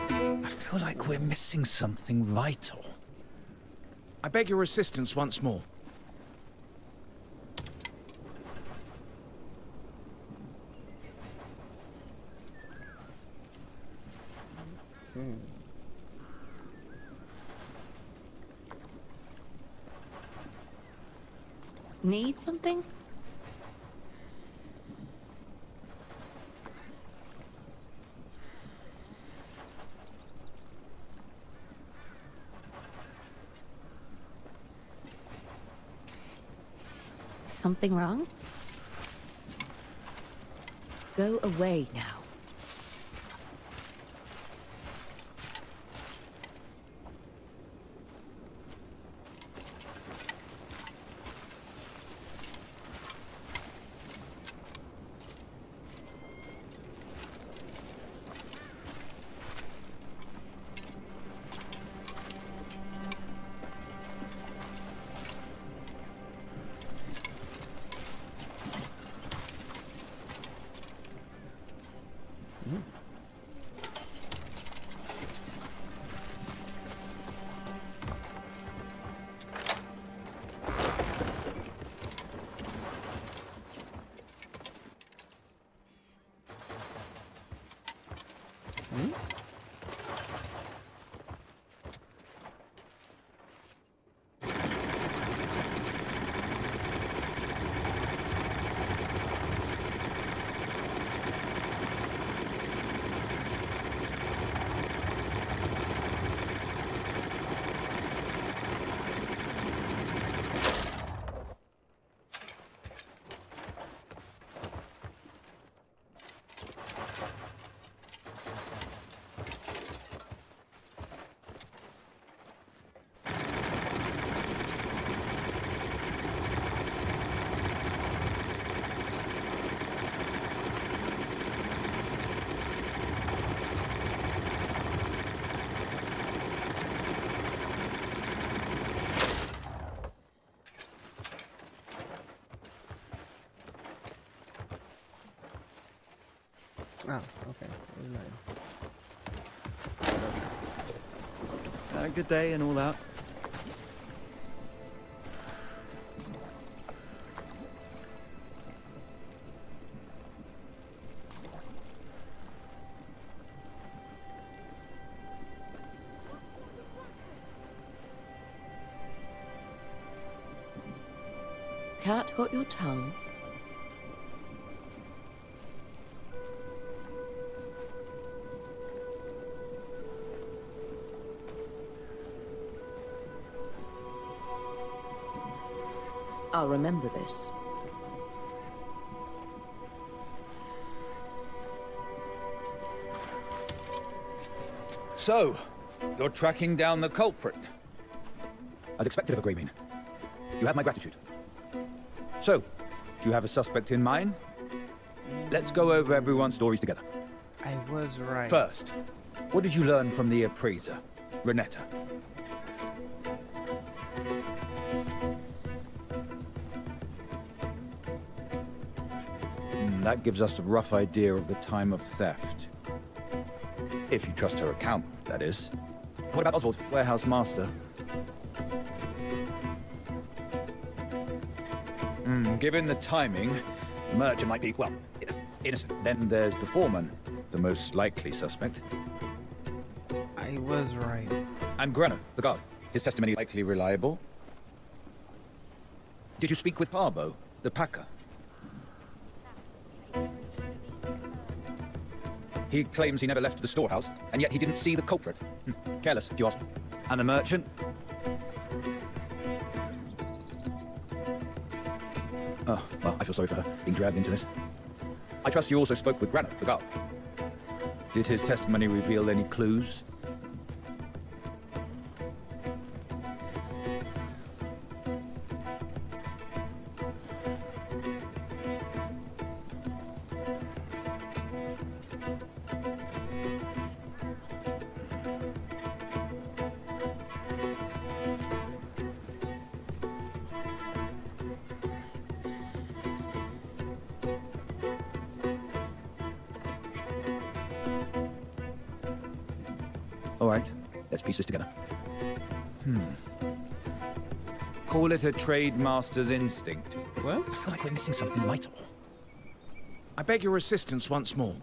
I feel like we're missing something vital. I beg your assistance once more. Need something? Something wrong? Go away now. Oh, okay. Good day and all that. Cat got your tongue? I'll remember this. So, you're tracking down the culprit. As expected of a Greymane. You have my gratitude. So, do you have a suspect in mind? Let's go over everyone's stories together. I was right. First, what did you learn from the appraiser, Renetta? That gives us a rough idea of the time of theft. If you trust her account, that is. What about Oswald, warehouse master? Given the timing, the merchant might be, well, innocent. Then there's the foreman, the most likely suspect. I was right. And Grano, the guard. His testimony is likely reliable. Did you speak with Parbo, the packer? He claims he never left the storehouse, and yet he didn't see the culprit. Careless, if you ask me. And the merchant? Oh, well, I feel sorry for her, being dragged into this. I trust you also spoke with Grano, the guard. Did his testimony reveal any clues? All right, let's piece this together. Call it a trade master's instinct. What? I feel like we're missing something vital. I beg your assistance once more.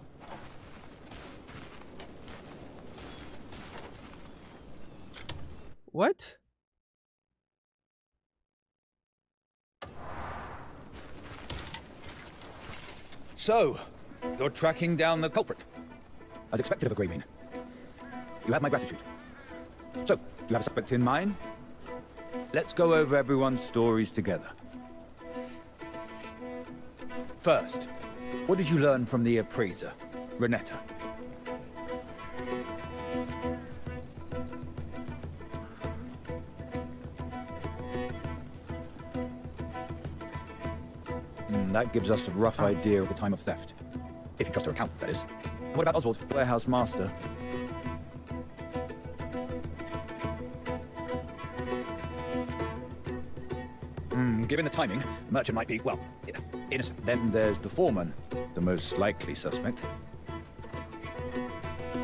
What? So, you're tracking down the culprit. As expected of a Greymane. You have my gratitude. So, do you have a suspect in mind? Let's go over everyone's stories together. First, what did you learn from the appraiser, Renetta? That gives us a rough idea of the time of theft. If you trust her account, that is. What about Oswald, warehouse master? Given the timing, the merchant might be, well, innocent. Then there's the foreman, the most likely suspect.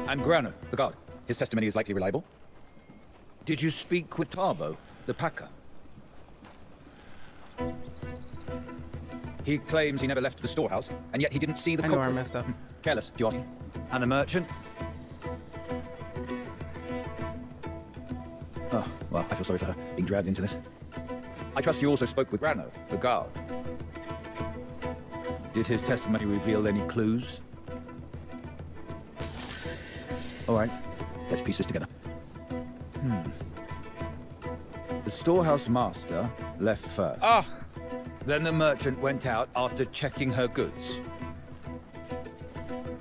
And Grano, the guard. His testimony is likely reliable. Did you speak with Tarbo, the packer? He claims he never left the storehouse, and yet he didn't see the culprit. I know I messed up. Careless, if you ask me. And the merchant? Oh, well, I feel sorry for her, being dragged into this. I trust you also spoke with Grano, the guard. Did his testimony reveal any clues? All right, let's piece this together. The storehouse master left first. Then the merchant went out after checking her goods.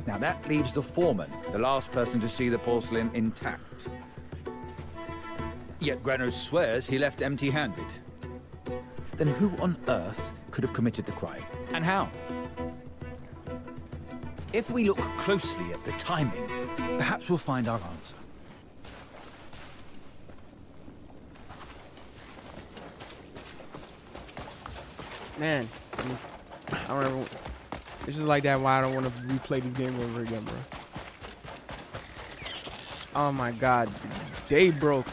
Now that leaves the foreman, the last person to see the porcelain intact. Yet Grano swears he left empty-handed. Then who on earth could have committed the crime? And how? If we look closely at the timing, perhaps we'll find our answer. Man, I don't remember. It's just like that why I don't want to replay this game over again, bro. Oh my god. Day broke.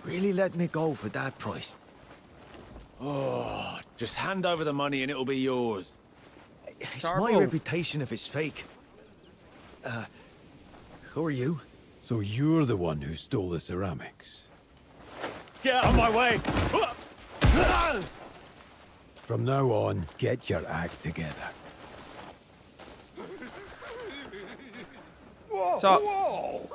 Really let me go for that price? Oh, just hand over the money and it'll be yours. It's my reputation if it's fake. Who are you? So you're the one who stole the ceramics? Get out of my way! From now on, get your act together. Whoa! So, Whoa!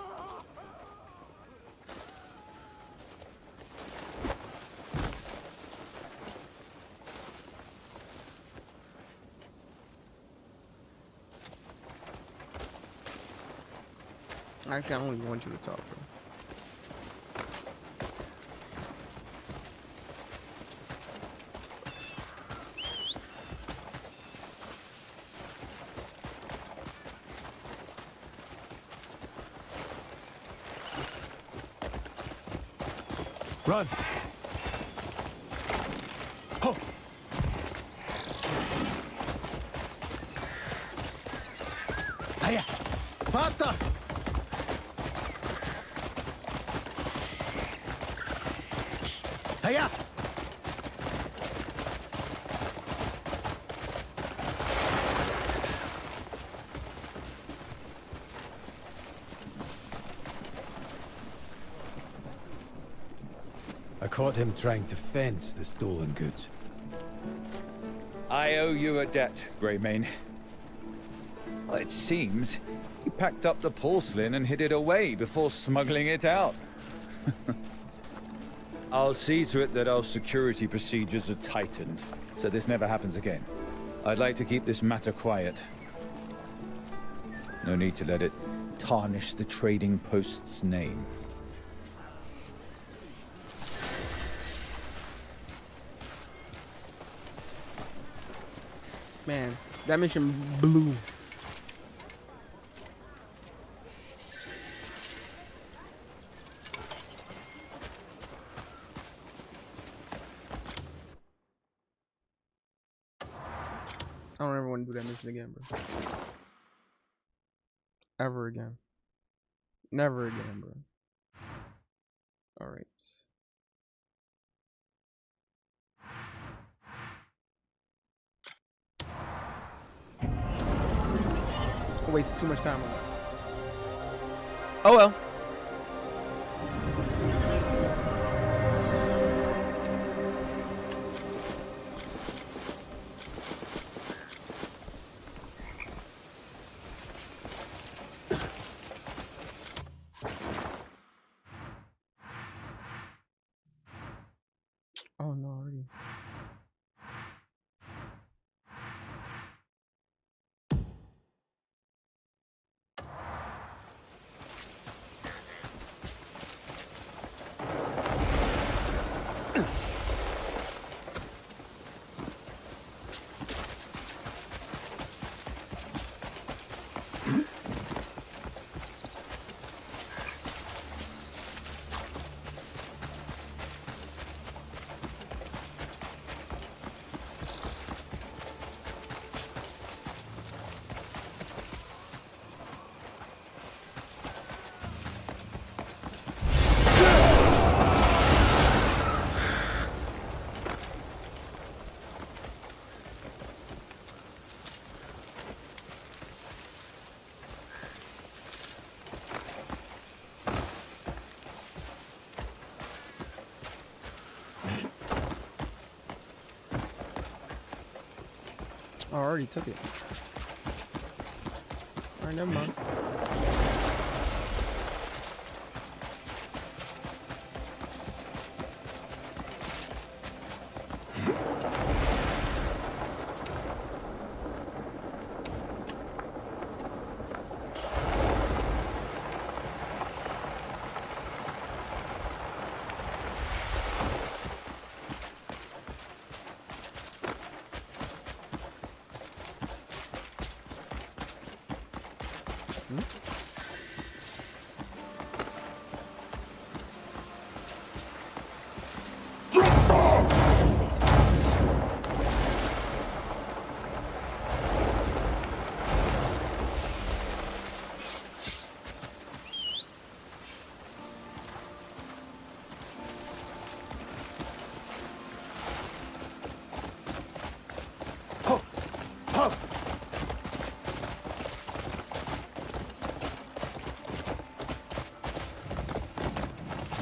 actually, I don't even want you to talk, bro. Run! Oh. Hiya! Vater! Hiya! I caught him trying to fence the stolen goods. I owe you a debt, Greymane. Well, it seems he packed up the porcelain and hid it away before smuggling it out. I'll see to it that our security procedures are tightened, so this never happens again. I'd like to keep this matter quiet. No need to let it tarnish the trading post's name. Man, that mission blew. I don't ever want to do that mission again, bro. Ever again. Never again, bro. Alright. I wasted too much time on that. Oh well. Oh no, already. Oh, I already took it. Alright, never mind.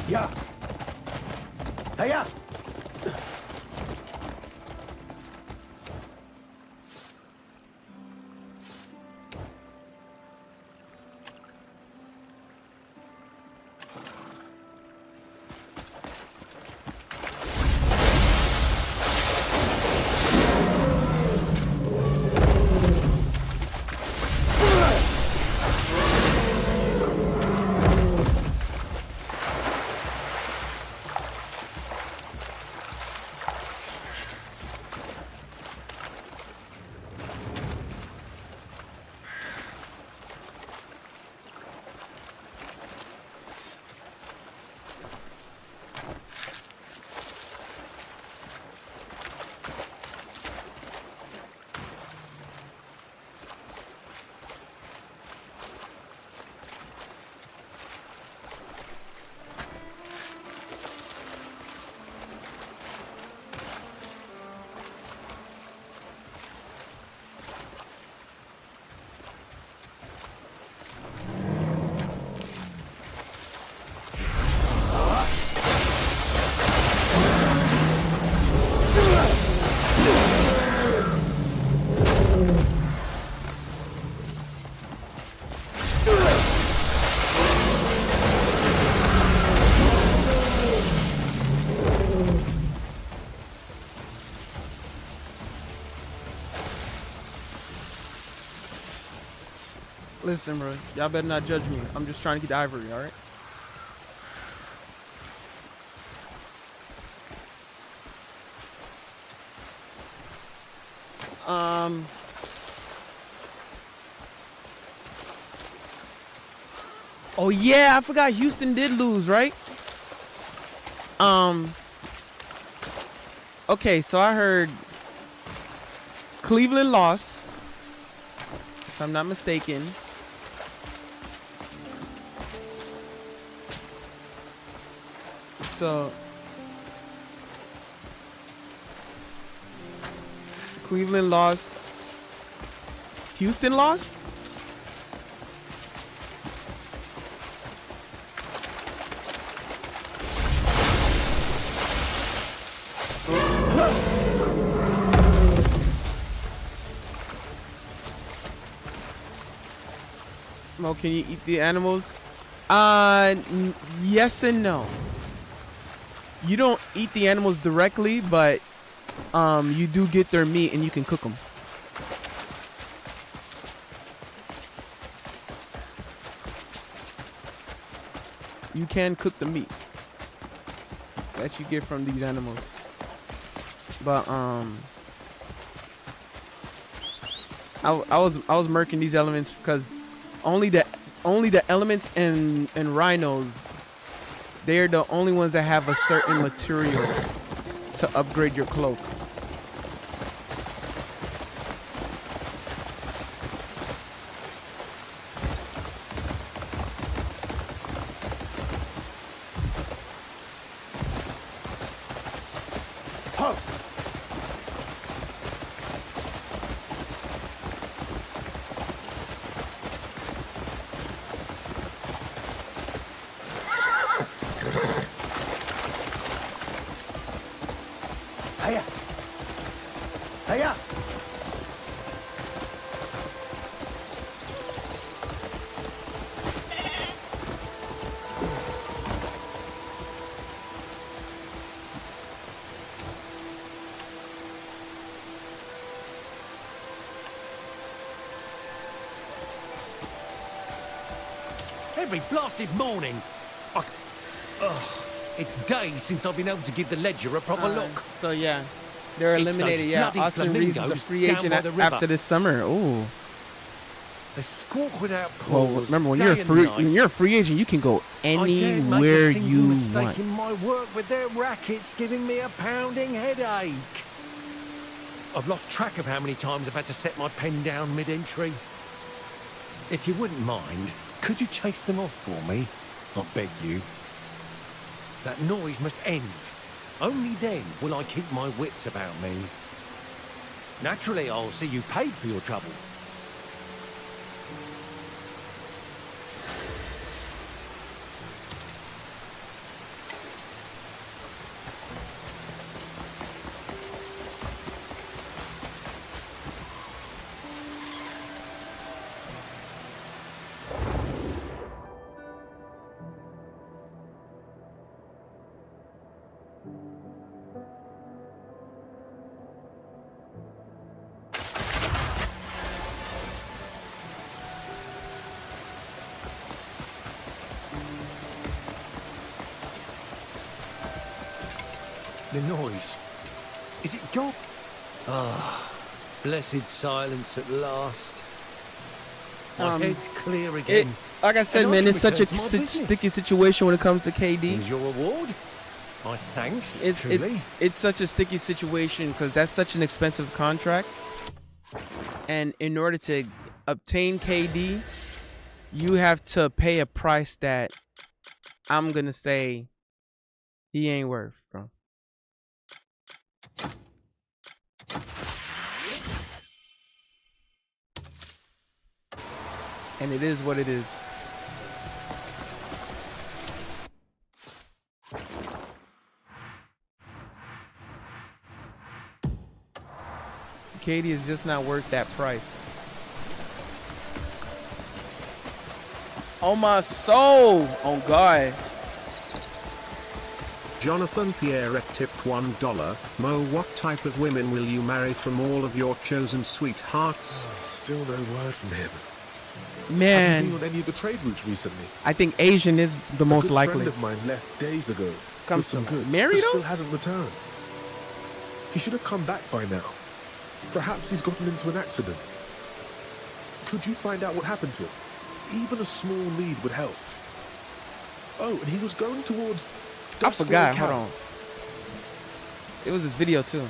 Yeah. Hiya. Listen, bro. Y'all better not judge me. I'm just trying to get the ivory, all right? Oh yeah, I forgot Houston did lose, right? Okay, so I heard Cleveland lost, if I'm not mistaken. So Cleveland lost. Houston lost? Mo, can you eat the animals? Yes and no. You don't eat the animals directly, but you do get their meat and you can cook them. You can cook the meat that you get from these animals. But I was murking these elements because only the elements and rhinos, they're the only ones that have a certain material to upgrade your cloak. Hiya. Hiya. Every blasted morning. It's days since I've been able to give the ledger a proper look. So yeah, they're It's eliminated. those Yeah, bloody Austin Reeves is a flamingos free down agent by the river. after this summer. Ooh. A squawk without Well, pause. remember when day and night. you're a free agent, you can go I daren't make anywhere a single you mistake want. in my work with their rackets giving me a pounding headache. I've lost track of how many times I've had to set my pen down mid-entry. If you wouldn't mind, could you chase them off for me? I beg you. That noise must end. Only then will I keep my wits about me. Naturally, I'll see you paid for your trouble. The noise. Is it gone? Ah, blessed silence at last. My head's clear again. Like I said, and man, I it's can such a return to my business. sticky situation when it comes to KD. Here's your reward. My thanks, truly. It's such a sticky situation because that's such an expensive contract. And in order to obtain KD, you have to pay a price that I'm going to say he ain't worth, bro. And it is what it is. Katie is just not worth that price. Oh my soul! Oh God. Jonathan Pierre tipped $1. Mo, what type of women will you marry from all of your chosen sweethearts? Still no word from him. Man. Have you been on any of the trade routes recently? I think Asian is the most A good likely. friend of mine left days ago. Comes with some to goods, marry but though? still hasn't returned. He should have come back by now. Perhaps he's gotten into an accident. Could you find out what happened to him? Even a small lead would help. Oh, and he was going towards... I forgot. Hold on. It was this video too.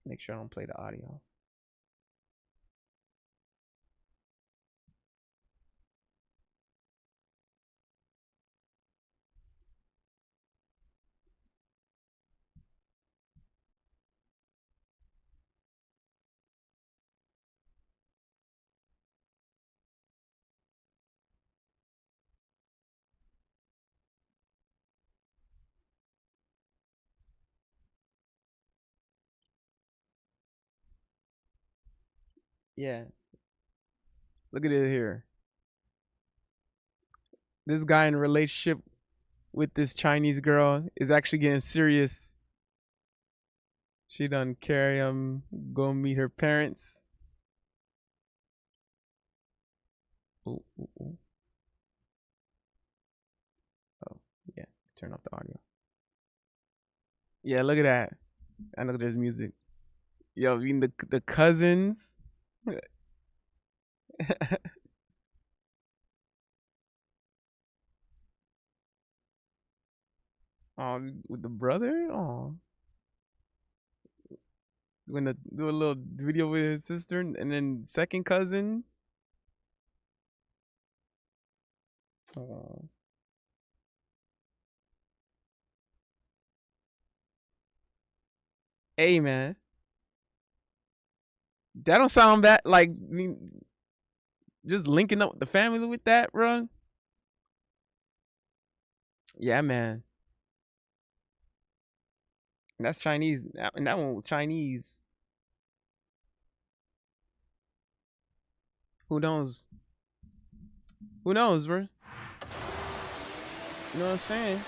Make sure I don't play the audio. Yeah. Look at it here. This guy in a relationship with this Chinese girl is actually getting serious. She done carry him, go meet her parents. Ooh, ooh, ooh. Oh, yeah. Turn off the audio. Yeah, look at that. I know there's music. Yo, I mean the cousins. Oh, with the brother? Oh. When the do a little video with his sister and then second cousins. Oh. Hey man. That don't sound bad. Like, I mean, just linking up with the family with that, bro. Yeah, man. And that's Chinese. And that one was Chinese. Who knows? Who knows, bro? You know what I'm saying?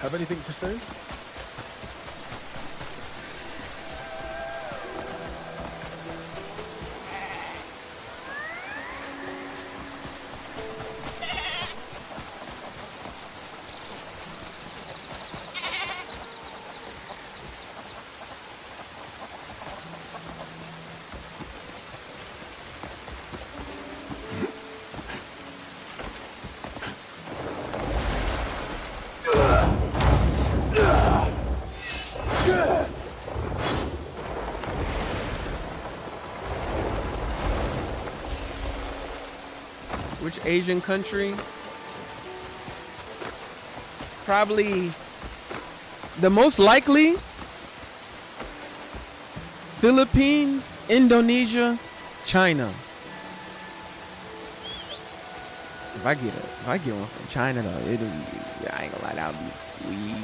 Have anything to say? Which Asian country? Probably the most likely Philippines, Indonesia, China. If I get one from China though, I ain't gonna lie, that would be sweet.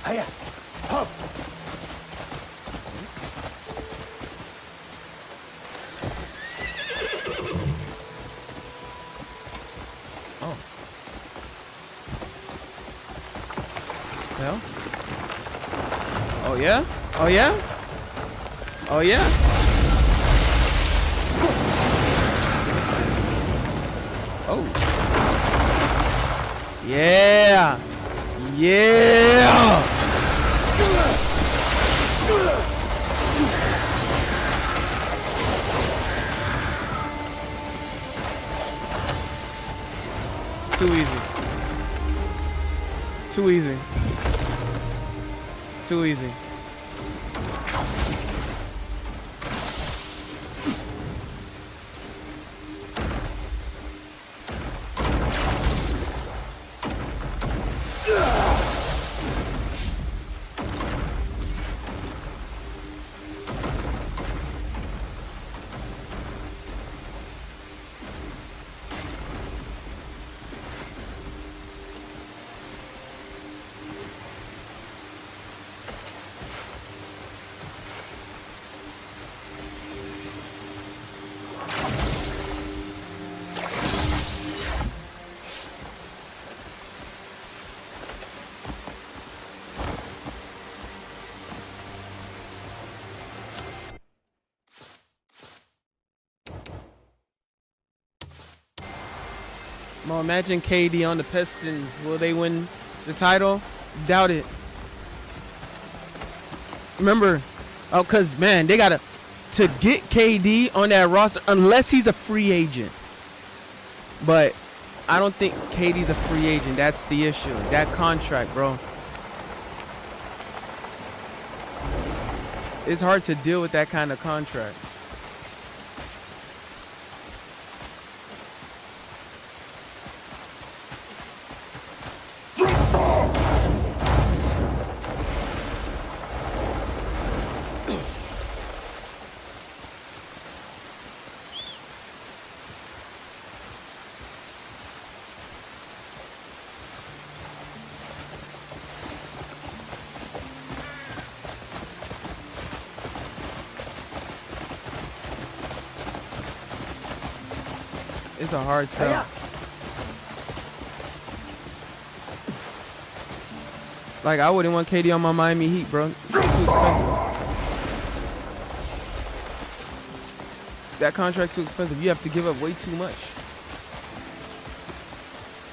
Hiya. Hop. Hell? Oh yeah? Oh yeah? Oh yeah? Oh. Yeah. Yeah. Too easy. Too easy. Too easy. Well, imagine KD on the Pistons. Will they win the title? Doubt it. Remember, because, man, they got to get KD on that roster, unless he's a free agent. But I don't think KD's a free agent. That's the issue. That contract, bro. It's hard to deal with that kind of contract. It's a hard sell. Like, I wouldn't want KD on my Miami Heat, bro. It's too expensive. That contract's too expensive. You have to give up way too much.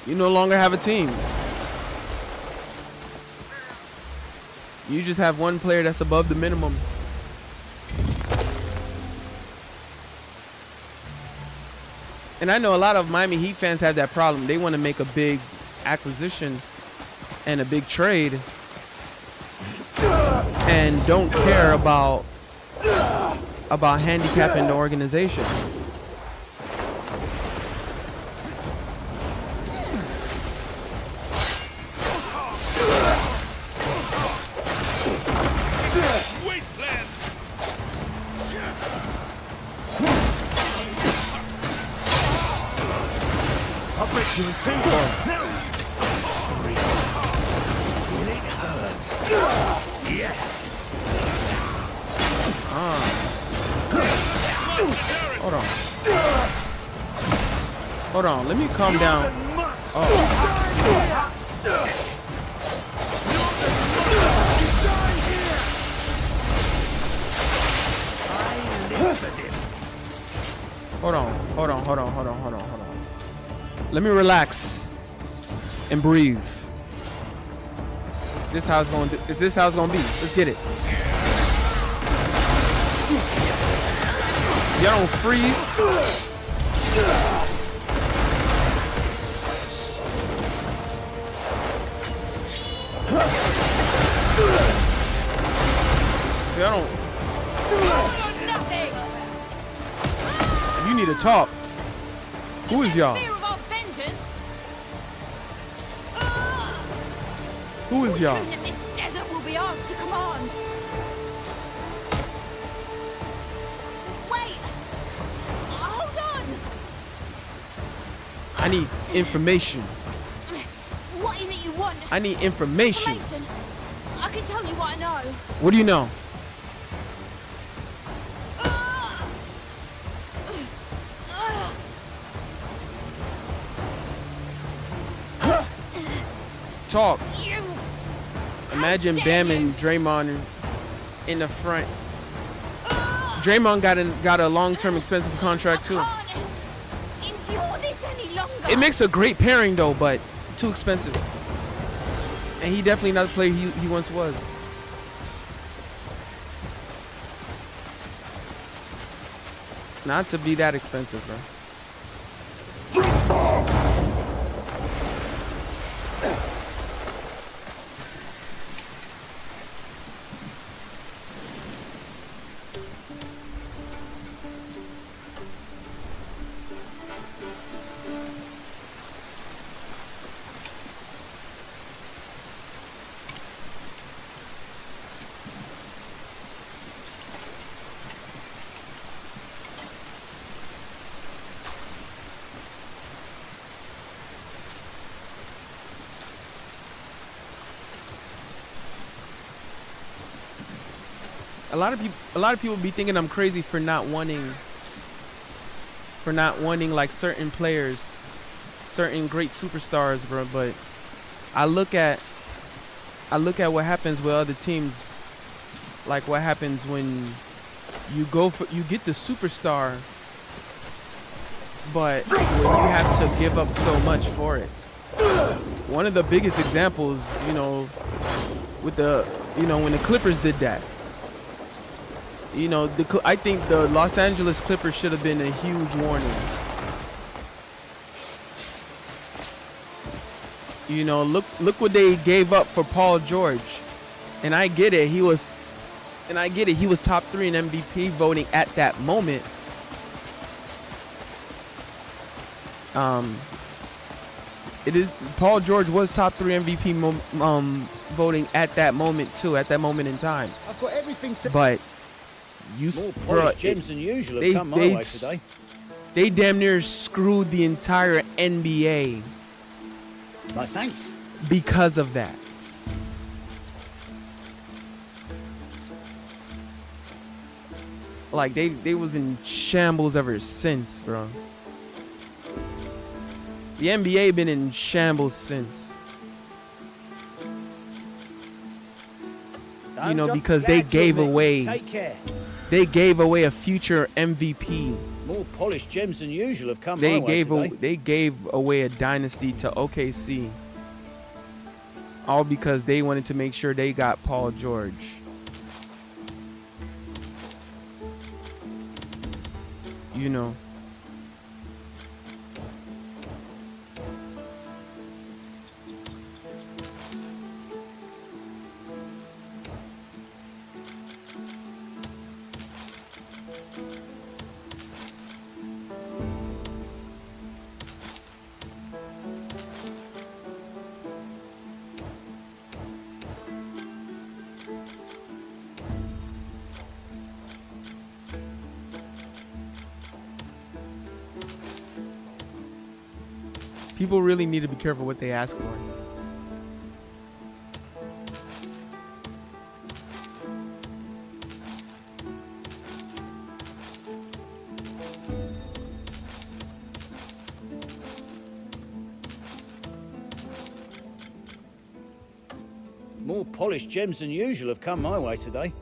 You no longer have a team. You just have one player that's above the minimum. And I know a lot of Miami Heat fans have that problem. They want to make a big acquisition and a big trade and don't care about handicapping the organization. I'll break you in two. Three. When it hurts. Yes. Hold on. Hold on. Let me calm down. Hold on. Let me relax and breathe. Is this how it's gonna be? Let's get it. Y'all don't freeze. Y'all don't. You need to talk. Who is y'all? Who is y'all? This desert will be ours to command. Wait! Hold on! I need information. What is it you want? I need information. I can tell you what I know. What do you know? Talk. Imagine Bam and Draymond in the front. Draymond got a long-term expensive contract too. Endure this any longer. It makes a great pairing though, but too expensive. And he definitely not the player he once was. Not to be that expensive, bro. A lot of people be thinking I'm crazy for not wanting like certain players, certain great superstars, bro. But I look at what happens with other teams, like what happens when you get the superstar, but when you have to give up so much for it. One of the biggest examples, with when the Clippers did that. I think the Los Angeles Clippers should have been a huge warning. Look what they gave up for Paul George. And I get it. He was top 3 in MVP voting at that moment. Paul George was top 3 MVP voting at that moment too, at that moment in time. I've got everything set. But more polished gems than usual have come my way today. They damn near screwed the entire NBA. My thanks. Because of that. Like they was in shambles ever since, bro. The NBA been in shambles since. Because they gave away. Take care. They gave away a future MVP. More polished gems than usual have come my way today. They gave away a dynasty to OKC. All because they wanted to make sure they got Paul George. People really need to be careful what they ask for. More polished gems than usual have come my way today.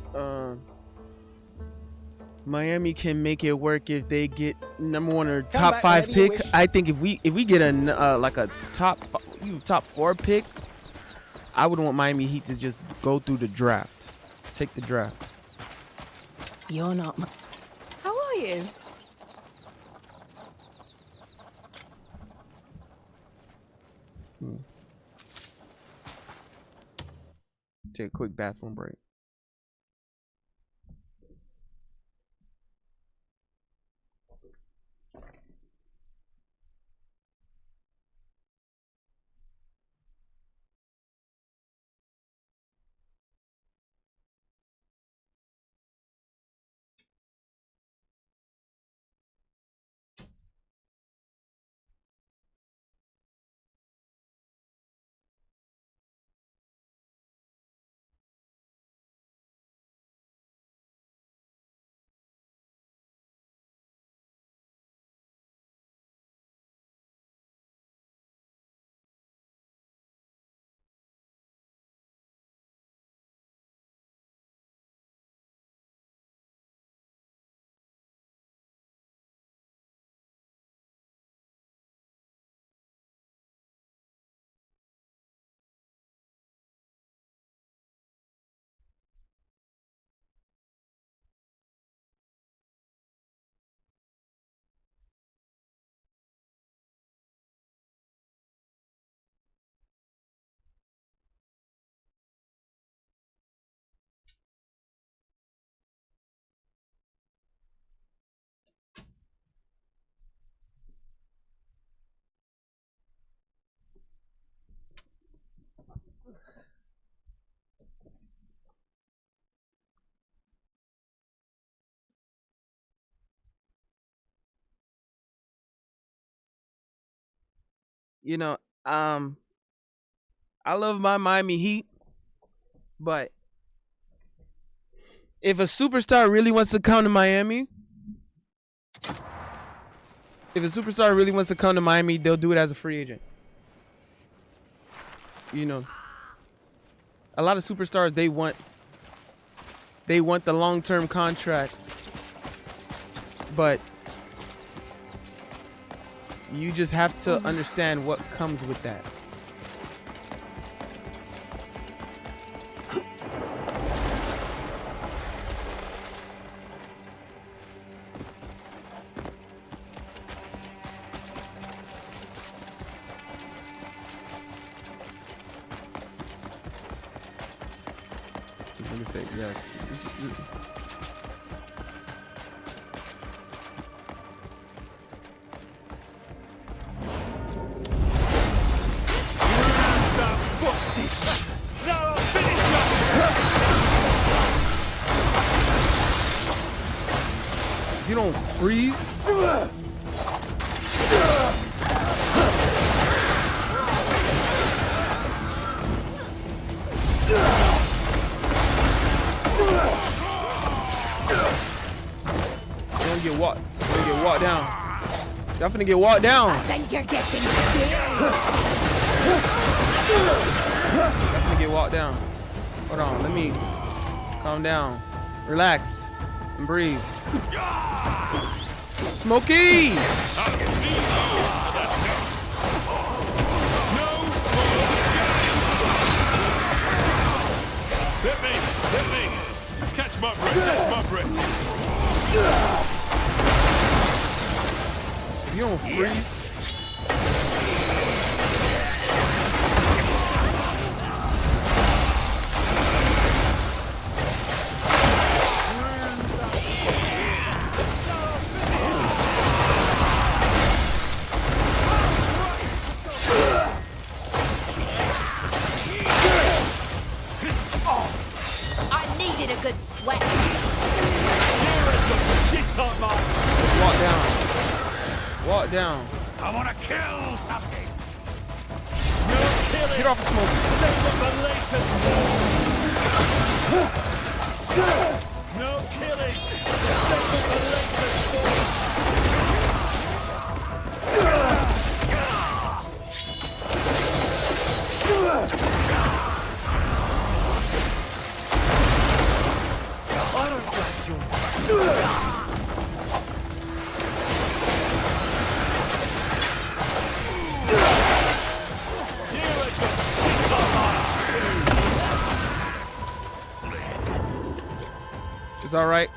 Miami can make it work if they get #1 or Come top back 5 whenever you pick. wish. I think if we get a like a top 4 pick, I would want Miami Heat to just go through the draft, take the draft. You're not. How are you? Take a quick bathroom break. You know, I love my Miami Heat, but if a superstar really wants to come to Miami, they'll do it as a free agent. You know, a lot of superstars, they want the long-term contracts, but you just have to understand what comes with that. Let me say, yes. You don't freeze? You're gonna get walked down. Y'all finna get walked down. I think you're getting scared. Y'all finna get walked down. Hold on, let me calm down. Relax and breathe. Smokey! Hit me! Catch my breath! You don't freeze. I needed a good sweat. Walk down. Walk down. I want to kill something! Get off the smoke. Save it for later! No killing! Save it for later! Silver's all right.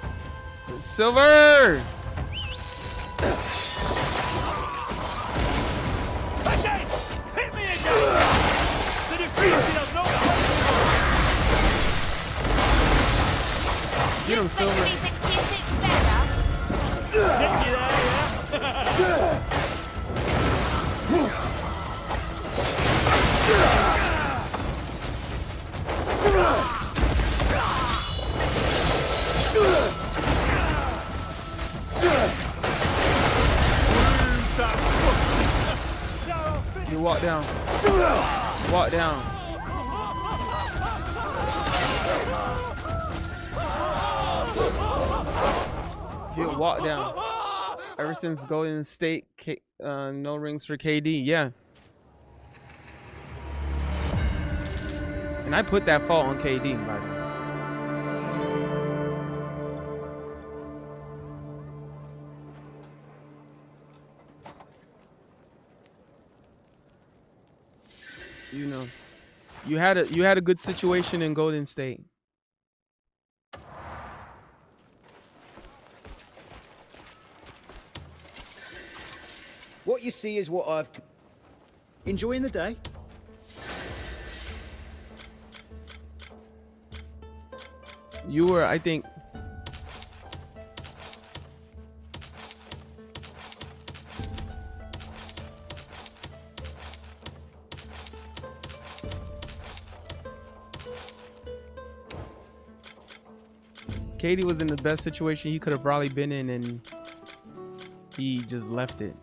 Silver. Again! Hit me again! The defeated does not Get him, Silver. Get you there, yeah? You walk down. Walk down. You walk down. Ever since Golden State, no rings for KD. Yeah. And I put that fault on KD, by the way. You know, you had a good situation in Golden State. What you see is what I've... Enjoying the day? You were, I think... KD was in the best situation he could have probably been in, and he just left it.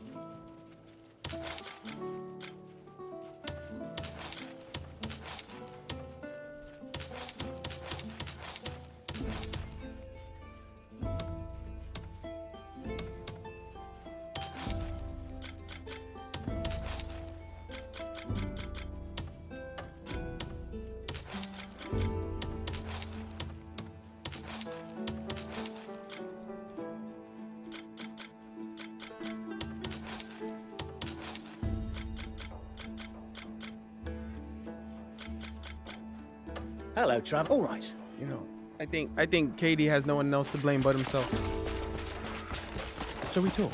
Hello, Trav. All right. You know, I think KD has no one else to blame but himself. Shall we talk?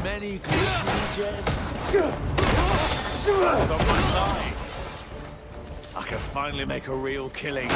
Many glistening gems. It's on my side. I can finally make a real killing.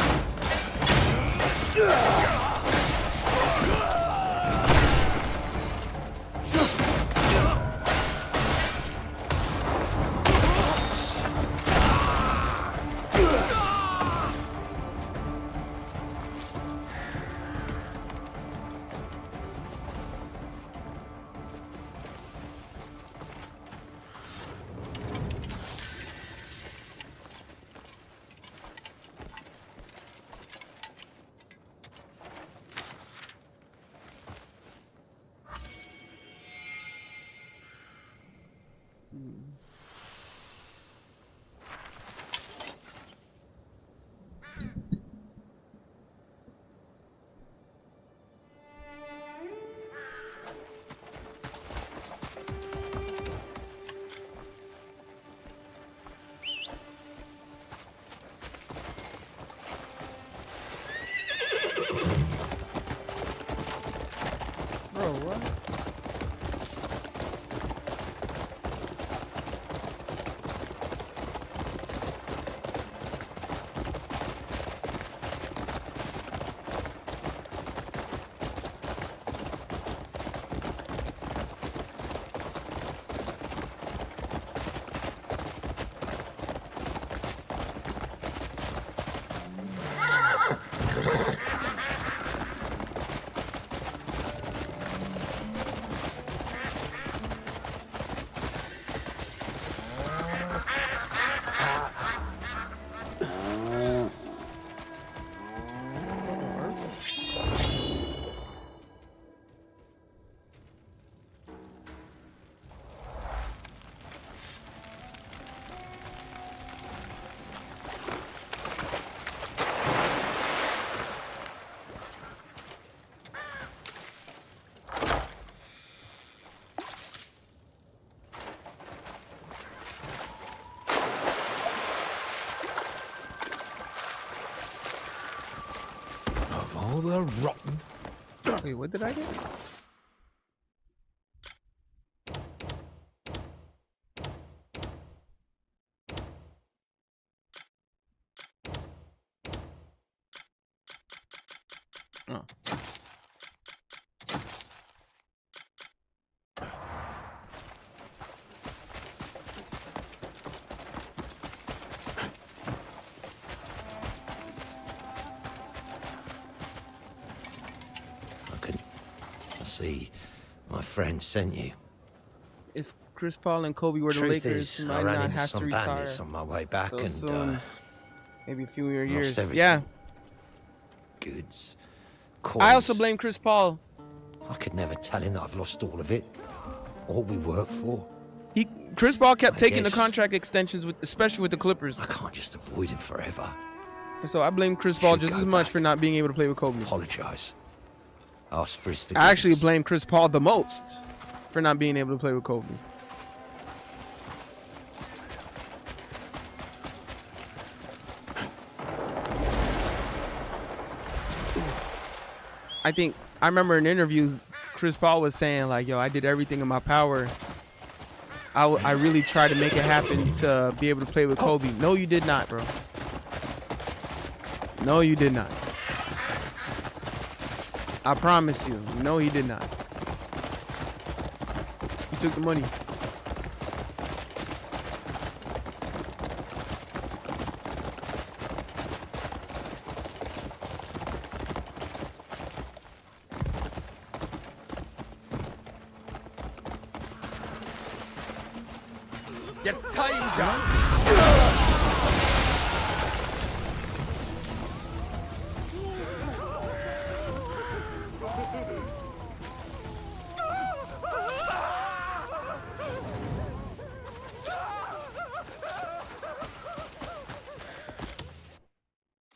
rotten. Wait, what did I get? Oh. See, my friend sent you. If Chris Paul and Kobe were the Truth Lakers, is, he I might ran not into have to some retire bandits on my way back so and soon. Maybe a few more lost years. everything. Yeah. Goods. I also coins. blame Chris Paul. I could never tell him that I've lost all of it. All we worked for. Chris Paul kept taking the guess- contract extensions, especially with the Clippers. I can't just avoid him forever. So I blame Chris Paul just as much for not being able to play with Kobe. Apologize. Ask for his forgiveness. I actually blame Chris Paul the most for not being able to play with Kobe. I remember in interviews, Chris Paul was saying like, "Yo, I did everything in my power. I really tried to make it happen to be able to play with Kobe." No, you did not, bro. No, you did not. I promise you. No, he did not. He took the money. Your time's up.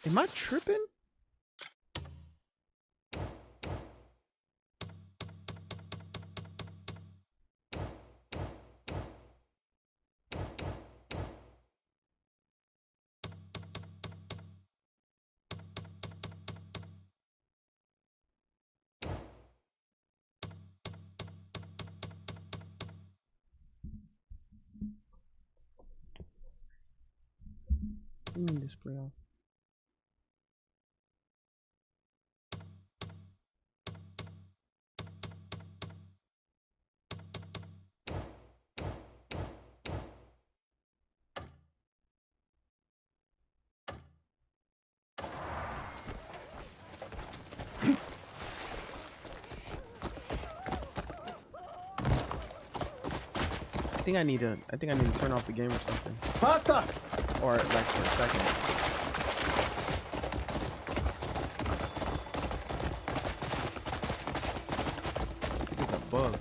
Am I tripping? Display off. I think I need to turn off the game or something. Faster! Or like for a second. It's a bug.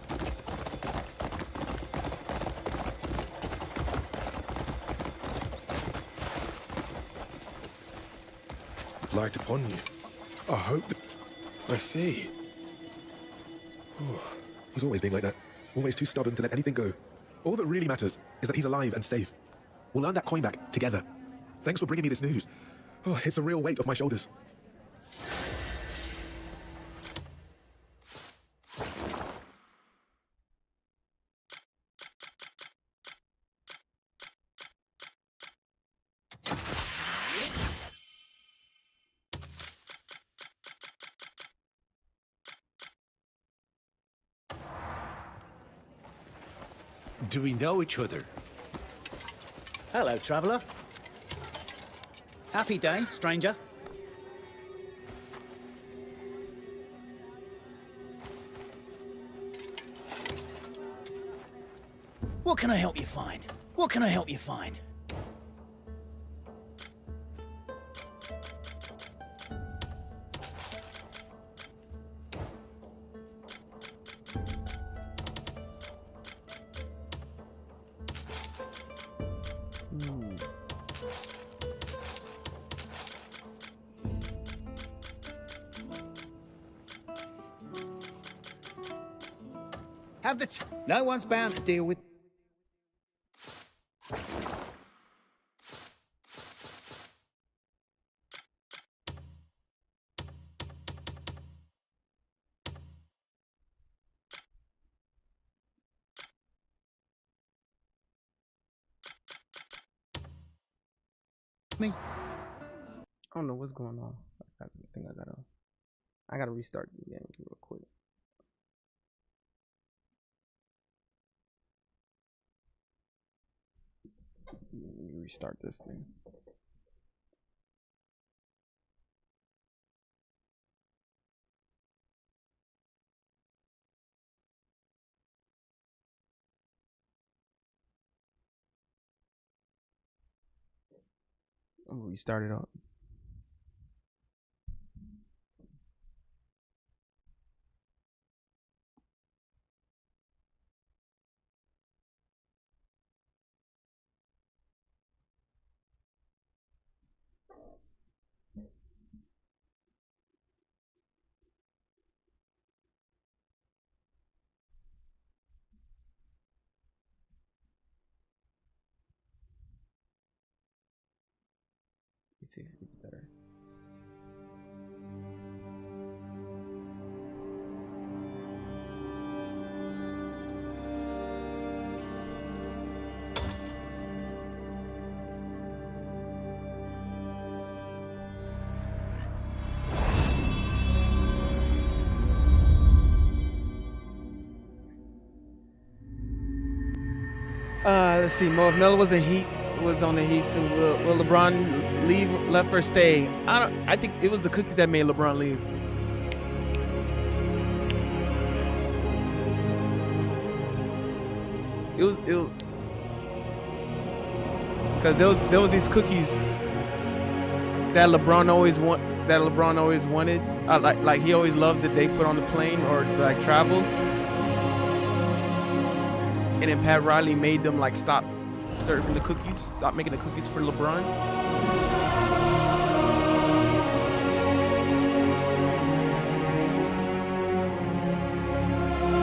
Light upon you. I hope. I see. Oh, he's always been like that. Always too stubborn to let anything go. All that really matters is that he's alive and safe. We'll earn that coin back together. Thanks for bringing me this news. Oh, it's a real weight off my shoulders. Do we know each other? Hello, traveller. Happy day, stranger. What can I help you find? What can I help you find? Have the no one's bound to deal with. with me? I don't know what's going on. I think I gotta restart the game real quick. Let me restart this thing. I'm gonna restart it up. Let's see if it's better. Let's see. Mo, if Melo was on the Heat too. Will LeBron left or stay? I think it was the cookies that made LeBron leave. It was because there was these cookies that LeBron always wanted. Like he always loved that they put on the plane or like travels. And then Pat Riley made them like stop serving the cookies, stop making the cookies for LeBron.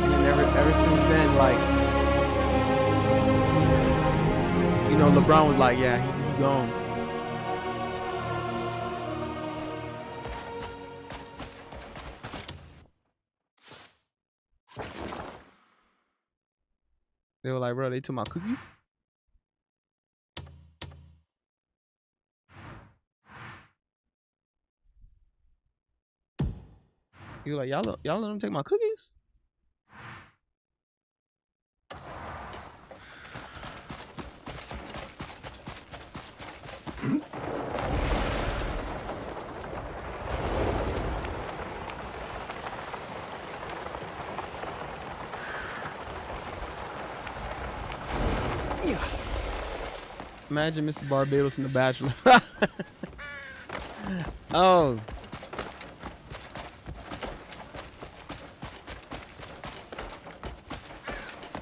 And then ever since then, like, you know, LeBron was like, yeah, he's gone. They were like, bro, they took my cookies? You were like, y'all let them take my cookies? Imagine Mr. Barbados in The Bachelor. Oh.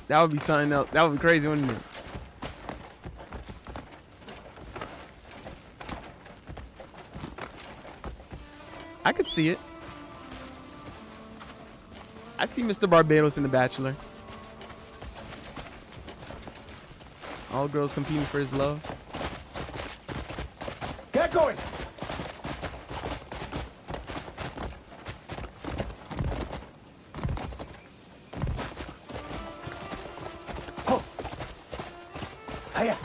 That would be something else. That would be crazy, wouldn't it? I could see it. I see Mr. Barbados in The Bachelor. All girls competing for his love. Get going! Oh! Hiya!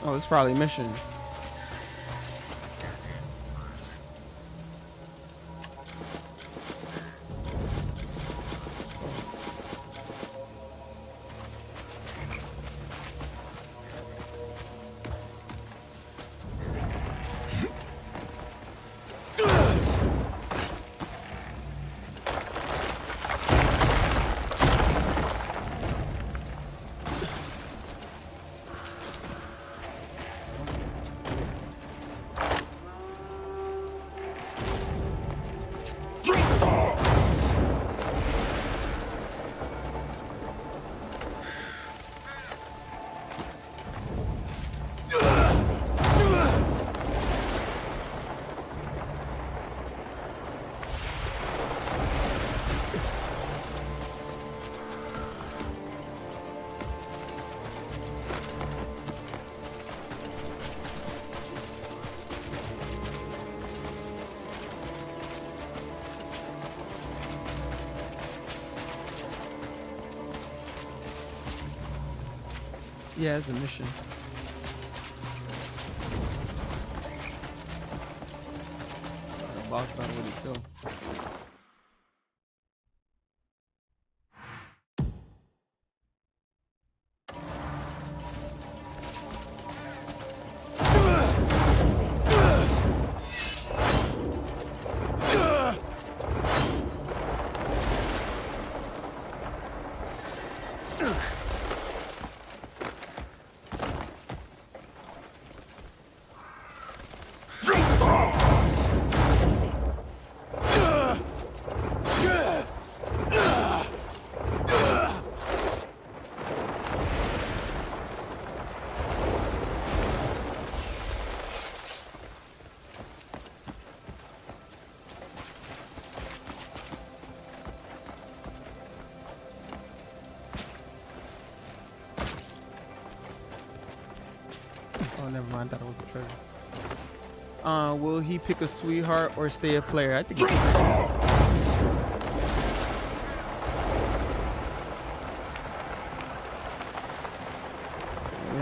Oh, it's probably a mission. Yeah, it's a mission. Boss battle with it too. Oh, never mind. I thought it was a treasure. Will he pick a sweetheart or stay a player? I think. You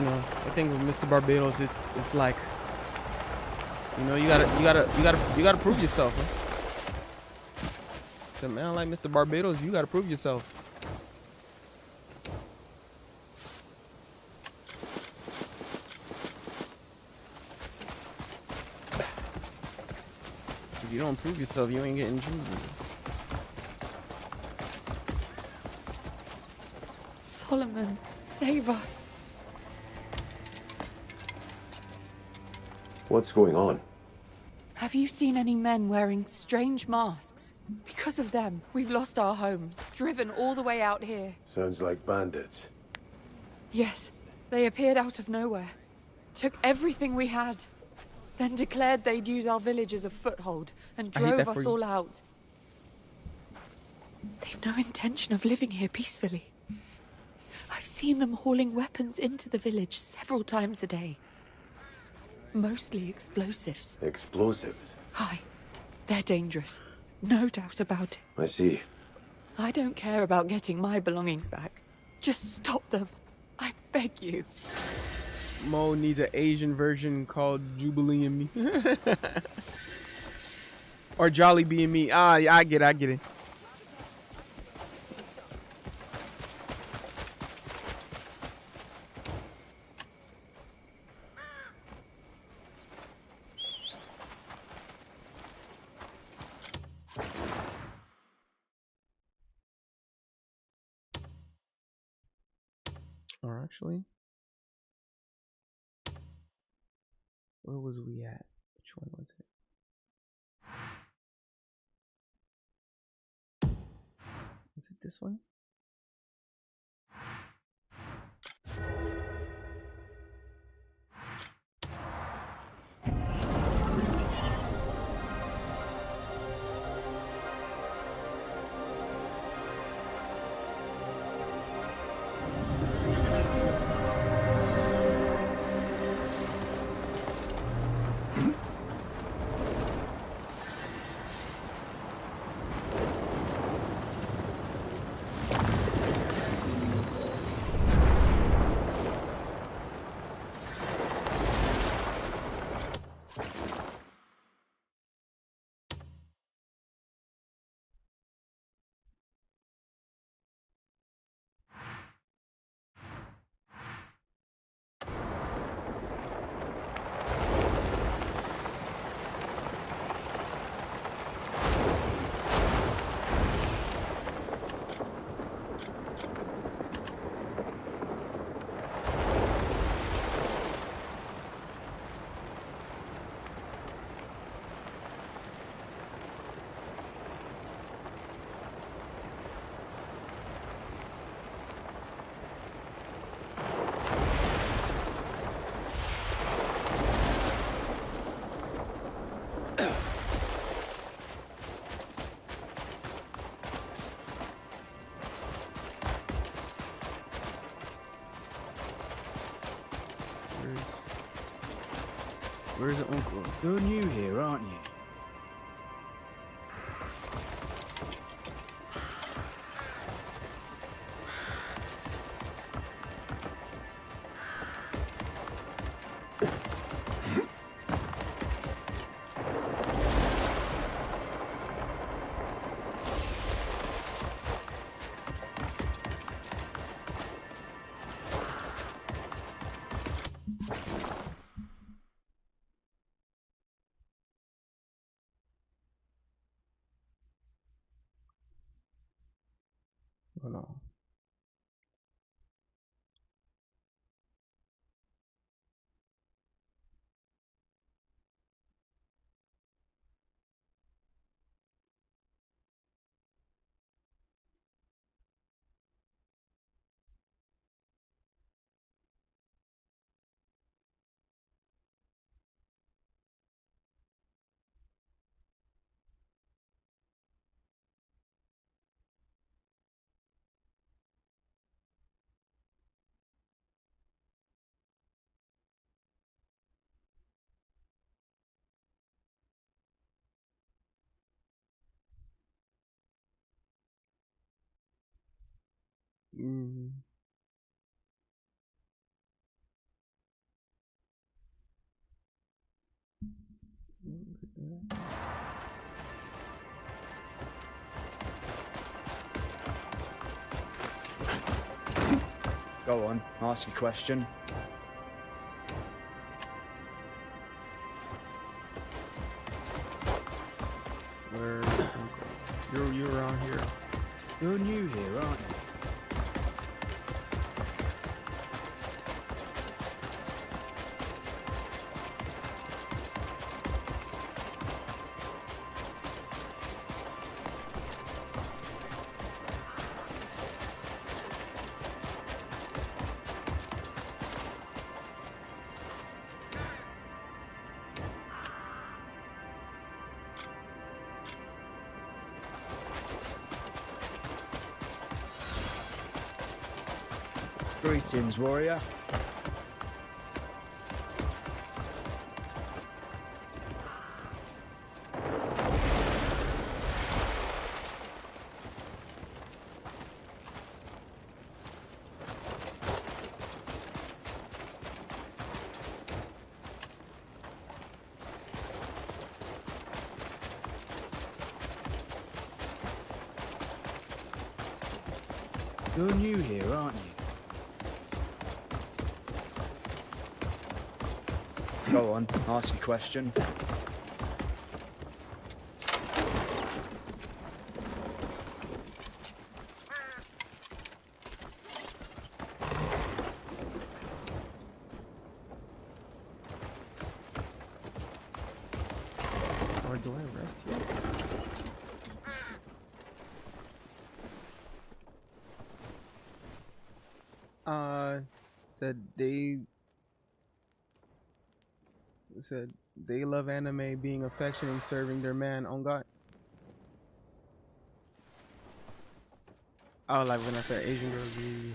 know, I think with Mr. Barbados, it's like, you know, you gotta prove yourself. Huh? So man, like Mr. Barbados, you gotta prove yourself. If you don't prove yourself, you ain't getting chosen. Solomon, save us. What's going on? Have you seen any men wearing strange masks? Because of them, we've lost our homes, driven all the way out here. Sounds like bandits. Yes, they appeared out of nowhere, took everything we had, then declared they'd use our village as a foothold and drove us all out. They've no intention of living here peacefully. I've seen them hauling weapons into the village several times a day. Mostly explosives. Explosives? Aye, they're dangerous. No doubt about it. I see. I don't care about getting my belongings back. Just stop them. I beg you. Mo needs an Asian version called Jubilee and Me. Or Jolly Bee and Me. Ah, yeah, I get it. Or actually, where was we at? Which one was it? Was it this one? Where's the uncle? You're new here, aren't you? Hold on. Mm. Go on, ask your question. Where? You're around here. You're new here, aren't you? Greetings, warrior. You're new here, aren't you? Go on, ask your question. Or do I rest here? Said they love anime, being affectionate, and serving their man on God. Oh, like when I said Asian girls be.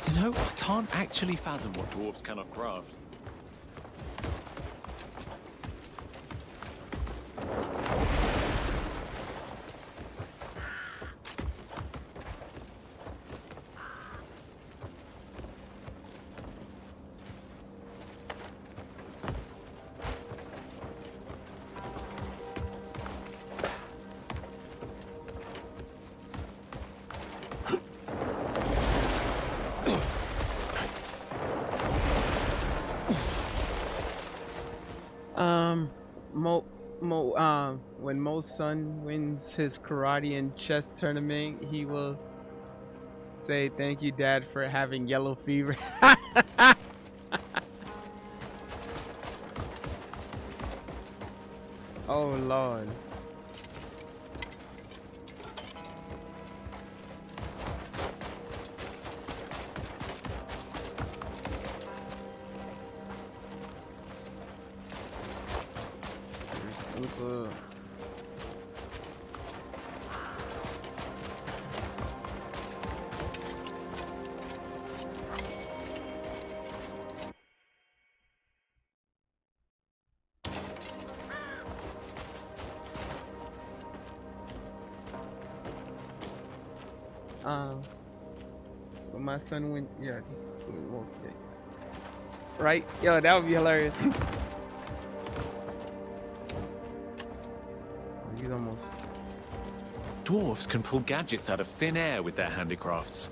You know, I can't actually fathom what dwarves cannot craft. Mo's son wins his karate and chess tournament, he will say, "Thank you, Dad, for having yellow fever." Oh, Lord. When my son went, yeah, he won't stay. Right? Yo, that would be hilarious. He's almost. Dwarves can pull gadgets out of thin air with their handicrafts.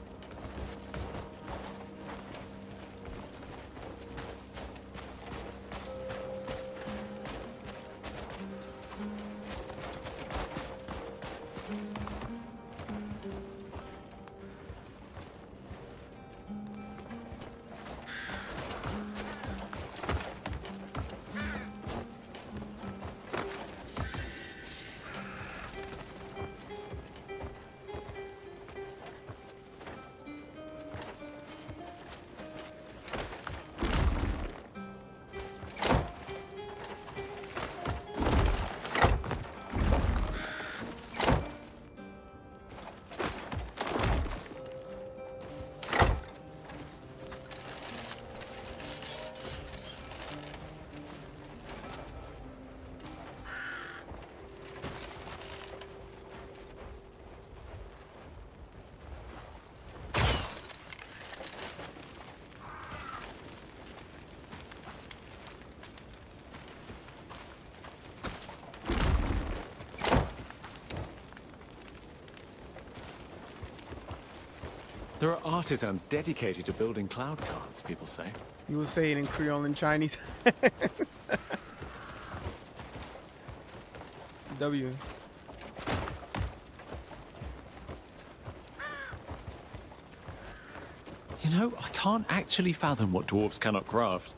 There are artisans dedicated to building cloud cards, people say. You will say it in Creole and Chinese. W. You know, I can't actually fathom what dwarves cannot craft.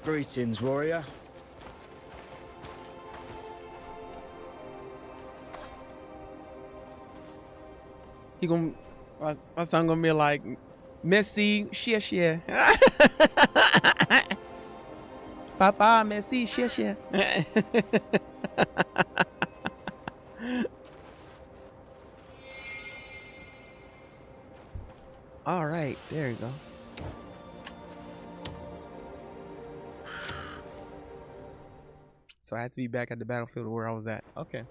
Greetings, warrior. He gonna, my son gonna be like, Messi, share. Papa, Messi, share. All right, there you go. So I had to be back at the battlefield where I was at. Okay.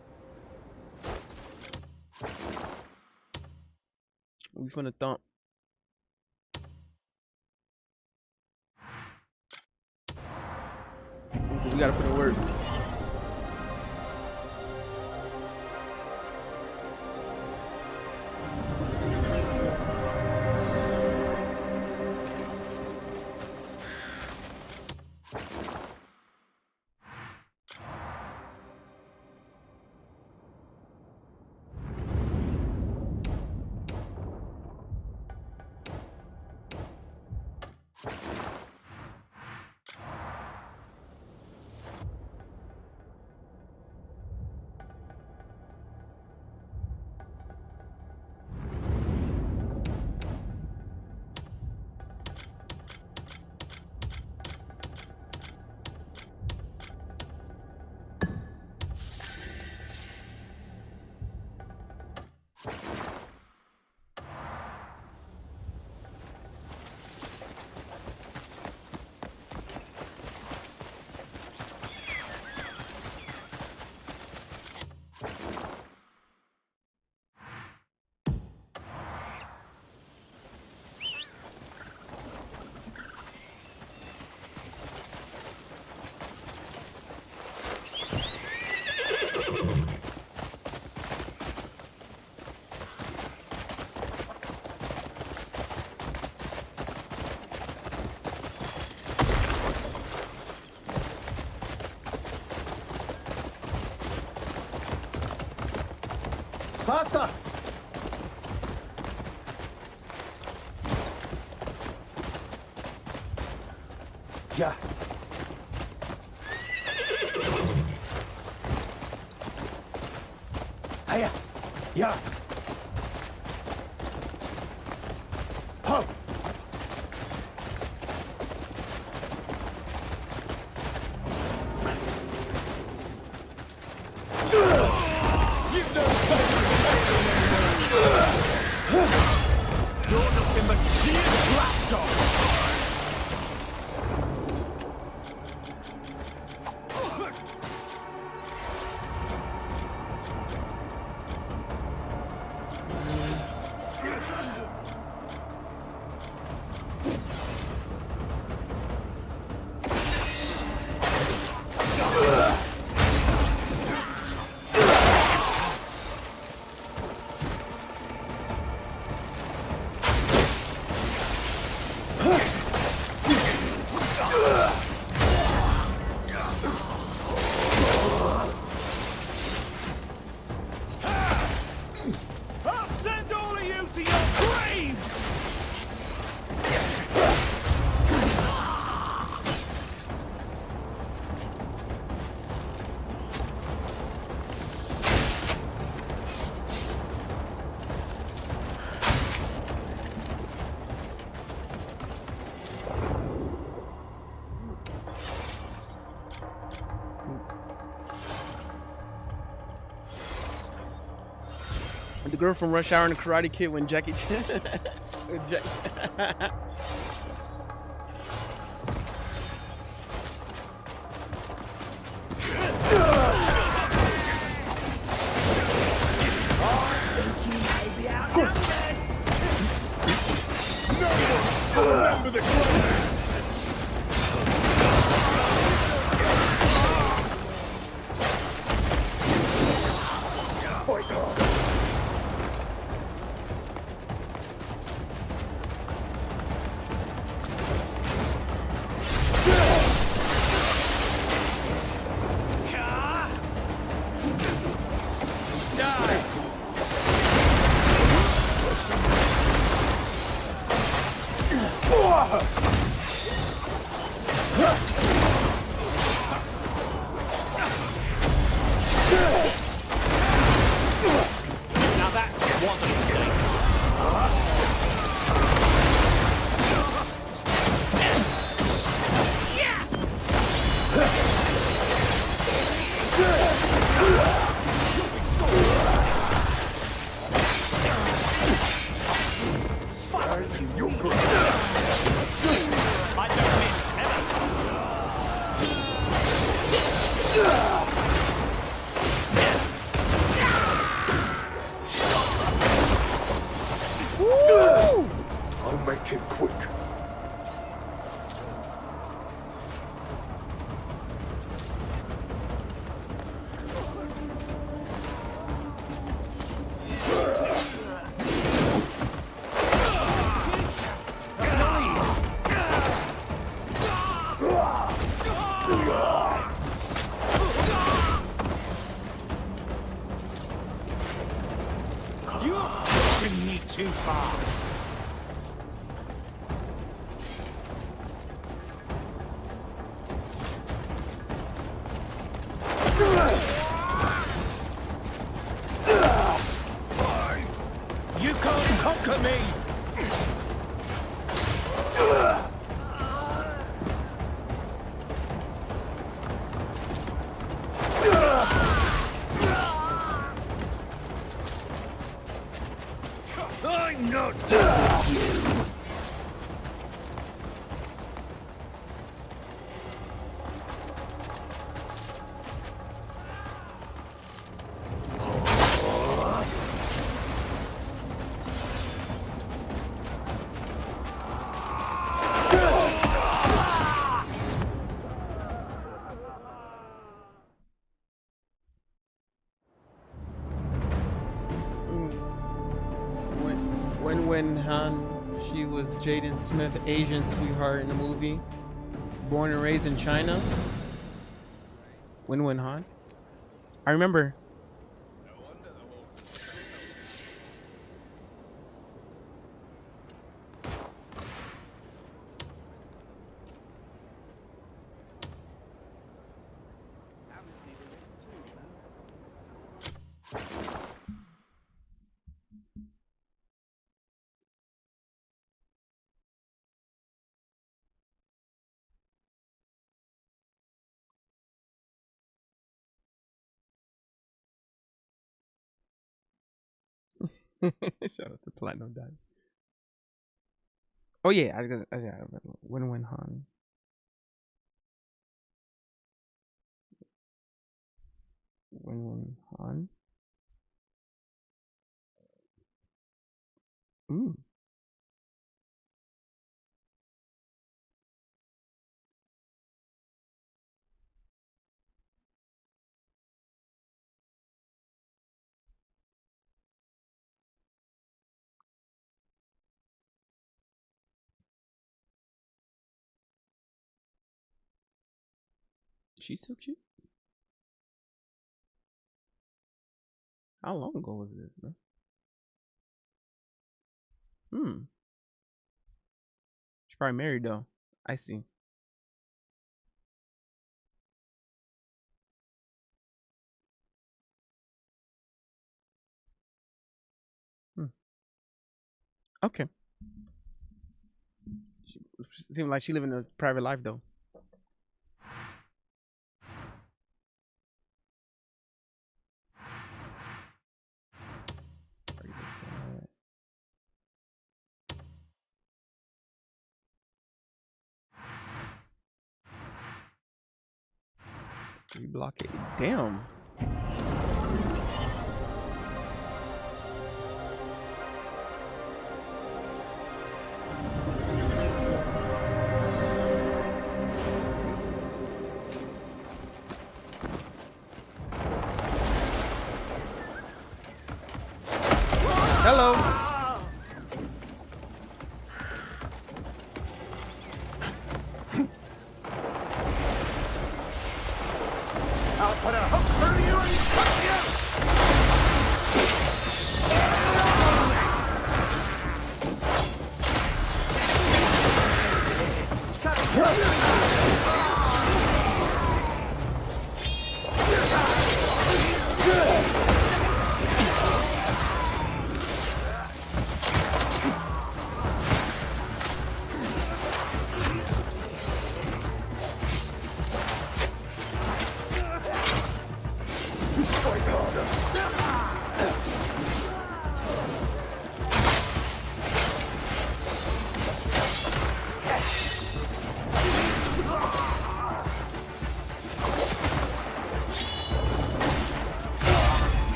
We finna thump. We gotta put in work. Faster! Yeah. Hiya. Yeah. Ho. You're nothing but sheer lapdog! I'll send all of you to your graves! The girl from Rush Hour and the Karate Kid when Jackie Chan. Remember the Now that was a mistake. I don't miss I'll make it quick. You're pushing me too far. You can't conquer me! I'm not done with you! When Han, she was Jaden Smith, Asian sweetheart in the movie, born and raised in China. When Han, I remember. Shout out to Platinum Diamond. Oh yeah, I remember. Win Han. Win Han. She's so cute. How long ago was this, man? She's probably married though. I see. Okay. She seemed like she living a private life though. Blockade. Damn. Hello. I'll put a hook through you and cut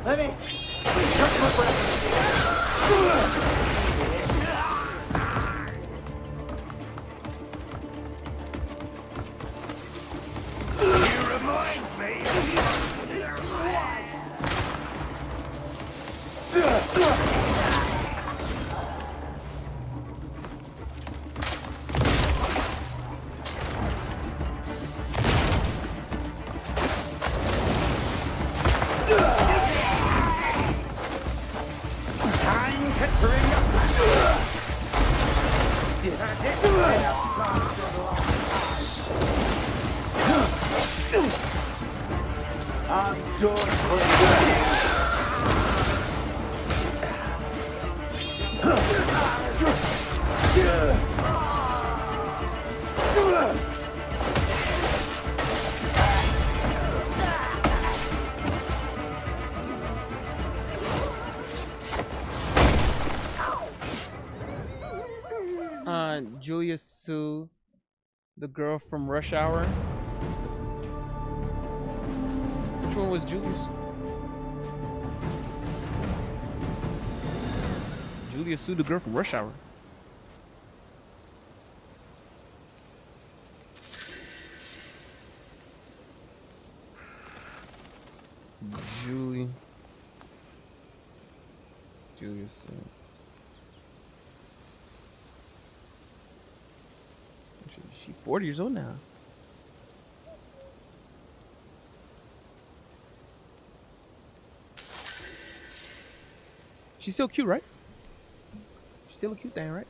Let me cut my breath. You remind me. I'm done for Julia Sue, the girl from Rush Hour. Which one was Julia Sue? Julia Sue, the girl from Rush Hour. Julia Sue. She's 40 years old now. She's still cute, right? She's still a cute thing, right?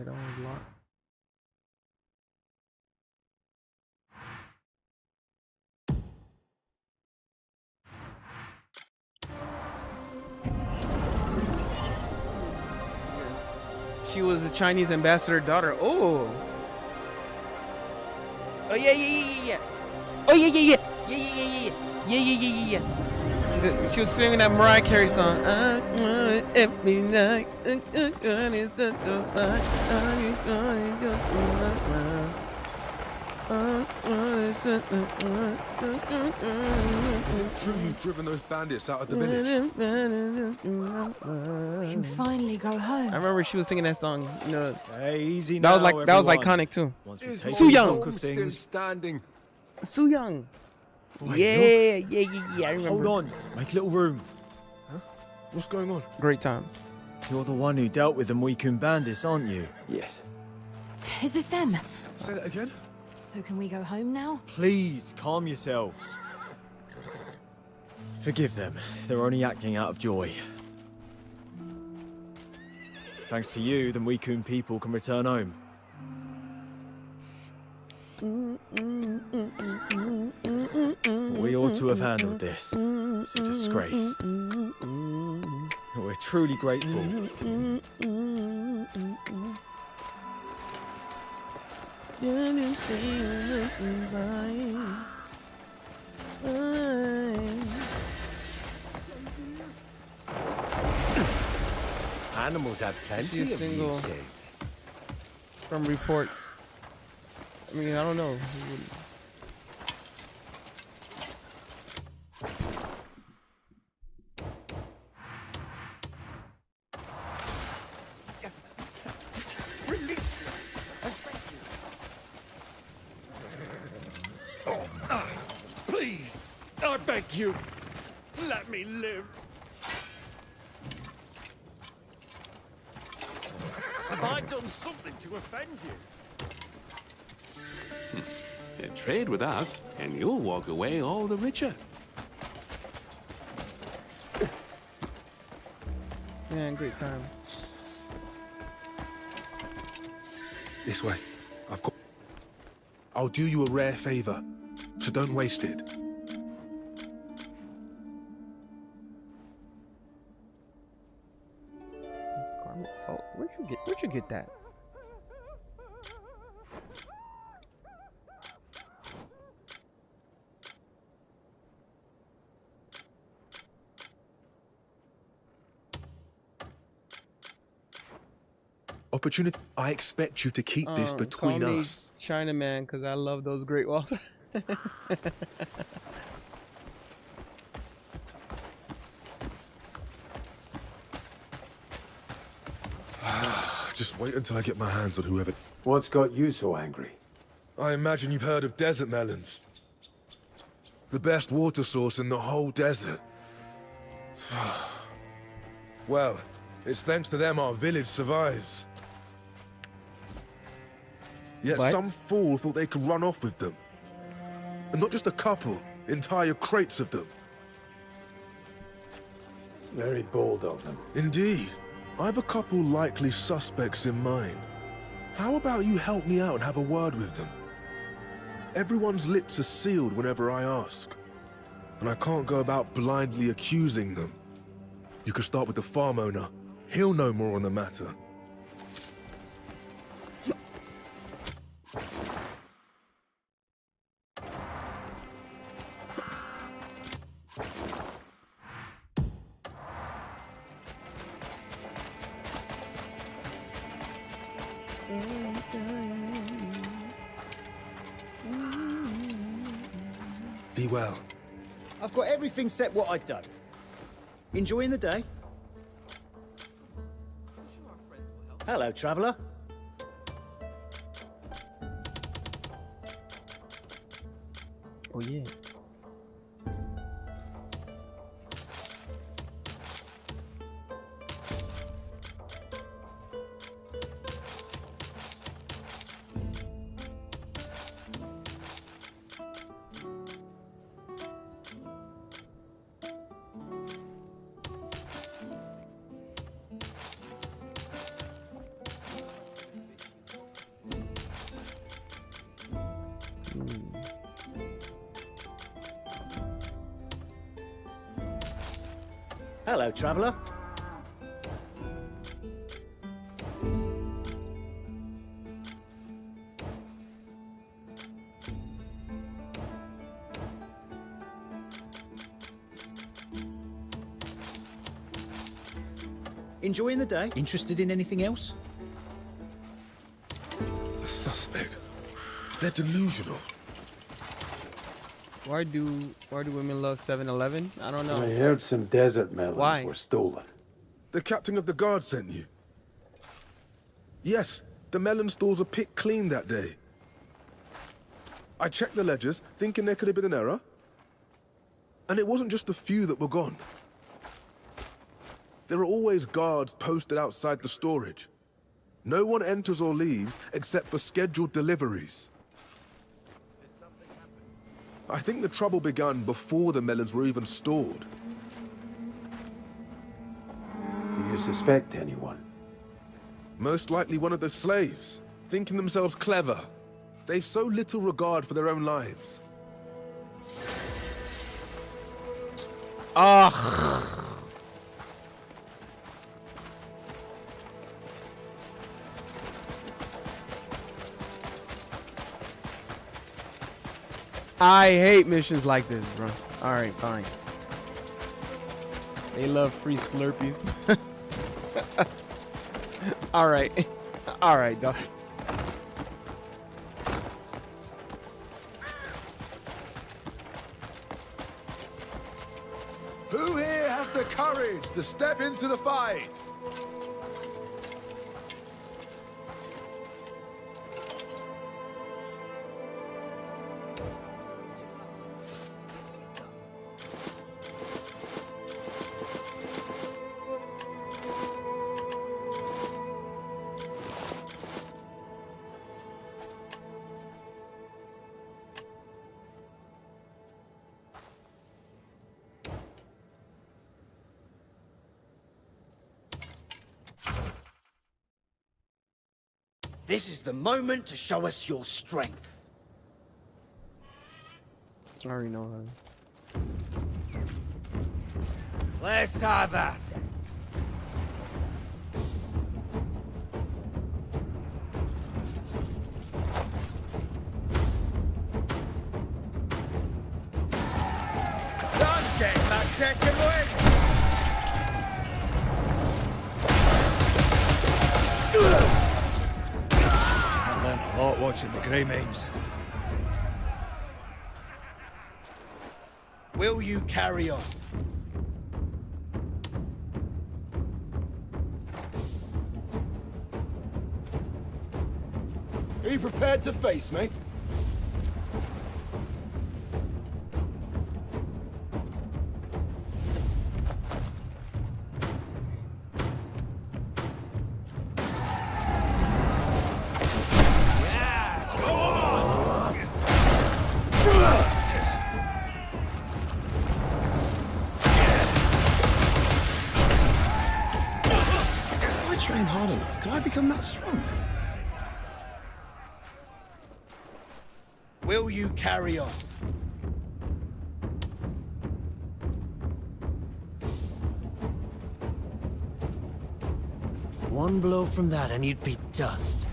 that was locked. She was the Chinese ambassador daughter. Oh. Oh yeah, yeah, yeah, yeah, yeah. Oh yeah, yeah, yeah, yeah, yeah, yeah, yeah, yeah, yeah, yeah, yeah. She was singing that Mariah Carey song. Every night. Is it true you've driven those bandits out of the village? We can finally go home. I remember she was singing that song. You know, hey, easy that now, was that was everyone. iconic too. Su Young. Still standing. Su Young. Wait, Yeah, yeah, yeah, yeah. I remember. Hold on, make a little room. Huh? What's going on? Great times. You're the one who dealt with the Muikun bandits, aren't you? Yes. Is this them? Say that again? So can we go home now? Please, calm yourselves. Forgive them. They're only acting out of joy. Thanks to you, the Muikun people can return home. We ought to have handled this. It's a disgrace. We're truly grateful. Animals have plenty of uses. From reports. I mean, I don't know. Please, I beg you, let me live. Have I done something to offend you? Trade with us, and you'll walk away all the richer. Yeah, great times. This way. I'll do you a rare favor, so don't waste it. Oh, where'd you get that? Opportunity. I expect you to keep this between call me us. Chinaman, because I love those Great Walls. Just wait until I get my hands on whoever. What's got you so angry? I imagine you've heard of desert melons. The best water source in the whole desert. Well, it's thanks to them our village survives. Yet What? some fool thought they could run off with them. And not just a couple, entire crates of them. Very bold of them. Indeed. I have a couple likely suspects in mind. How about you help me out and have a word with them? Everyone's lips are sealed whenever I ask. And I can't go about blindly accusing them. You could start with the farm owner. He'll know more on the matter. Be well. I've got everything set what I'd done. Enjoying the day? Hello, traveller. Oh yeah. Hello, traveller. Enjoying the day? Interested in anything else? A suspect. They're delusional. Why do women love 7-Eleven? I don't know. I heard some desert melons were stolen. The captain of the guard sent you. Yes, the melon stalls were picked clean that day. I checked the ledgers, thinking there could have been an error. And it wasn't just a few that were gone. There are always guards posted outside the storage. No one enters or leaves except for scheduled deliveries. I think the trouble began before the melons were even stored. Do you suspect anyone? Most likely one of the slaves, thinking themselves clever. They've so little regard for their own lives. Ugh. I hate missions like this, bro. Alright, fine. They love free Slurpees. Alright. Alright, dog. Who here has the courage to step into the fight? This is the moment to show us your strength. I already know her. Let's have at it. Don't get my second win! I learned a lot watching the Grey Mains. Will you carry on? Are you prepared to face me? If I train hard enough, could I become that strong? Will you carry on? One blow from that and you'd be dust.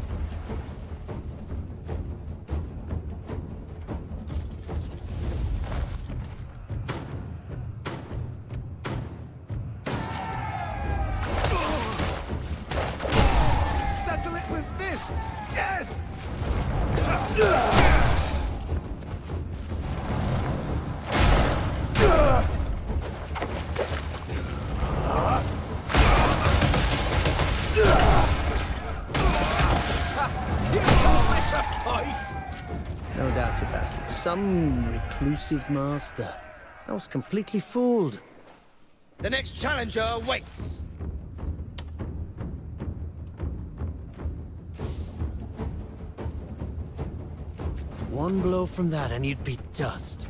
Settle it with fists! Yes! No doubt about it. Some reclusive master. I was completely fooled. The next challenger waits. One blow from that and you'd be dust.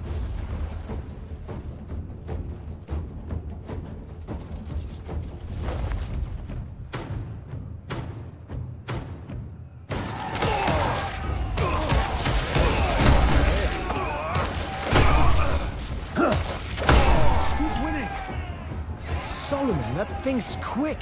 Who's winning? Solid that thing's quick.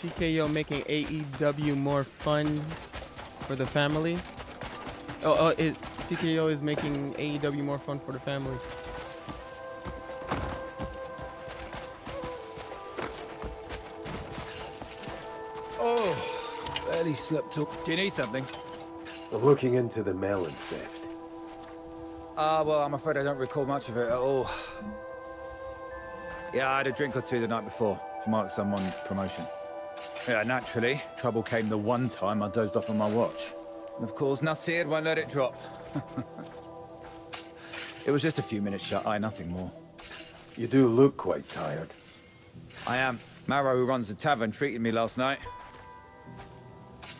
TKO making AEW more fun for the family. TKO is making AEW more fun for the family. Oh, barely slept up. Do you need something? I'm looking into the melon theft. Well, I'm afraid I don't recall much of it at all. Yeah, I had a drink or two the night before to mark someone's promotion. Yeah, naturally, trouble came the one time I dozed off on my watch. And of course, Nasir won't let it drop. It was just a few minutes shut eye, nothing more. You do look quite tired. I am. Marrow, who runs the tavern, treated me last night.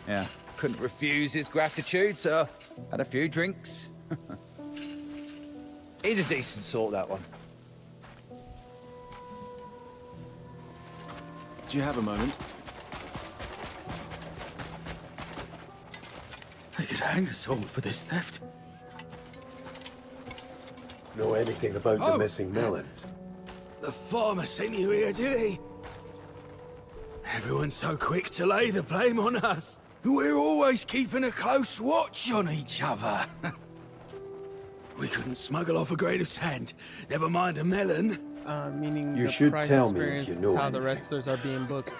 Yeah, couldn't refuse his gratitude, so had a few drinks. He's a decent sort, that one. Do you have a moment? They could hang us all for this theft. Know anything about the missing melons? The farmer sent you here, did he? Everyone's so quick to lay the blame on us. We're always keeping a close watch on each other. We couldn't smuggle off a grain of sand, never mind a melon. Meaning You the should price tell me if experience, you know how the anything. wrestlers are being booked.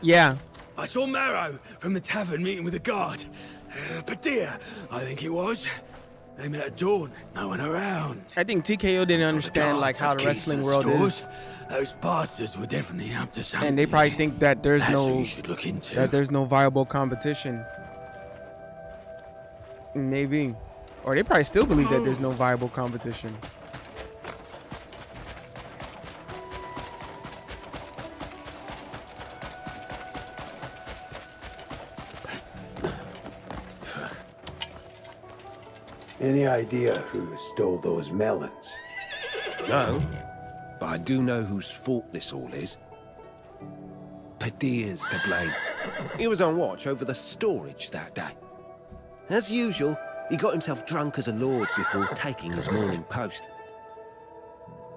Yeah. I saw Marrow from the tavern meeting with the guard. Padilla, I think it was. They met at dawn, no one around. I think TKO didn't understand like how the wrestling world is. Those bastards were definitely up to something. And they probably think that there's That's what no you should look into. that there's no viable competition. Maybe. Or they probably still believe that there's no viable competition. Any idea who stole those melons? No, but I do know whose fault this all is. Padilla's to blame. He was on watch over the storage that day. As usual, he got himself drunk as a lord before taking his morning post.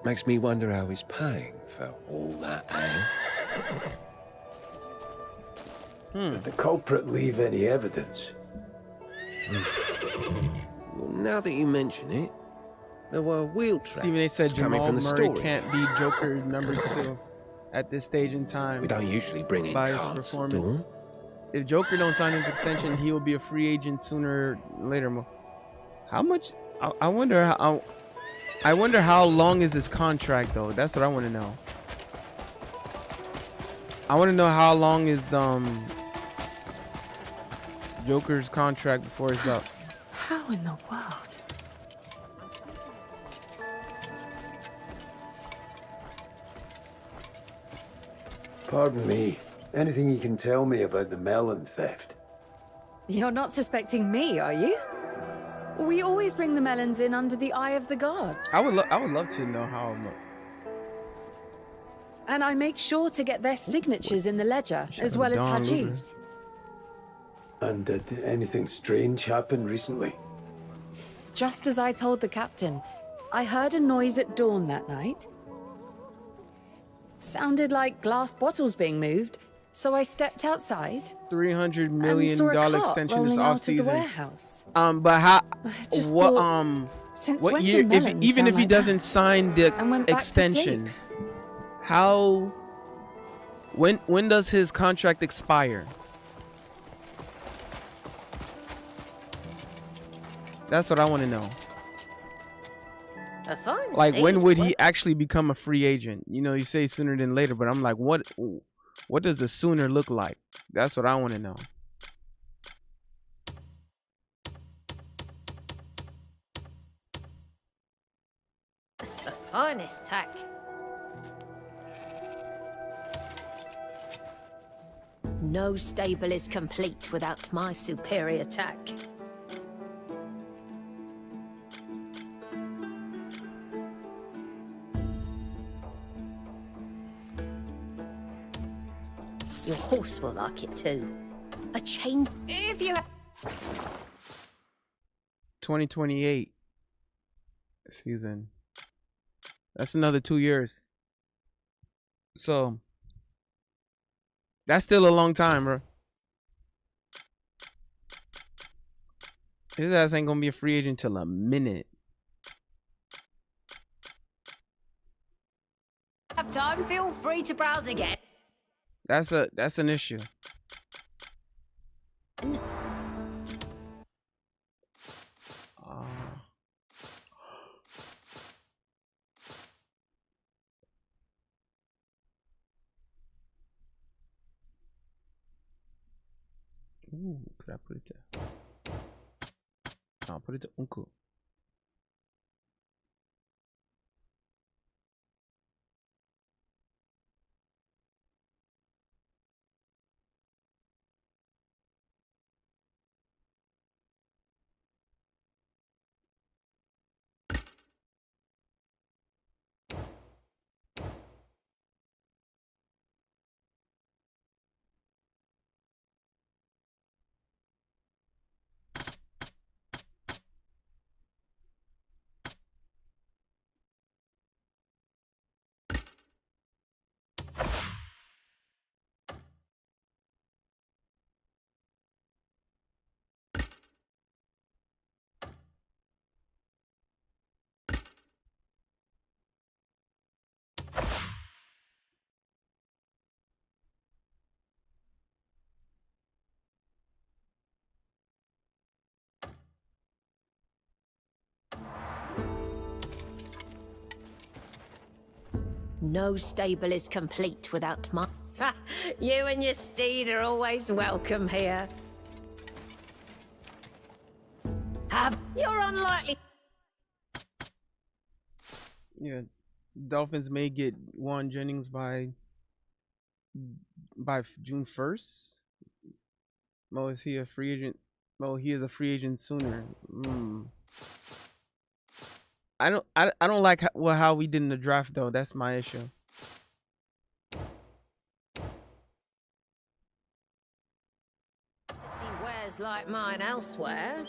Makes me wonder how he's paying for all that hang. Did the culprit leave any evidence? Well, now that you mention it, there were wheel tracks Steven, they said coming Jamal from the Murray storage. can't be Joker #2 at this stage in time. We don't usually bring in by his cards at performance. dawn. If Joker don't sign his extension, he will be a free agent sooner or later. How much? I wonder how. I wonder how long is his contract though. That's what I want to know. I want to know how long is Joker's contract before it's up. How in the world? Pardon me. Anything you can tell me about the melon theft? You're not suspecting me, are you? We always bring the melons in under the eye of the guards. I would love to know how. And I make sure to get their signatures in the ledger, as well as Don Luger. Hajib's. And did anything strange happen recently? Just as I told the captain, I heard a noise at dawn that night. Sounded like glass bottles being moved, so I stepped outside. $300 and million saw a cart extension this rolling out of the offseason. warehouse. But how? just What thought, since what when do year? If, melons even sound if he like that? doesn't sign the And went back to extension, sleep. how? When does his contract expire? That's what I want to know. A fine Like, when stage, would he what? actually become a free agent? You know, you say sooner than later, but I'm like, what does the sooner look like? That's what I want to know. finest tack. No stable is complete without my superior tack. Your horse will like it too. A chain. If you. 2028 season. That's another 2 years. So that's still a long time, bro. His ass ain't gonna be a free agent till a minute. Have time, feel free to browse again. That's an issue. Ooh, could I put it there? I'll put it to Uncle. No stable is complete without my. You and your steed are always welcome here. You're unlikely. Yeah, Dolphins may get Juan Jennings by June 1st. Mo, is he a free agent? Mo, he is a free agent sooner. I don't like how we did in the draft though. That's my issue. To see wares like mine elsewhere.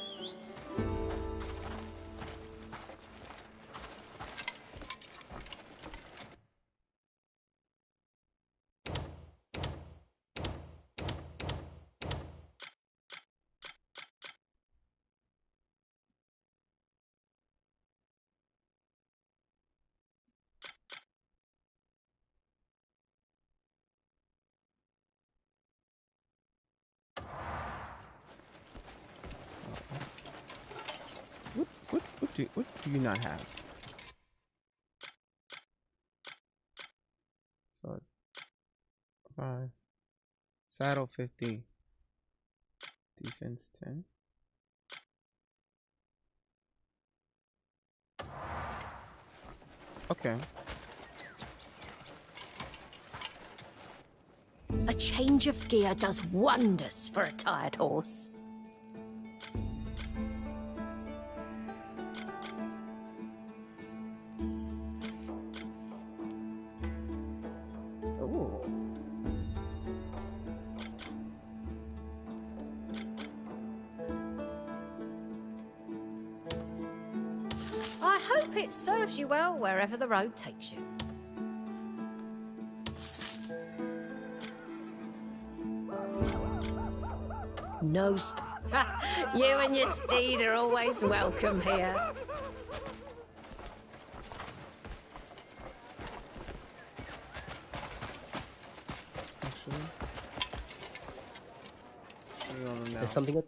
What do you not have? So 5. Saddle 50. Defense 10. Okay. A change of gear does wonders for a tired horse. I hope it serves you well wherever the road takes you. No you and your steed are always welcome here. There's something.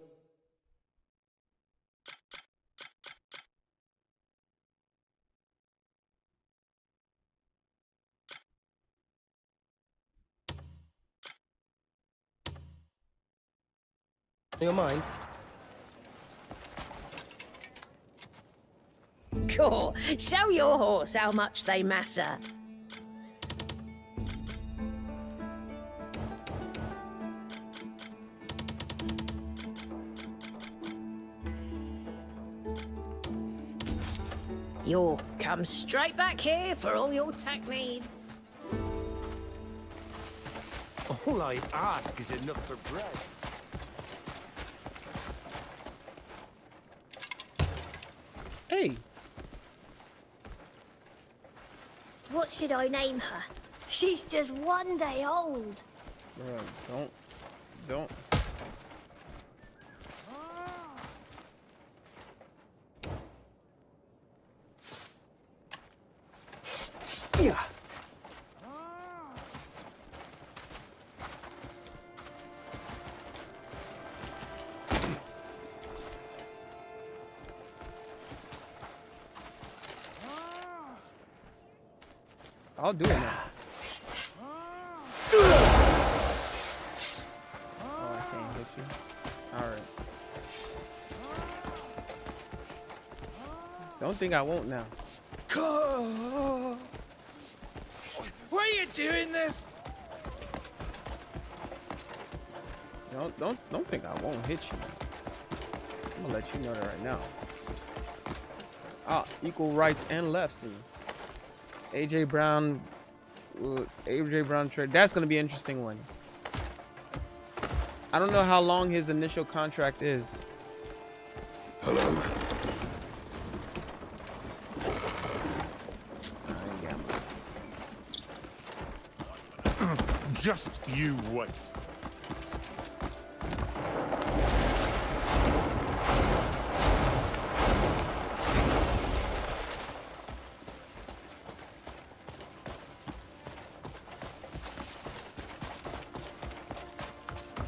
In your mind? Cool. Show your horse how much they matter. You'll come straight back here for all your tack needs. All I ask is enough for bread. Hey. What should I name her? She's just 1 day old. Bro, don't. Yeah. I'll do it now. Oh, I can't hit you. Alright. Don't think I won't now. Why are you doing this? Don't think I won't hit you. I'm gonna let you know that right now. Equal rights and lefts. AJ Brown trade. That's gonna be an interesting one. I don't know how long his initial contract is. Hello. Just you wait.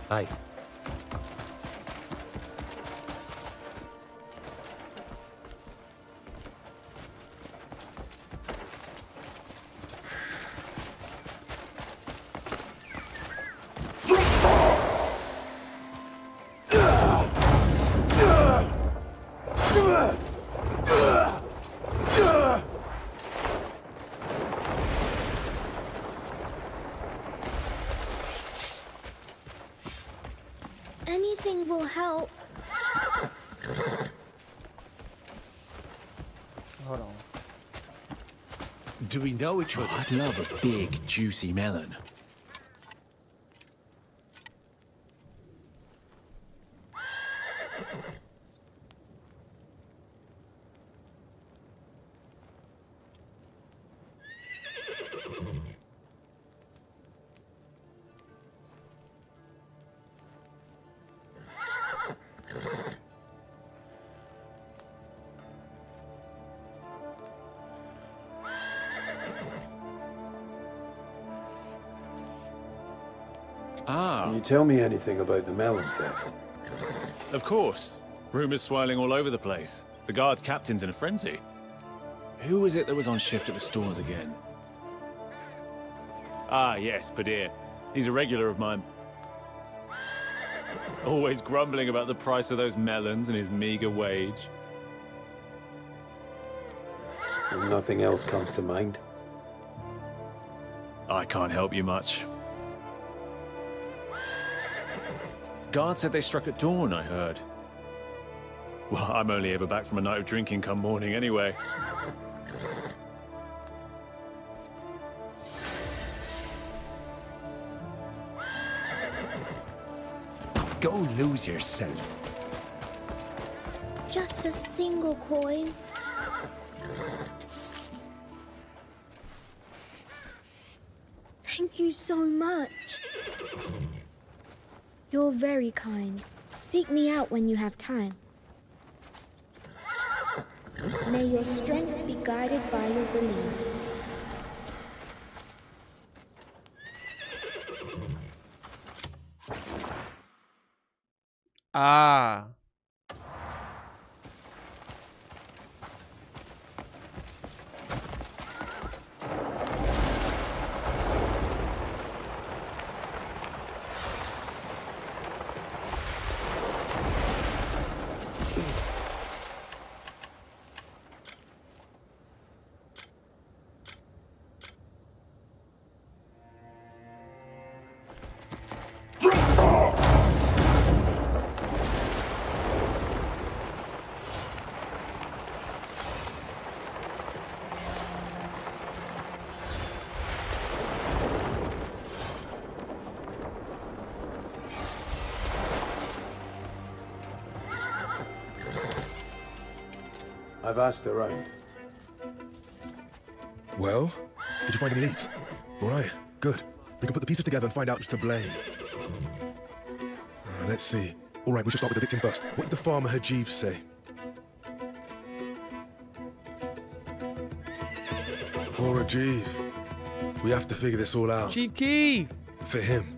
Hey. Anything will help. Hold on. Do we know each other? I'd love a big, juicy melon. Can you tell me anything about the melon theft? Of course. Rumors swirling all over the place. The guard's captain's in a frenzy. Who was it that was on shift at the stores again? Ah, yes, Padir. He's a regular of mine. Always grumbling about the price of those melons and his meager wage. And nothing else comes to mind? I can't help you much. Guard said they struck at dawn, I heard. Well, I'm only ever back from a night of drinking come morning anyway. Go lose yourself. Just a single coin. Thank you so much. You're very kind. Seek me out when you have time. May your strength be guided by your beliefs. Ah. I've asked around. Well, did you find any leads? All right, good. We can put the pieces together and find out who's to blame. Let's see. All right, we should start with the victim first. What did the farmer Hajiv say? Poor Hajiv. We have to figure this all out. Chief Keef! For him.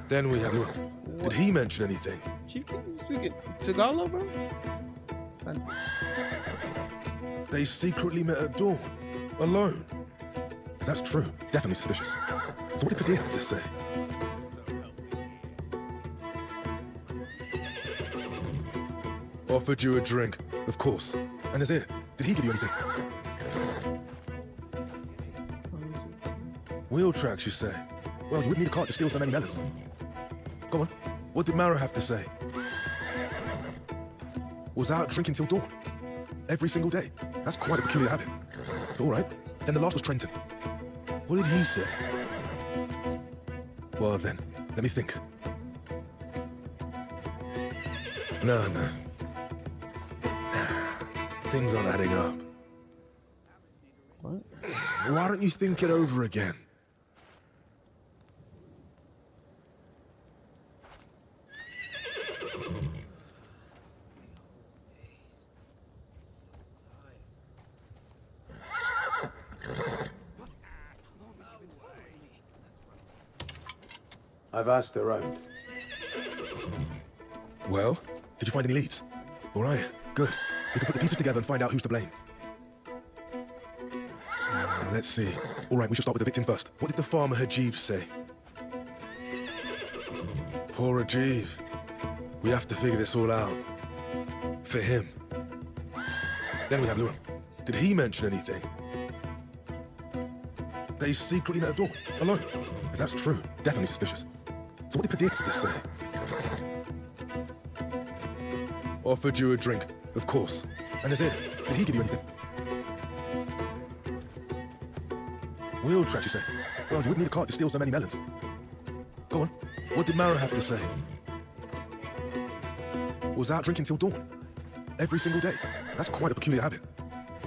Then we have Luan. Did he mention anything? Chief Keef? Tagalo, bro? They secretly met at dawn. Alone. If that's true, definitely suspicious. So what did Kadir have to say? Offered you a drink, of course. And Nazir, did he give you anything? Wheel tracks, you say? Well, you wouldn't need a cart to steal so many melons. Go on. What did Mara have to say? Was out drinking till dawn. Every single day. That's quite a peculiar habit. All right. Then the last was Trenton. What did he say? Well then, let me think. No. Things aren't adding up. What? Why don't you think it over again? I've asked around. Well, did you find any leads? All right, good. We can put the pieces together and find out who's to blame. Let's see. All right, we should start with the victim first. What did the farmer Hajiv say? Poor Hajiv. We have to figure this all out. For him. Then we have Luan. Did he mention anything? They secretly met at dawn, alone. If that's true, definitely suspicious. So what did Kadir have to say? Offered you a drink, of course. And Nazir, did he give you anything? Wheel track, you say? Well, you wouldn't need a cart to steal so many melons. Go on. What did Mara have to say? Was out drinking till dawn. Every single day. That's quite a peculiar habit.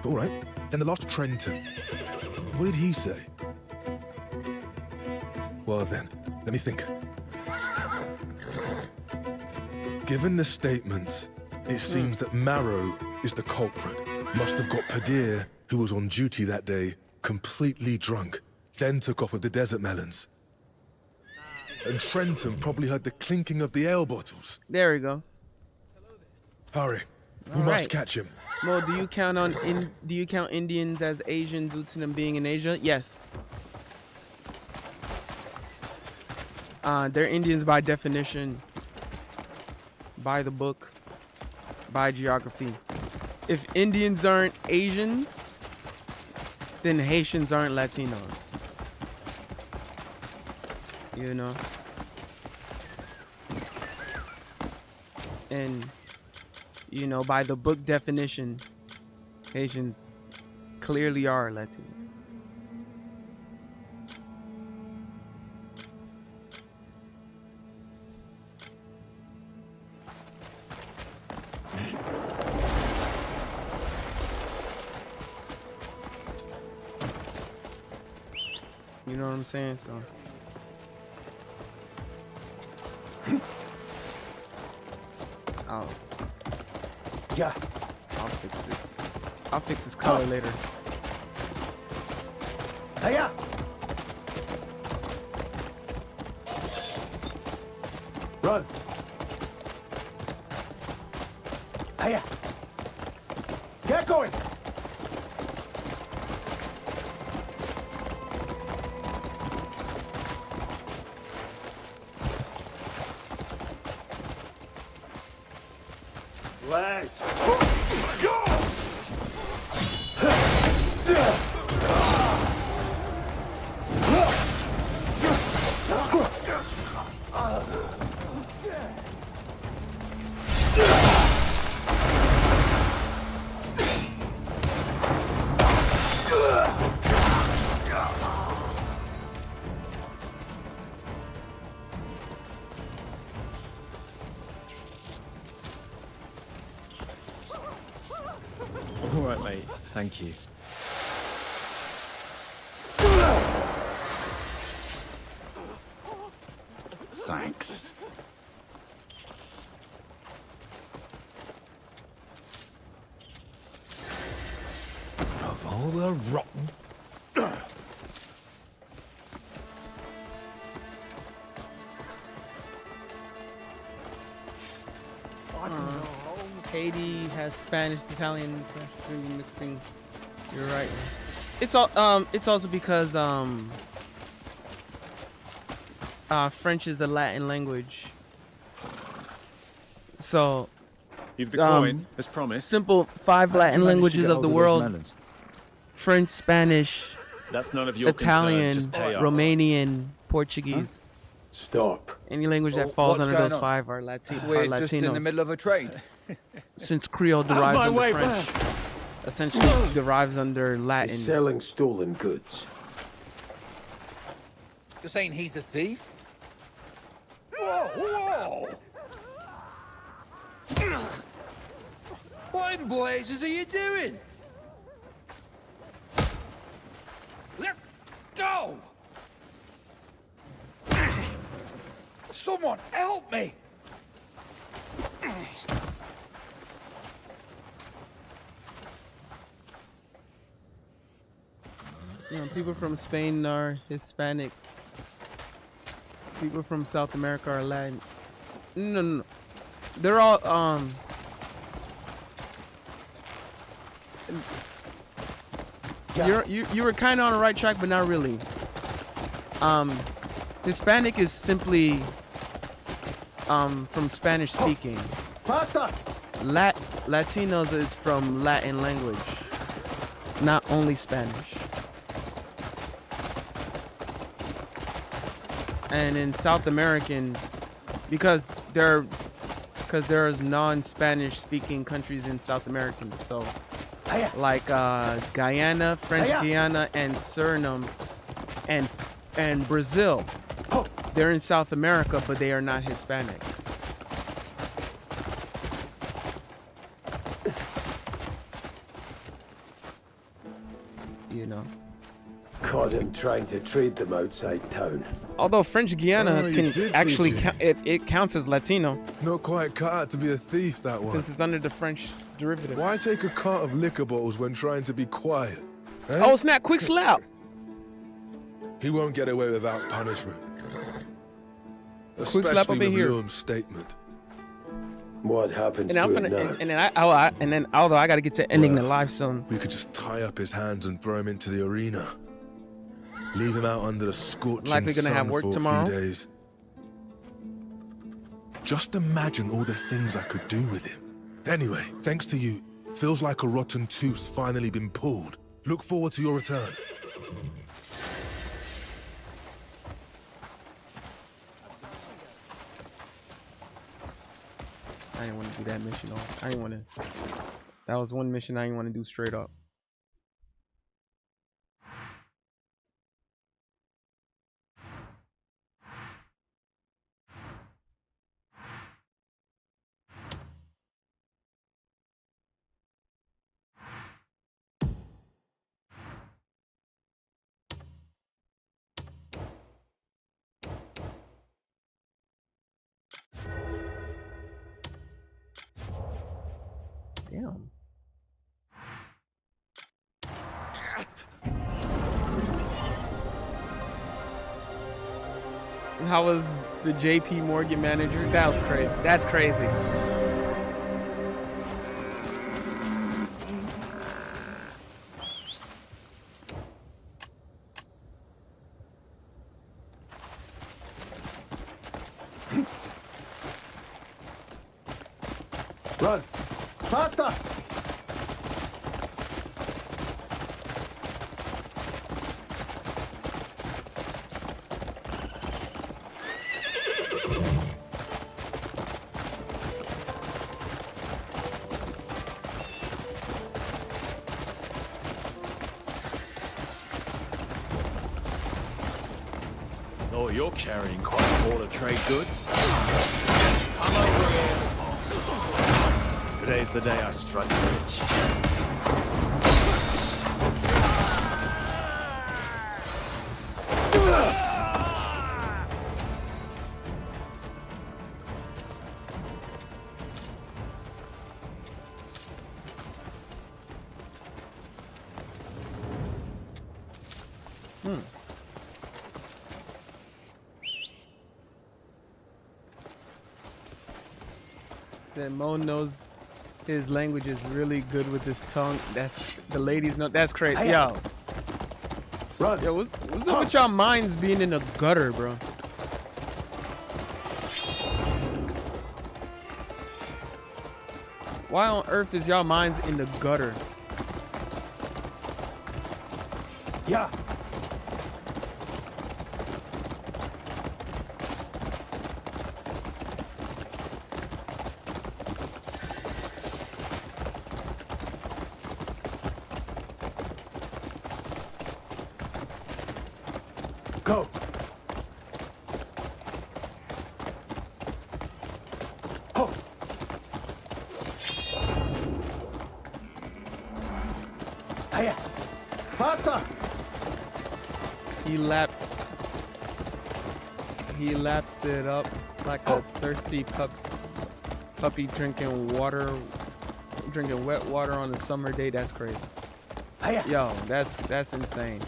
All right. Then the last was Trenton. What did he say? Well then, let me think. Given the statements, it seems that Marrow is the culprit. Must have got Padir, who was on duty that day, completely drunk, then took off with the desert melons. And Trenton probably heard the clinking of the ale bottles. There we go. Hurry. We must catch him. Mo, do you count Indians as Asian due to them being in Asia? Yes. They're Indians by definition, by the book, by geography. If Indians aren't Asians, then Haitians aren't Latinos. You know? And, you know, by the book definition, Haitians clearly are Latinos. You know what I'm saying? So I'll fix this color later. Hiya! Run! Hiya! Get going! Let's go! Thank you. Thanks. Of all the rotten... Haiti has Spanish, Italian, mixing. You're right. It's all. It's also because French is a Latin language. So. You've the coin, as promised. Simple 5 Latin languages of the world: French, Spanish, That's none of your Italian, concern. Just pay up. Romanian, Portuguese. Stop. Any language that falls under those 5 are Latinos. We're just in the middle of a trade. Since Creole derives my under way, French, essentially derives under Latin. He's selling stolen goods. You're saying he's a thief? Whoa, whoa! What in blazes are you doing? Let go! Someone help me! You know, people from Spain are Hispanic. People from South America are Latin. No. They're all you were kind of on the right track, but not really. Hispanic is simply from Spanish speaking. Latinos is from Latin language, not only Spanish. And in South American, because there's non-Spanish speaking countries in South American, so like Guyana, French Guiana, and Suriname, and Brazil, they're in South America, but they are not Hispanic. You know. Caught him trying to trade them outside town. Although French Guiana Oh, you can did, actually did you? it counts as Latino. Not quite cut out to be a thief, that one. Since it's under the French derivative. Why take a cart of liquor bottles when trying to be quiet? Eh? Oh snap! Quick slap! He won't get away without punishment. Quick slap up in here. Leon's statement. What happens And I'm to him finna, now? and then although I gotta get to ending the live soon. We could just tie up his hands and throw him into the arena. Leave him out under the scorching Likely gonna sun have work for tomorrow. a few days. Just imagine all the things I could do with him. Anyway, thanks to you, feels like a rotten tooth's finally been pulled. Look forward to your return. I didn't want to do that mission. I didn't want to. That was one mission I didn't want to do straight up. Damn. How was the JP Morgan manager? That was crazy. That's crazy. Run! Faster! Oh, you're carrying quite a haul of trade goods. Come over here. Today's the day I strike rich. That Mo knows his language is really good with his tongue. That's the ladies know. That's crazy. Yo. Run. Yo, what's up with y'all minds being in the gutter, bro? Why on earth is y'all minds in the gutter? Yeah. Go. Ho. Hiya. Faster. He laps it up like a thirsty puppy drinking wet water on a summer day. That's crazy. Yo, that's insane.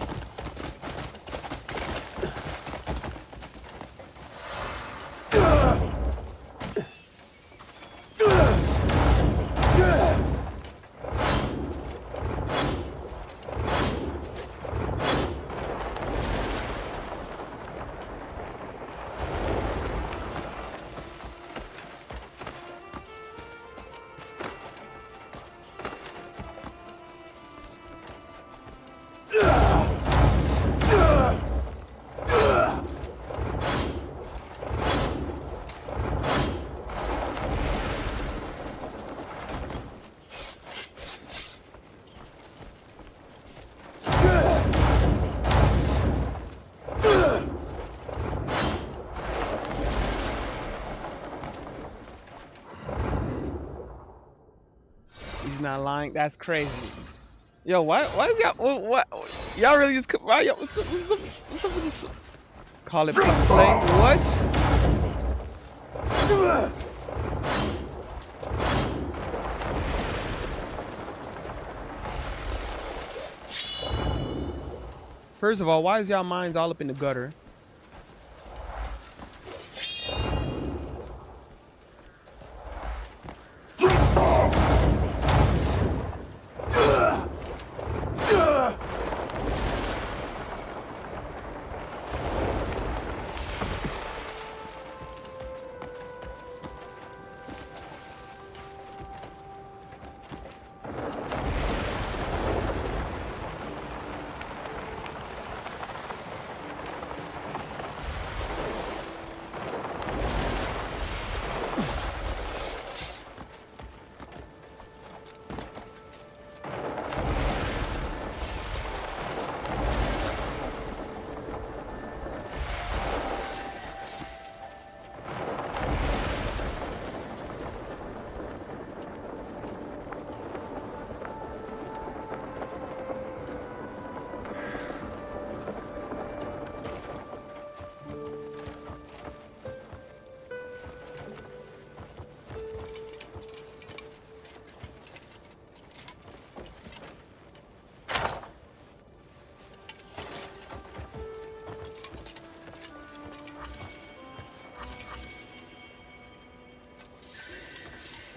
He's not lying. That's crazy. Yo, why is y'all what y'all really just why y'all what's up with this? Call it play? What? First of all, why is y'all minds all up in the gutter?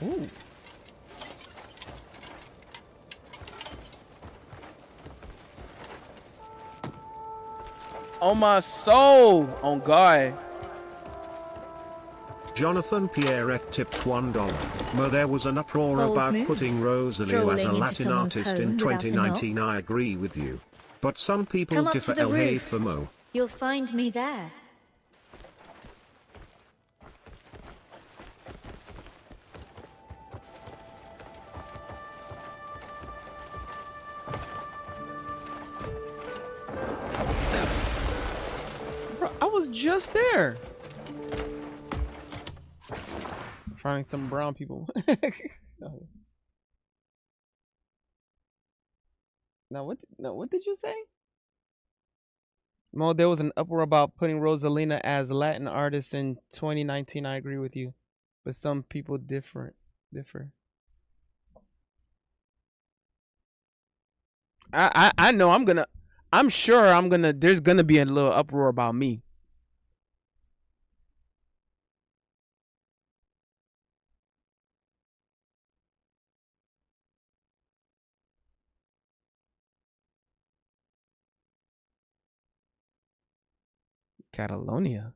Ooh. On my soul, on God. Jonathan Pierrette tipped $1. Mo, there was an uproar Bold about move. putting Rosalie as a Strolling into Latin someone's artist home in without a knock. 2019. I agree with you. But some people Come up differ. to the El Hey roof. for Mo. You'll find me there. Bro, I was just there. Finding some brown people. Now what did you say? Mo, there was an uproar about putting Rosalina as Latin artist in 2019. I agree with you, but some people differ. I know I'm sure there's gonna be a little uproar about me. Catalonia.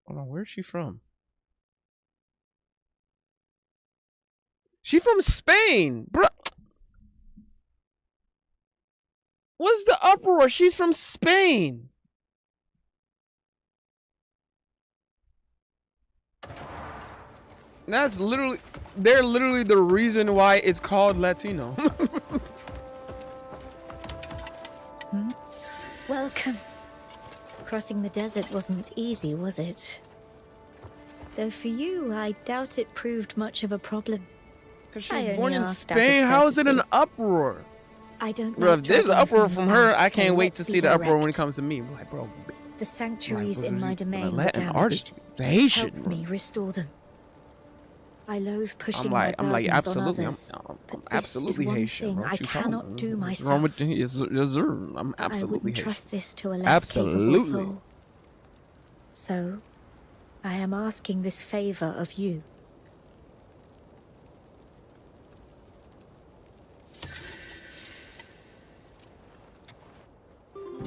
Hold on, where's she from? She from Spain, bro. What's the uproar? She's from Spain. That's literally, they're literally the reason why it's called Latino. Welcome. Crossing the desert wasn't easy, was it? Though for you, I doubt it proved much of a problem. Because she was born in Spain. How is it an uproar? I don't know. Bro, if there's an uproar things from her, out, I so can't wait let's to be see the uproar when it direct. comes to me. I'm like, bro, The sanctuaries like, in my domain were Latin damaged. artist, the Haitian. Help me restore them. I loathe pushing I'm like my burdens absolutely, on others, I'm but absolutely this is one Haitian. thing Bro. I What you talking cannot about? do What's wrong myself. with you? Yes, sir. I'm I absolutely wouldn't Haitian. trust this to a less capable Absolutely. soul. So, I am asking this favor of you.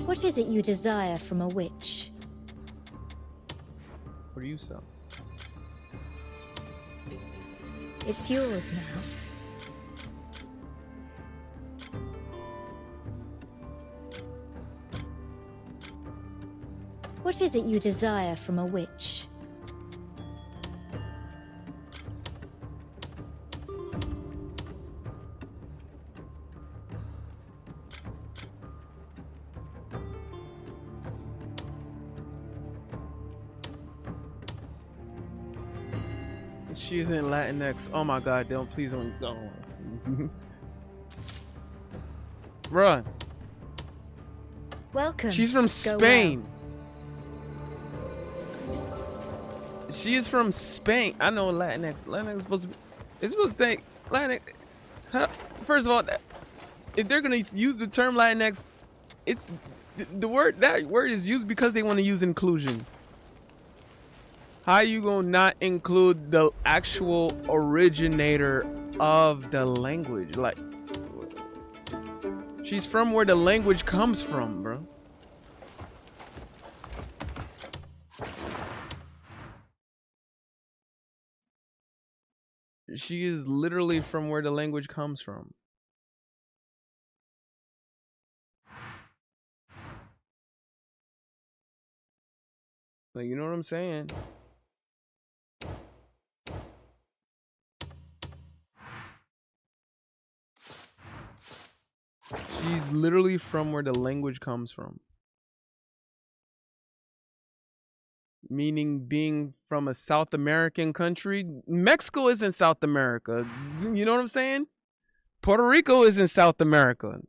What is it you desire from a witch? What do you sell? It's yours now. What is it you desire from a witch? She's in Latinx. Oh my God! Don't please don't. Run. Welcome. She's from Go Spain. She is from Spain. I know Latinx. Latinx is supposed to be. It's supposed to say Latinx. Huh? First of all, if they're gonna use the term Latinx, it's the word. That word is used because they want to use inclusion. How you gonna not include the actual originator of the language? Like, she's from where the language comes from, bro. She is literally from where the language comes from. Like, you know what I'm saying? She's literally from where the language comes from. Meaning being from a South American country. Mexico isn't South America. You know what I'm saying? Puerto Rico isn't South America.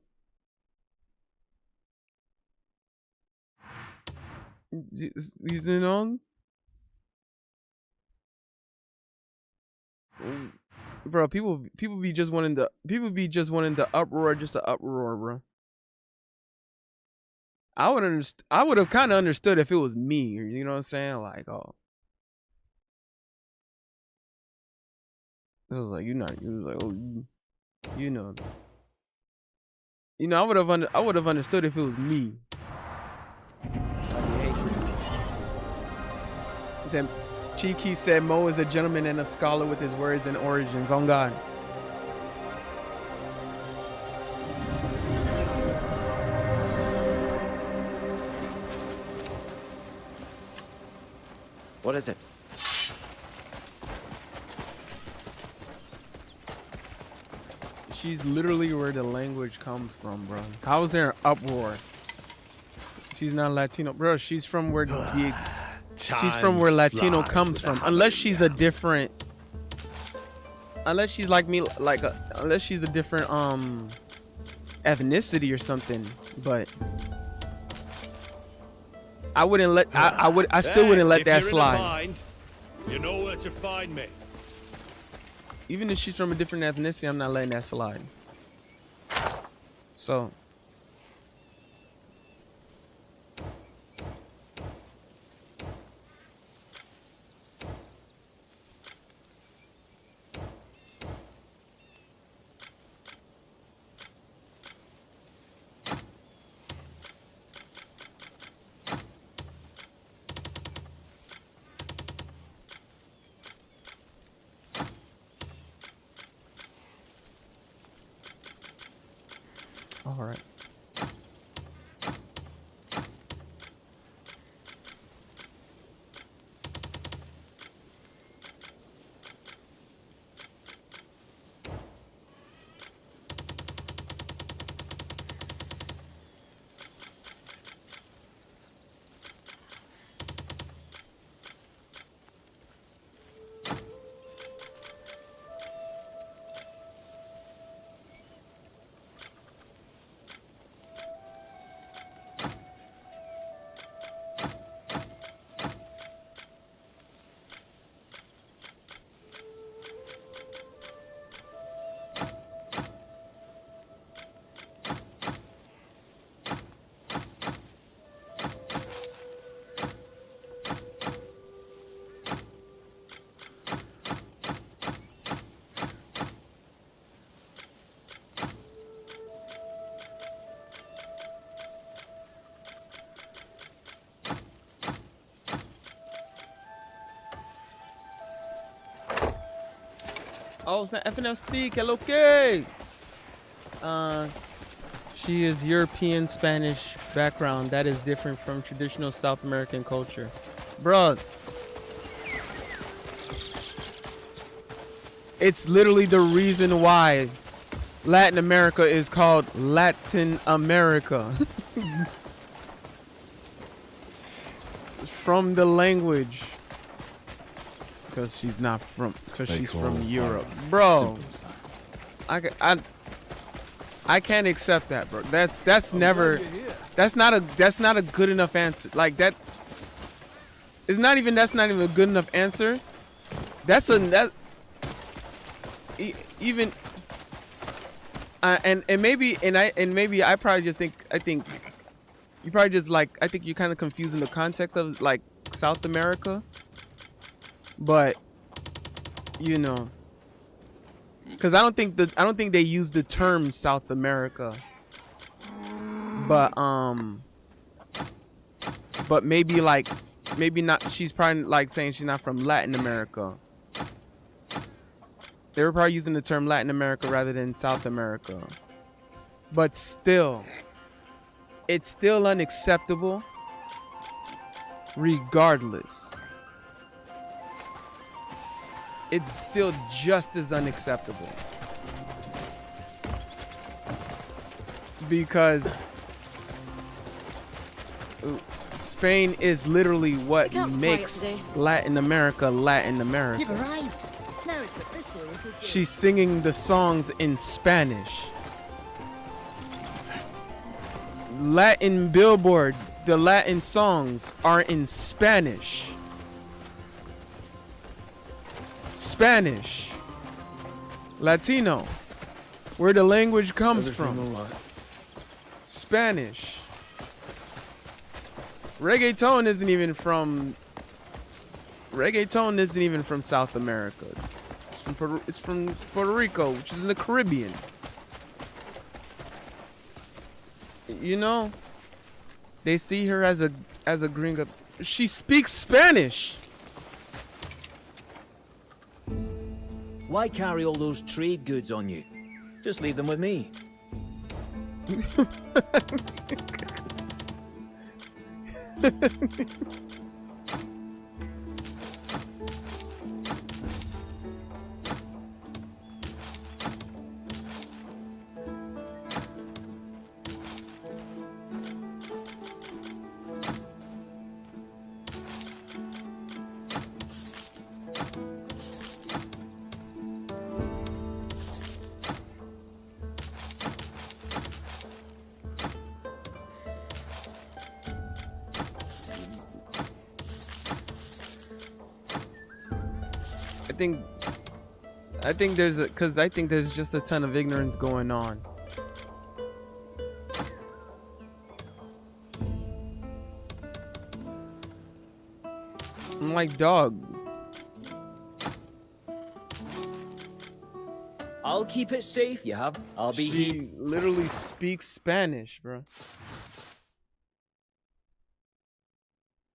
You know? Bro, people be just wanting the uproar, just the uproar, bro. I would have kind of understood if it was me, you know what I'm saying? Like, oh, it was like you was like, oh, you know, I would have understood if it was me. Then Cheeky said Mo is a gentleman and a scholar with his words and origins. On God. What is it? She's literally where the language comes from, bro. How is there an uproar? She's not Latino, bro. She's from where she's from where Latino comes from. Unless she's a different. unless she's like me, unless she's a different ethnicity or something. But I wouldn't let. I still wouldn't let that slide. You know where to find me. Even if she's from a different ethnicity, I'm not letting that slide. So. All right. Oh, it's not FNF Speak. Hello, K. She is European Spanish background. That is different from traditional South American culture. Bruh. It's literally the reason why Latin America is called Latin America. From the language. Because she's not from, because she's from Europe, bro. I can't accept that, bro. That's never, that's not a good enough answer. Like that, it's not even, that's not even a good enough answer. That's even, and maybe I probably just think, I think you probably just like, I think you're kind of confusing the context of like South America. But you know, because I don't think they use the term South America. But maybe not. She's probably like saying she's not from Latin America. They were probably using the term Latin America rather than South America. But still, it's still unacceptable. Regardless. It's still just as unacceptable. Because Spain is literally what makes Latin America Latin America. You've arrived. Now it's officially a good day. She's singing the songs in Spanish. Latin Billboard, the Latin songs are in Spanish. Spanish, Latino, where the language comes from. Spanish. Reggaeton isn't even from South America. It's from Puerto Rico, which is in the Caribbean. You know, they see her as a gringa. She speaks Spanish. Why carry all those trade goods on you? Just leave them with me. I think there's just a ton of ignorance going on. I'm like, dog. I'll keep it safe, you have. I'll be She here. literally speaks Spanish, bro.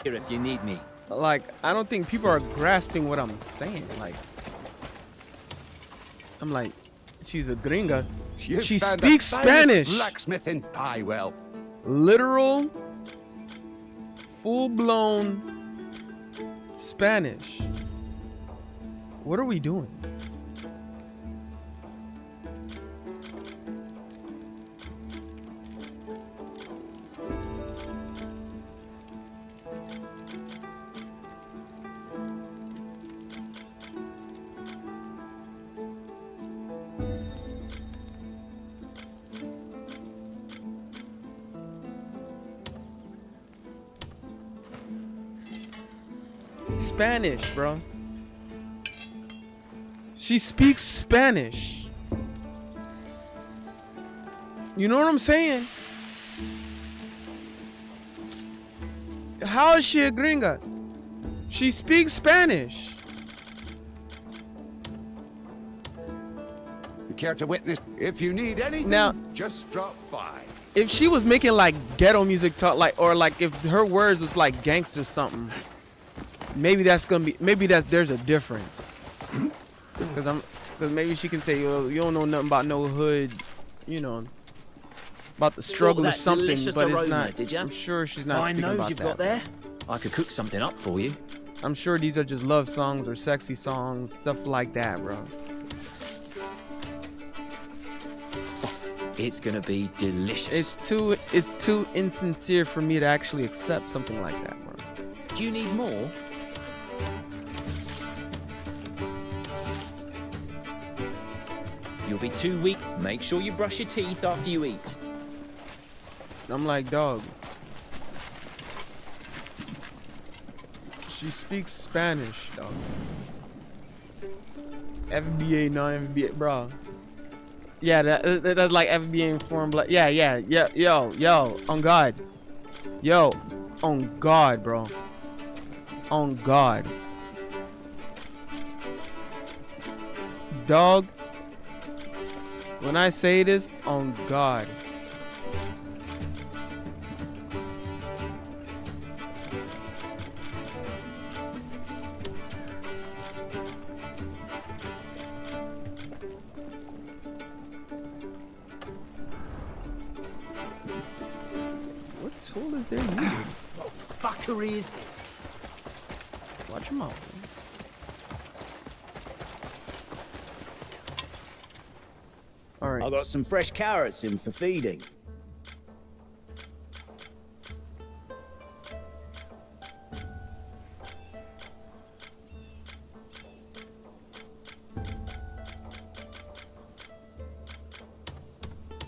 Here if you need me. Like, I don't think people are grasping what I'm saying. Like, I'm like, she's a gringa. You've She found the speaks finest Spanish. Blacksmith in Piewell. Literal, full-blown Spanish. What are we doing? Spanish, bro. She speaks Spanish. You know what I'm saying? How is she a gringa? She speaks Spanish. You care to witness? If you need anything, Now, just drop by. if she was making like ghetto music talk, like, or like if her words was like gangster something, maybe that's gonna be, there's a difference. Because maybe she can say, yo, you don't know nothing about no hood, you know, about the struggle or something, but it's not. Did ya? I'm sure she's not Fine speaking nose about you've that. got there. I could cook something up for you. I'm sure these are just love songs or sexy songs, stuff like that, bro. It's gonna be delicious. It's too insincere for me to actually accept something like that, bro. Do you need more? You'll be too weak. Make sure you brush your teeth after you eat. I'm like, dog. She speaks Spanish, dog. FBA, non-FBA, bro. Yeah, that's like FBA informed. Like, yeah, yo, on God. Yo, on God, bro. On God. Dog. When I say this, on God. What tool is there needed? What fuckery is this? Watch him out. All right. I got some fresh carrots in for feeding.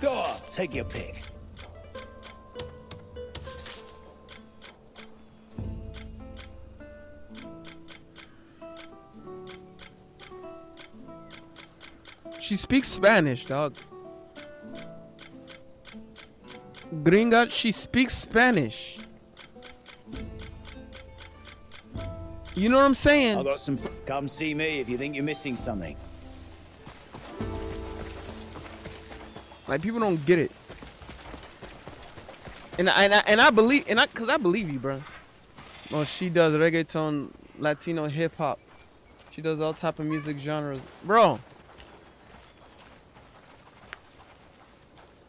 Go on, take your pick. She speaks Spanish, dog. Gringa, she speaks Spanish. You know what I'm saying? I got some. Come see me if you think you're missing something. Like, people don't get it. And I believe, cause I believe you, bro. Well, she does reggaeton, Latino, hip hop. She does all type of music genres, bro.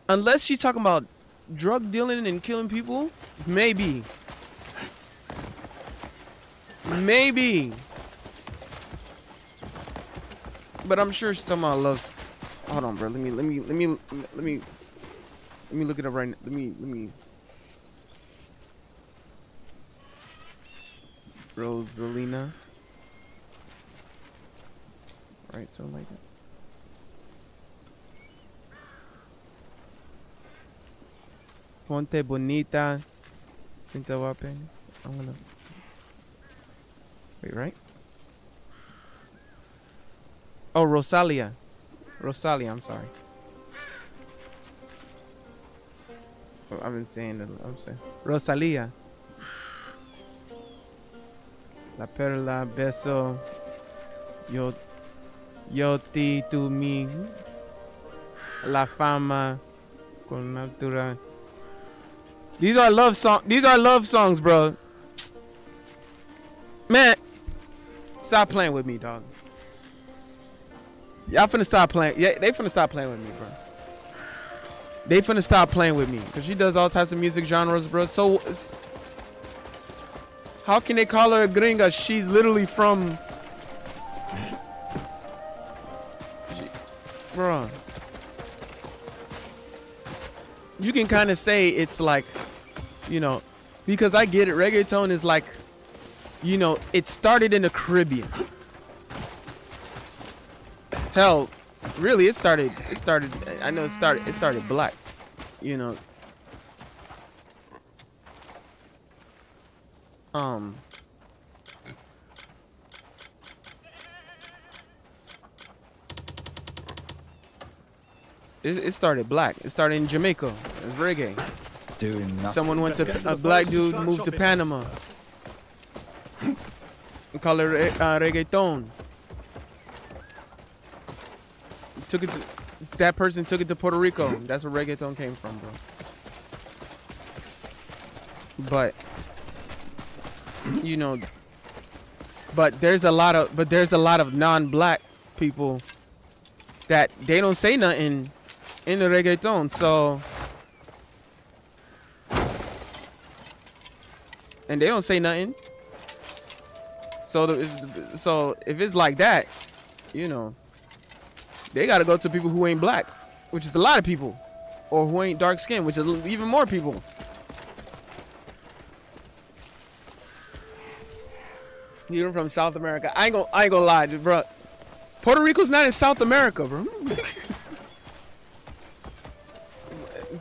Unless she's talking about drug dealing and killing people, maybe. Maybe. But I'm sure she's talking about loves. Hold on, bro. Let me look it up right now. Let me. Rosalina. Right, so like that. Ponte Bonita. Cinta Wape. I'm gonna. Wait, right? Oh, Rosalia. Rosalia, I'm sorry. Oh, I've been saying it. I'm saying Rosalia. La perla beso. Yo ti tu mi. La fama con natura. These are love songs, bro. Man, stop playing with me, dog. Y'all finna stop playing. Yeah, they finna stop playing with me, bro. They finna stop playing with me because she does all types of music genres, bro. So how can they call her a gringa? She's literally from, bro. You can kind of say it's like, you know, because I get it. Reggaeton is like, you know, it started in the Caribbean. Hell, really, it started. I know it started black. You know. It started black. It started in Jamaica. It was reggae. Doing nothing. Someone went to a black dude moved to Panama. We call it reggaeton. Took it to, that person took it to Puerto Rico. That's where reggaeton came from, bro. But you know, but there's a lot of non-black people that they don't say nothing in the reggaeton. So and they don't say nothing. So if it's like that, you know, they gotta go to people who ain't black, which is a lot of people, or who ain't dark skinned, which is even more people. You're from South America. I ain't gonna lie, bro. Puerto Rico's not in South America, bro.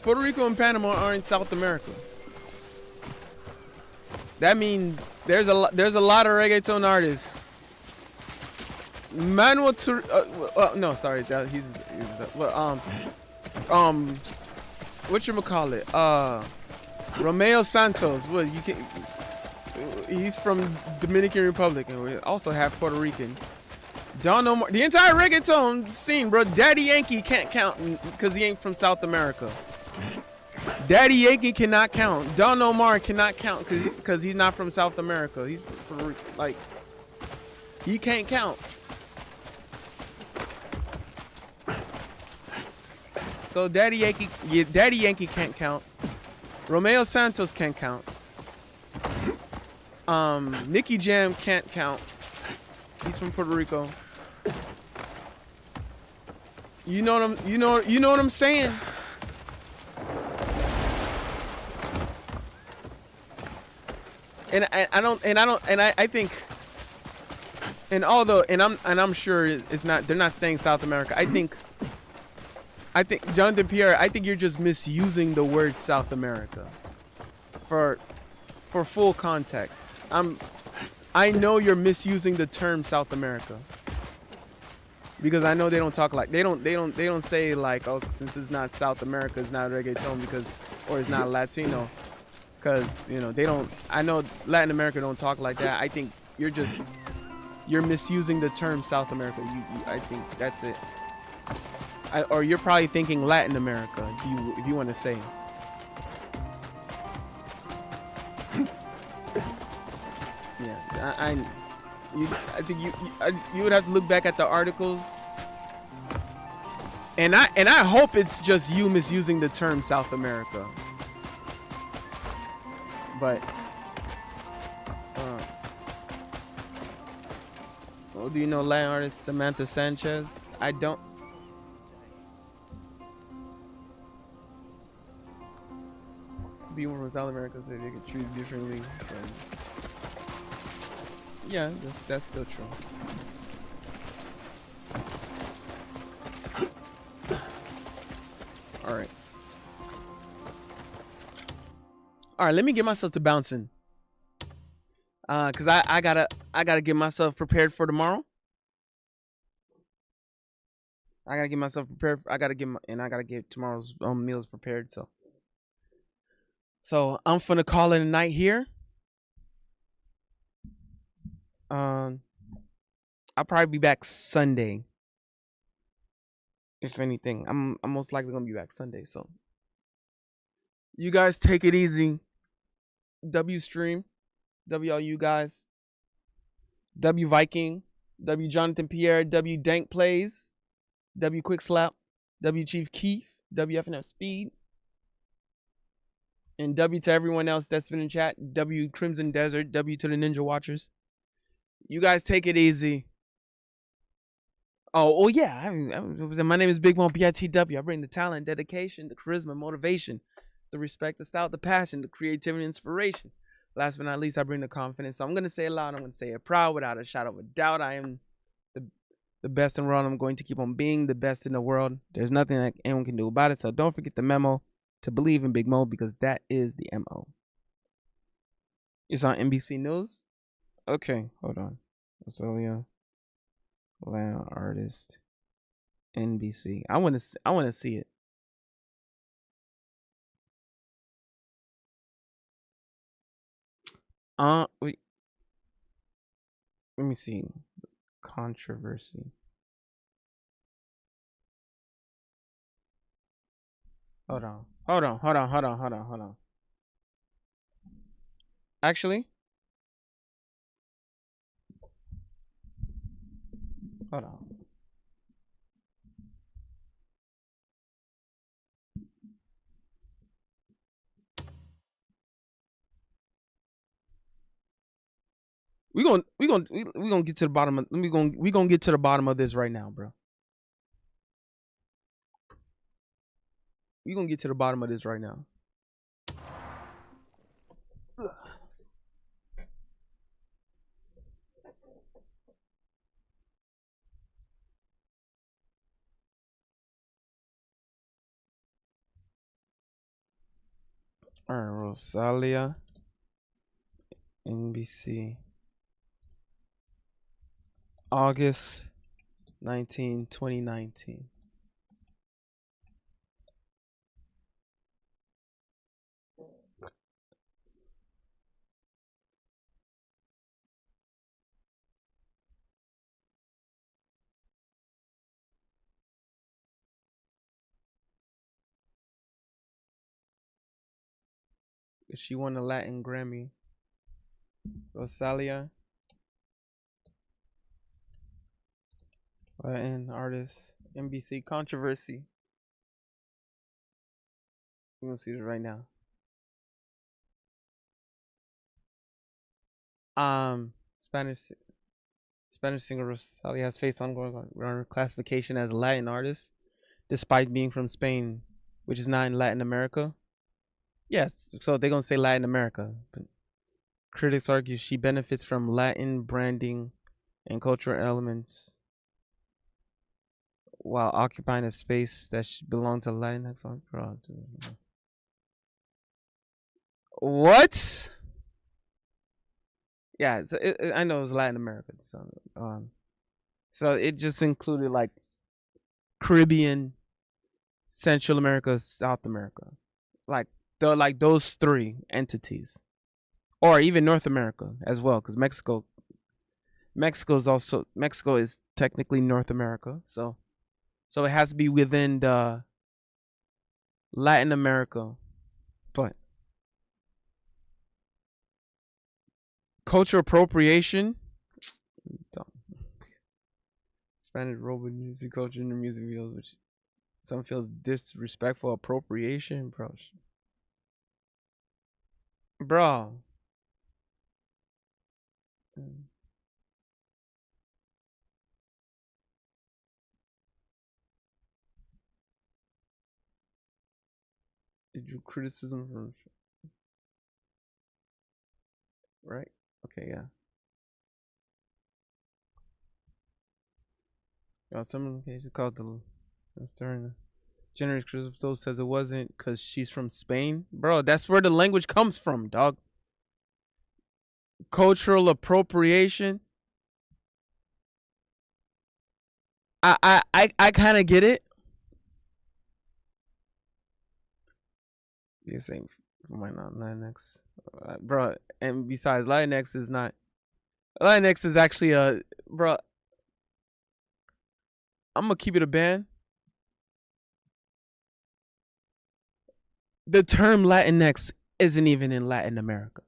Puerto Rico and Panama are in South America. That means there's a lot of reggaeton artists. Manuel no, sorry, he's whatchamacallit? Romeo Santos. Well, he's from Dominican Republic, and we also have Puerto Rican. Don Omar, the entire reggaeton scene, bro. Daddy Yankee can't count because he ain't from South America. Daddy Yankee cannot count. Don Omar cannot count because he's not from South America. He's from, like, he can't count. So Daddy Yankee can't count. Romeo Santos can't count. Nicky Jam can't count. He's from Puerto Rico. You know what I'm saying? And I think, and although, and I'm sure it's not, they're not saying South America. I think Jonathan Pierre, I think you're just misusing the word South America for full context. I know you're misusing the term South America because I know they don't talk like they don't say like, oh, since it's not South America, it's not reggaeton or it's not Latino, because you know they don't. I know Latin America don't talk like that. I think you're misusing the term South America. I think that's it. Or you're probably thinking Latin America if you want to say. Yeah, I think you would have to look back at the articles, and I hope it's just you misusing the term South America. But well, do you know Latin artist Samantha Sanchez? I don't. People from South America say they can choose differently. Yeah, that's still true. All right. Let me get myself to bouncing. Cause I gotta get myself prepared for tomorrow. I gotta get myself prepared. I gotta get tomorrow's meals prepared. So I'm finna call it a night here. I'll probably be back Sunday. If anything, I'm most likely gonna be back Sunday. So you guys take it easy. W stream, W all you guys. W Viking, W Jonathan Pierre, W Dank Plays, W Quick Slap, W Chief Keith, W FNF Speed, and W to everyone else that's been in chat. W Crimson Desert, W to the Ninja Watchers. You guys take it easy. Oh yeah. My name is Big Mo BITW. I bring the talent, dedication, the charisma, motivation, the respect, the style, the passion, the creativity, inspiration. Last but not least, I bring the confidence. So I'm going to say it loud. I'm going to say it proud without a shadow of a doubt. I am the best in the world. I'm going to keep on being the best in the world. There's nothing that anyone can do about it. So don't forget the memo to believe in Big Mo, because that is the MO. It's on NBC News. Okay, hold on. So yeah, Atlanta artist, NBC. I want to see it. Wait. Let me see. Controversy. Hold on. Actually, hold on. We gonna get to the bottom of we gonna get to the bottom of this right now, bro. We gonna get to the bottom of this right now. All right, Rosalia, NBC, August 19, 2019. She won a Latin Grammy. Rosalia, Latin artist, NBC, controversy. We're gonna see it right now. Spanish singer Rosalia has faced ongoing classification as a Latin artist, despite being from Spain, which is not in Latin America. Yes, so they're gonna say Latin America. But critics argue she benefits from Latin branding and cultural elements while occupying a space that belongs to Latinx. What? Yeah, I know it was Latin America. So it just included like Caribbean, Central America, South America, like those three entities, or even North America as well, because Mexico is technically North America, so it has to be within the Latin America, but cultural appropriation. Spanish robot music culture in the music videos, which some feels disrespectful. Appropriation, bro. Did you criticism from right? Okay, yeah. Some cases called the during generous criticism says it wasn't because she's from Spain, bro. That's where the language comes from, dog. Cultural appropriation. I kind of get it. You're saying why not Latinx, bro? And besides, Latinx is not. Latinx is actually a bro. I'm gonna keep it a band. The term Latinx isn't even in Latin America.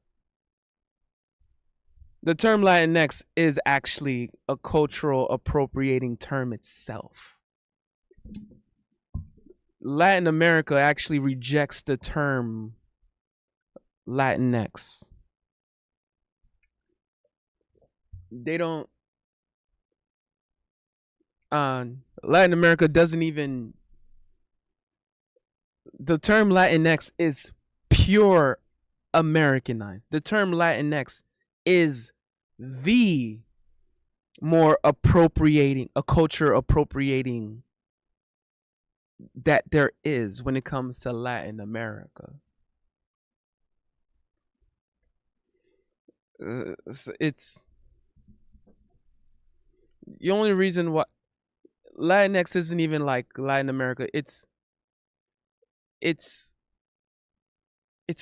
The term Latinx is actually a cultural appropriating term itself. Latin America actually rejects the term Latinx. They don't. Latin America doesn't even. The term Latinx is pure Americanized. The term Latinx is the more appropriating, a culture appropriating that there is when it comes to Latin America. It's the only reason why Latinx isn't even like Latin America. It's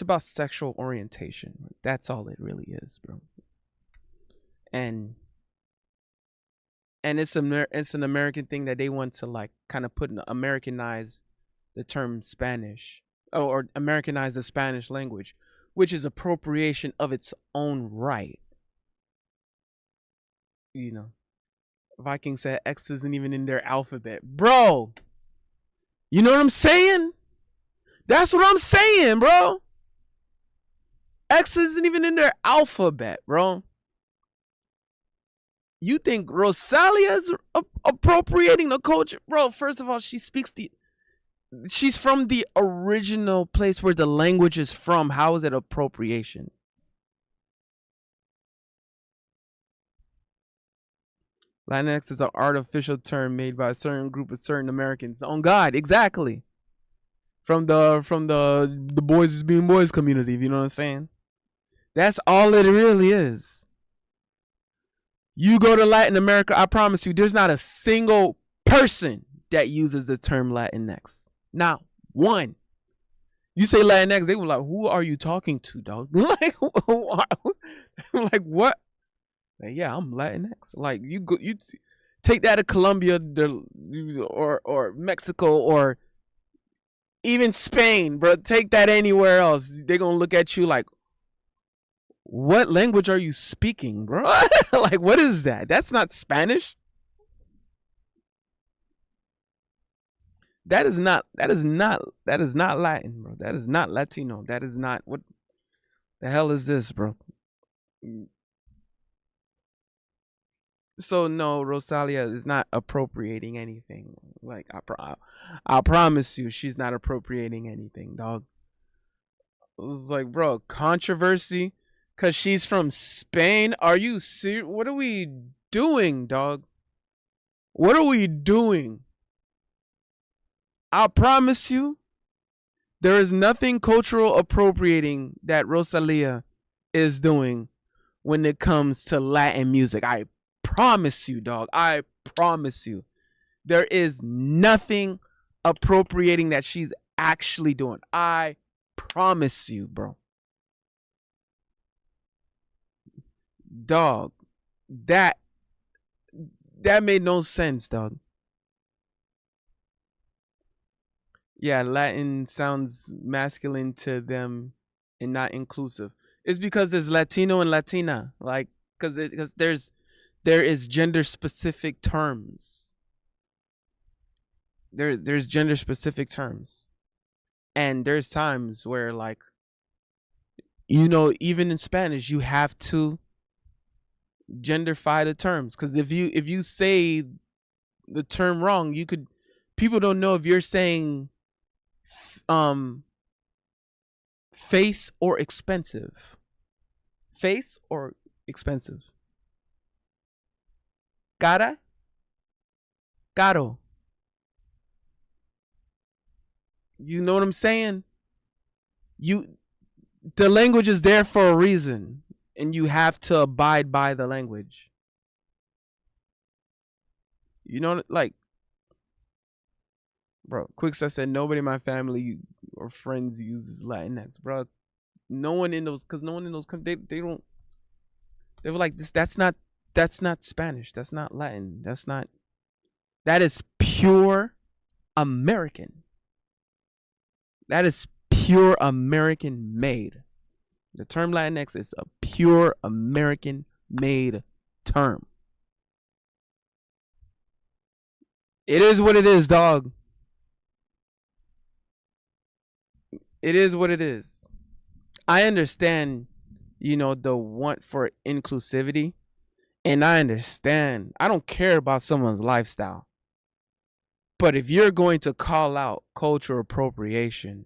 about sexual orientation. That's all it really is, bro. And it's an American thing that they want to like kind of Americanize the term Spanish or Americanize the Spanish language, which is appropriation of its own right. You know, Viking said X isn't even in their alphabet, bro. You know what I'm saying? That's what I'm saying, bro. X isn't even in their alphabet, bro. You think Rosalia is appropriating the culture? Bro, first of all, she's from the original place where the language is from. How is it appropriation? Latinx is an artificial term made by a certain group of certain Americans. On God, exactly. From the boys is being boys community, you know what I'm saying? That's all it really is. You go to Latin America, I promise you, there's not a single person that uses the term Latinx. Not one. You say Latinx, they were like, who are you talking to, dog? Like, like what? Like, yeah, I'm Latinx. Like you take that to Colombia or Mexico or even Spain, bro. Take that anywhere else. They're gonna look at you like, what language are you speaking, bro? Like, what is that? That's not Spanish. That is not Latin, bro. That is not Latino. That is not, what the hell is this, bro? So no, Rosalia is not appropriating anything. Like I promise you, she's not appropriating anything, dog. It was like, bro, controversy because she's from Spain. Are you serious? What are we doing, dog? What are we doing? I promise you, there is nothing cultural appropriating that Rosalia is doing when it comes to Latin music. I promise you, dog. I promise you. There is nothing appropriating that she's actually doing. I promise you, bro. Dog, that made no sense, dog. Yeah, Latin sounds masculine to them and not inclusive. It's because there's Latino and Latina, like because there is gender specific terms. There's gender specific terms, and there's times where, like, you know, even in Spanish, you have to genderfy the terms, because if you say the term wrong, people don't know if you're saying face or expensive. Face or expensive. Cara, caro. You know what I'm saying? The language is there for a reason, and you have to abide by the language. You know, like, Bro, Quickset said nobody in my family or friends uses Latinx, bro. No one in those, because no one in those, they don't, they were like, that's not Spanish. That's not Latin. That is pure American. That is pure American made. The term Latinx is a pure American made term. It is what it is, dog. It is what it is. I understand, the want for inclusivity. And I understand. I don't care about someone's lifestyle. But if you're going to call out cultural appropriation,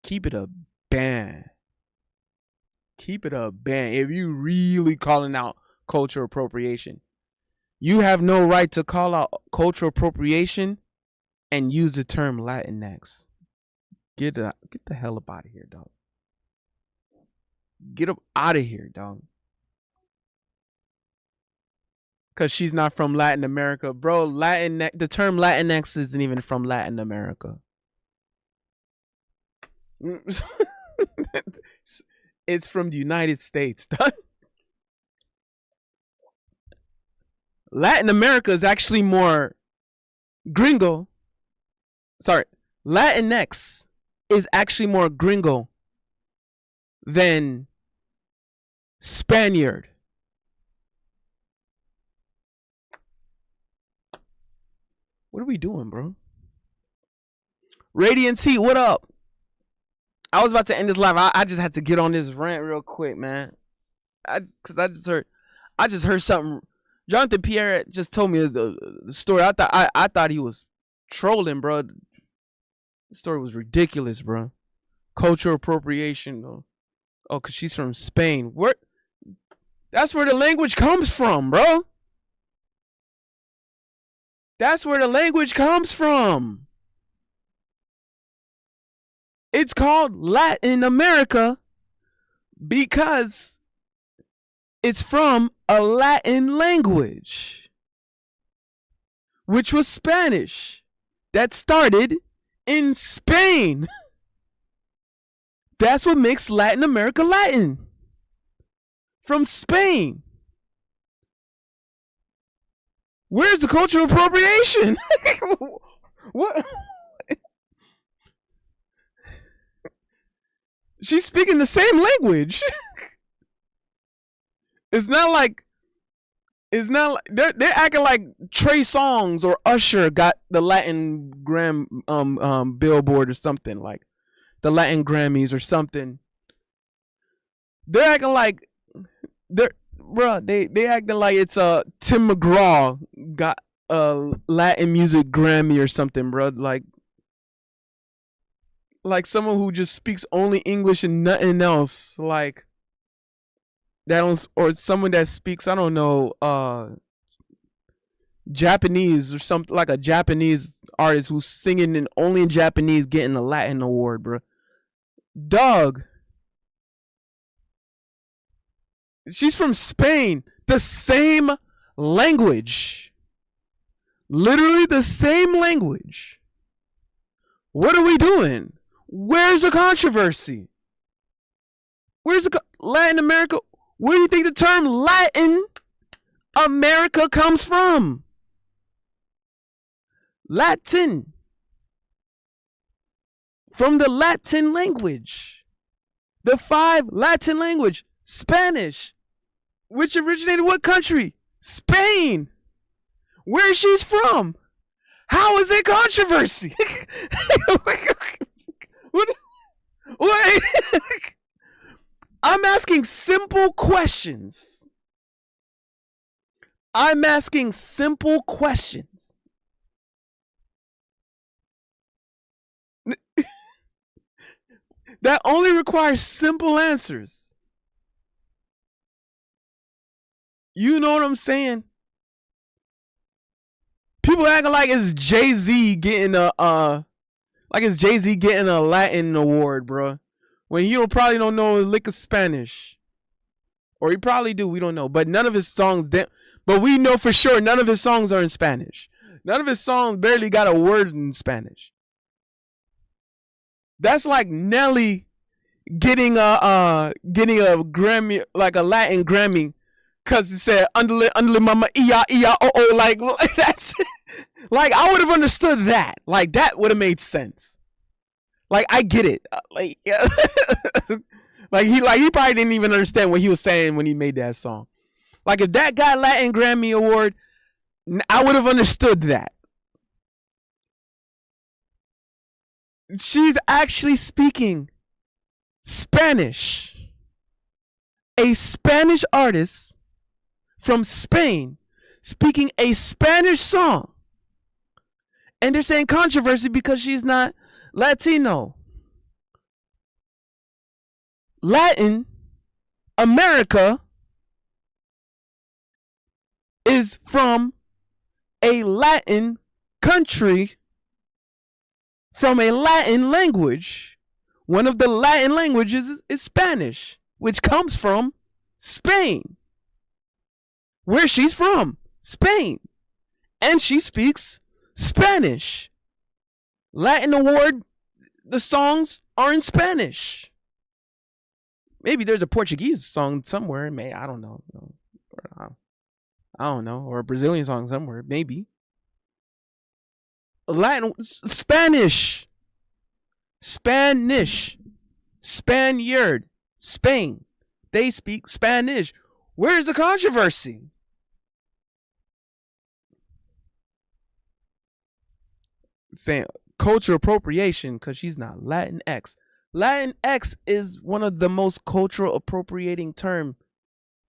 keep it a ban. Keep it a ban. If you really calling out cultural appropriation, you have no right to call out cultural appropriation and use the term Latinx. Get the hell up out of here, dog. Get up out of here, dog. Because she's not from Latin America. Bro, the term Latinx isn't even from Latin America. It's from the United States. Latin America is actually more gringo. Sorry, Latinx is actually more gringo than Spaniard. What are we doing, bro? Radiant Heat, what up? I was about to end this live. I just had to get on this rant real quick, man. I just heard something. Jonathan Pierre just told me the story. I thought he was trolling, bro. The story was ridiculous, bro. Cultural appropriation, though. Oh, cause she's from Spain. That's where the language comes from, bro. That's where the language comes from. It's called Latin America because it's from a Latin language, which was Spanish, that started in Spain. That's what makes Latin America Latin. From Spain. Where's the cultural appropriation? What? She's speaking the same language. It's not like they're acting like Trey Songz or Usher got the Latin Billboard or something, like the Latin Grammys or something. They're acting like they acting like it's Tim McGraw got a Latin music Grammy or something, bro. Like someone who just speaks only English and nothing else, like that, or someone that speaks, I don't know, Japanese or something, like a Japanese artist who's singing only in Japanese getting a Latin award, bro. Dog. She's from Spain. The same language. Literally the same language. What are we doing? Where's the controversy? Where's the Latin America? Where do you think the term Latin America comes from? Latin. From the Latin language. The 5 Latin language. Spanish. Which originated what country? Spain. Where she's from. How is it controversy? What? I'm asking simple questions. I'm asking simple questions. That only requires simple answers. You know what I'm saying? People acting like it's Jay-Z getting a Latin award, bro. When he probably don't know a lick of Spanish. Or he probably do, we don't know. But none of his songs, but we know for sure none of his songs are in Spanish. None of his songs barely got a word in Spanish. That's like Nelly getting a Grammy, like a Latin Grammy, cause it said underle mama iya oh, like that's like I would have understood that. Like that would have made sense. Like I get it. Like yeah. like he probably didn't even understand what he was saying when he made that song. Like if that got Latin Grammy award, I would have understood that. She's actually speaking Spanish. A Spanish artist from Spain speaking a Spanish song. And they're saying controversy because she's not Latino. Latin America is from a Latin country, from a Latin language. One of the Latin languages is Spanish, which comes from Spain. Where she's from, Spain. And she speaks Spanish. Latin award, the songs are in Spanish. Maybe there's a Portuguese song somewhere. I don't know. I don't know. Or a Brazilian song somewhere. Maybe. Latin, Spanish. Spanish. Spaniard. Spain. They speak Spanish. Where's the controversy? Saying cultural appropriation because she's not Latinx. Latinx is one of the most cultural appropriating term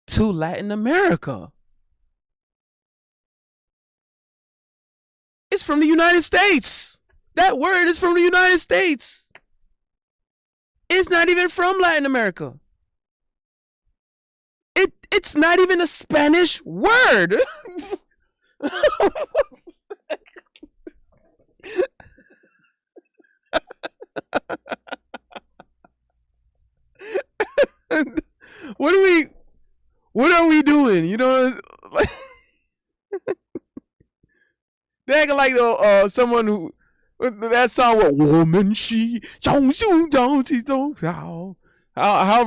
to Latin America. It's from the United States. That word is from the United States. It's not even from Latin America. It's not even a Spanish word. What are we doing? You know, like, they act like someone who that song with woman she however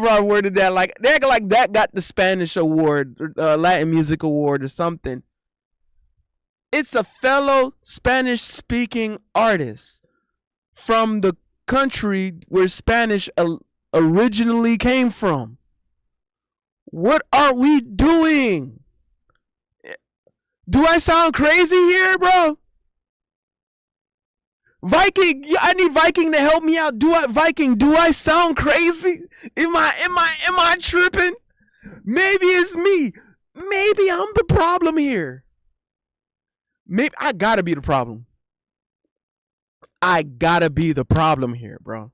I worded that, like they act like that got the Spanish award, Latin music award or something. It's a fellow Spanish speaking artist from the country where Spanish originally came from. What are we doing? Do I sound crazy here, bro? Viking, I need Viking to help me out. Do I sound crazy? Am I tripping? Maybe it's me. Maybe I'm the problem here. Maybe I gotta be the problem. I gotta be the problem here, bro.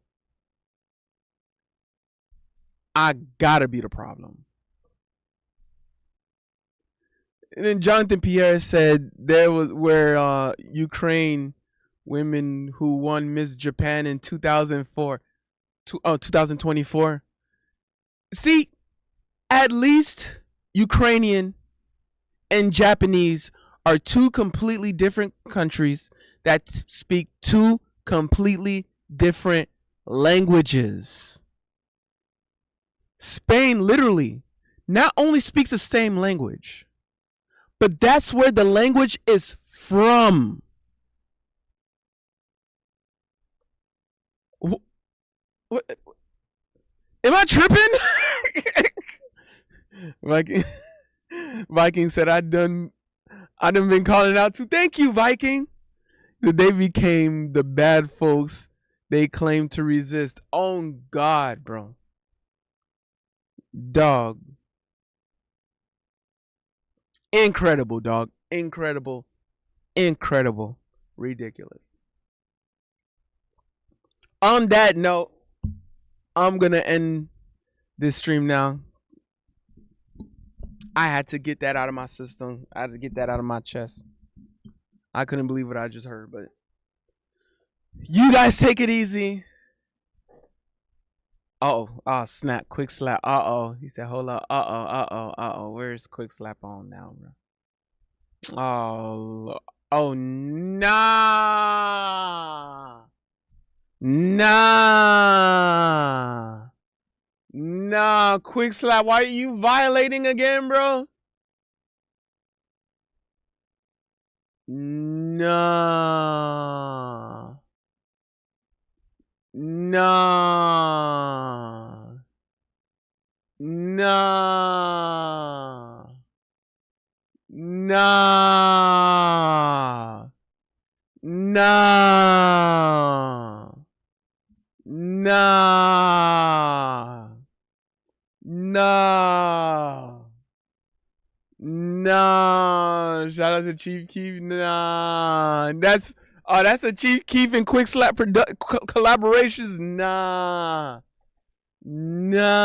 I gotta be the problem. And then Jonathan Pierre said there was where Ukraine women who won Miss Japan in 2024. See, at least Ukrainian and Japanese are two completely different countries that speak two completely different languages. Spain literally not only speaks the same language, but that's where the language is from. What? Am I tripping? Viking said, I done been calling out to. Thank you, Viking. They became the bad folks they claim to resist. Oh God, bro. Dog. Incredible, dog. Incredible. Ridiculous. On that note, I'm gonna end this stream now. I had to get that out of my system. I had to get that out of my chest. I couldn't believe what I just heard, but you guys take it easy. Oh snap, quick slap. He said, hold up. Where's quick slap on now, bro? Oh, Oh, nah. Nah. Nah, quick slap. Why are you violating again, bro? Nah. Nah. Nah. Nah. Nah. Nah. Nah. Nah. Shout out to Chief Keef. Nah. That's a Chief Keef and Quick Slap collaborations. Nah. Nah.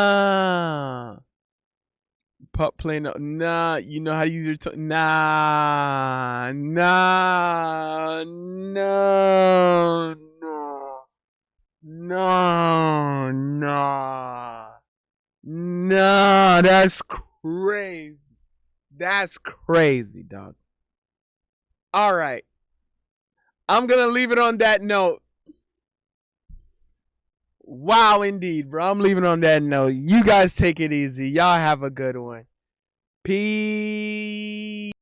Pup playing. Nah. You know how to use your tongue. Nah. Nah. No. No. No. Nah. Nah. That's crazy. That's crazy, dog. All right. I'm going to leave it on that note. Wow, indeed, bro. I'm leaving on that note. You guys take it easy. Y'all have a good one. Peace.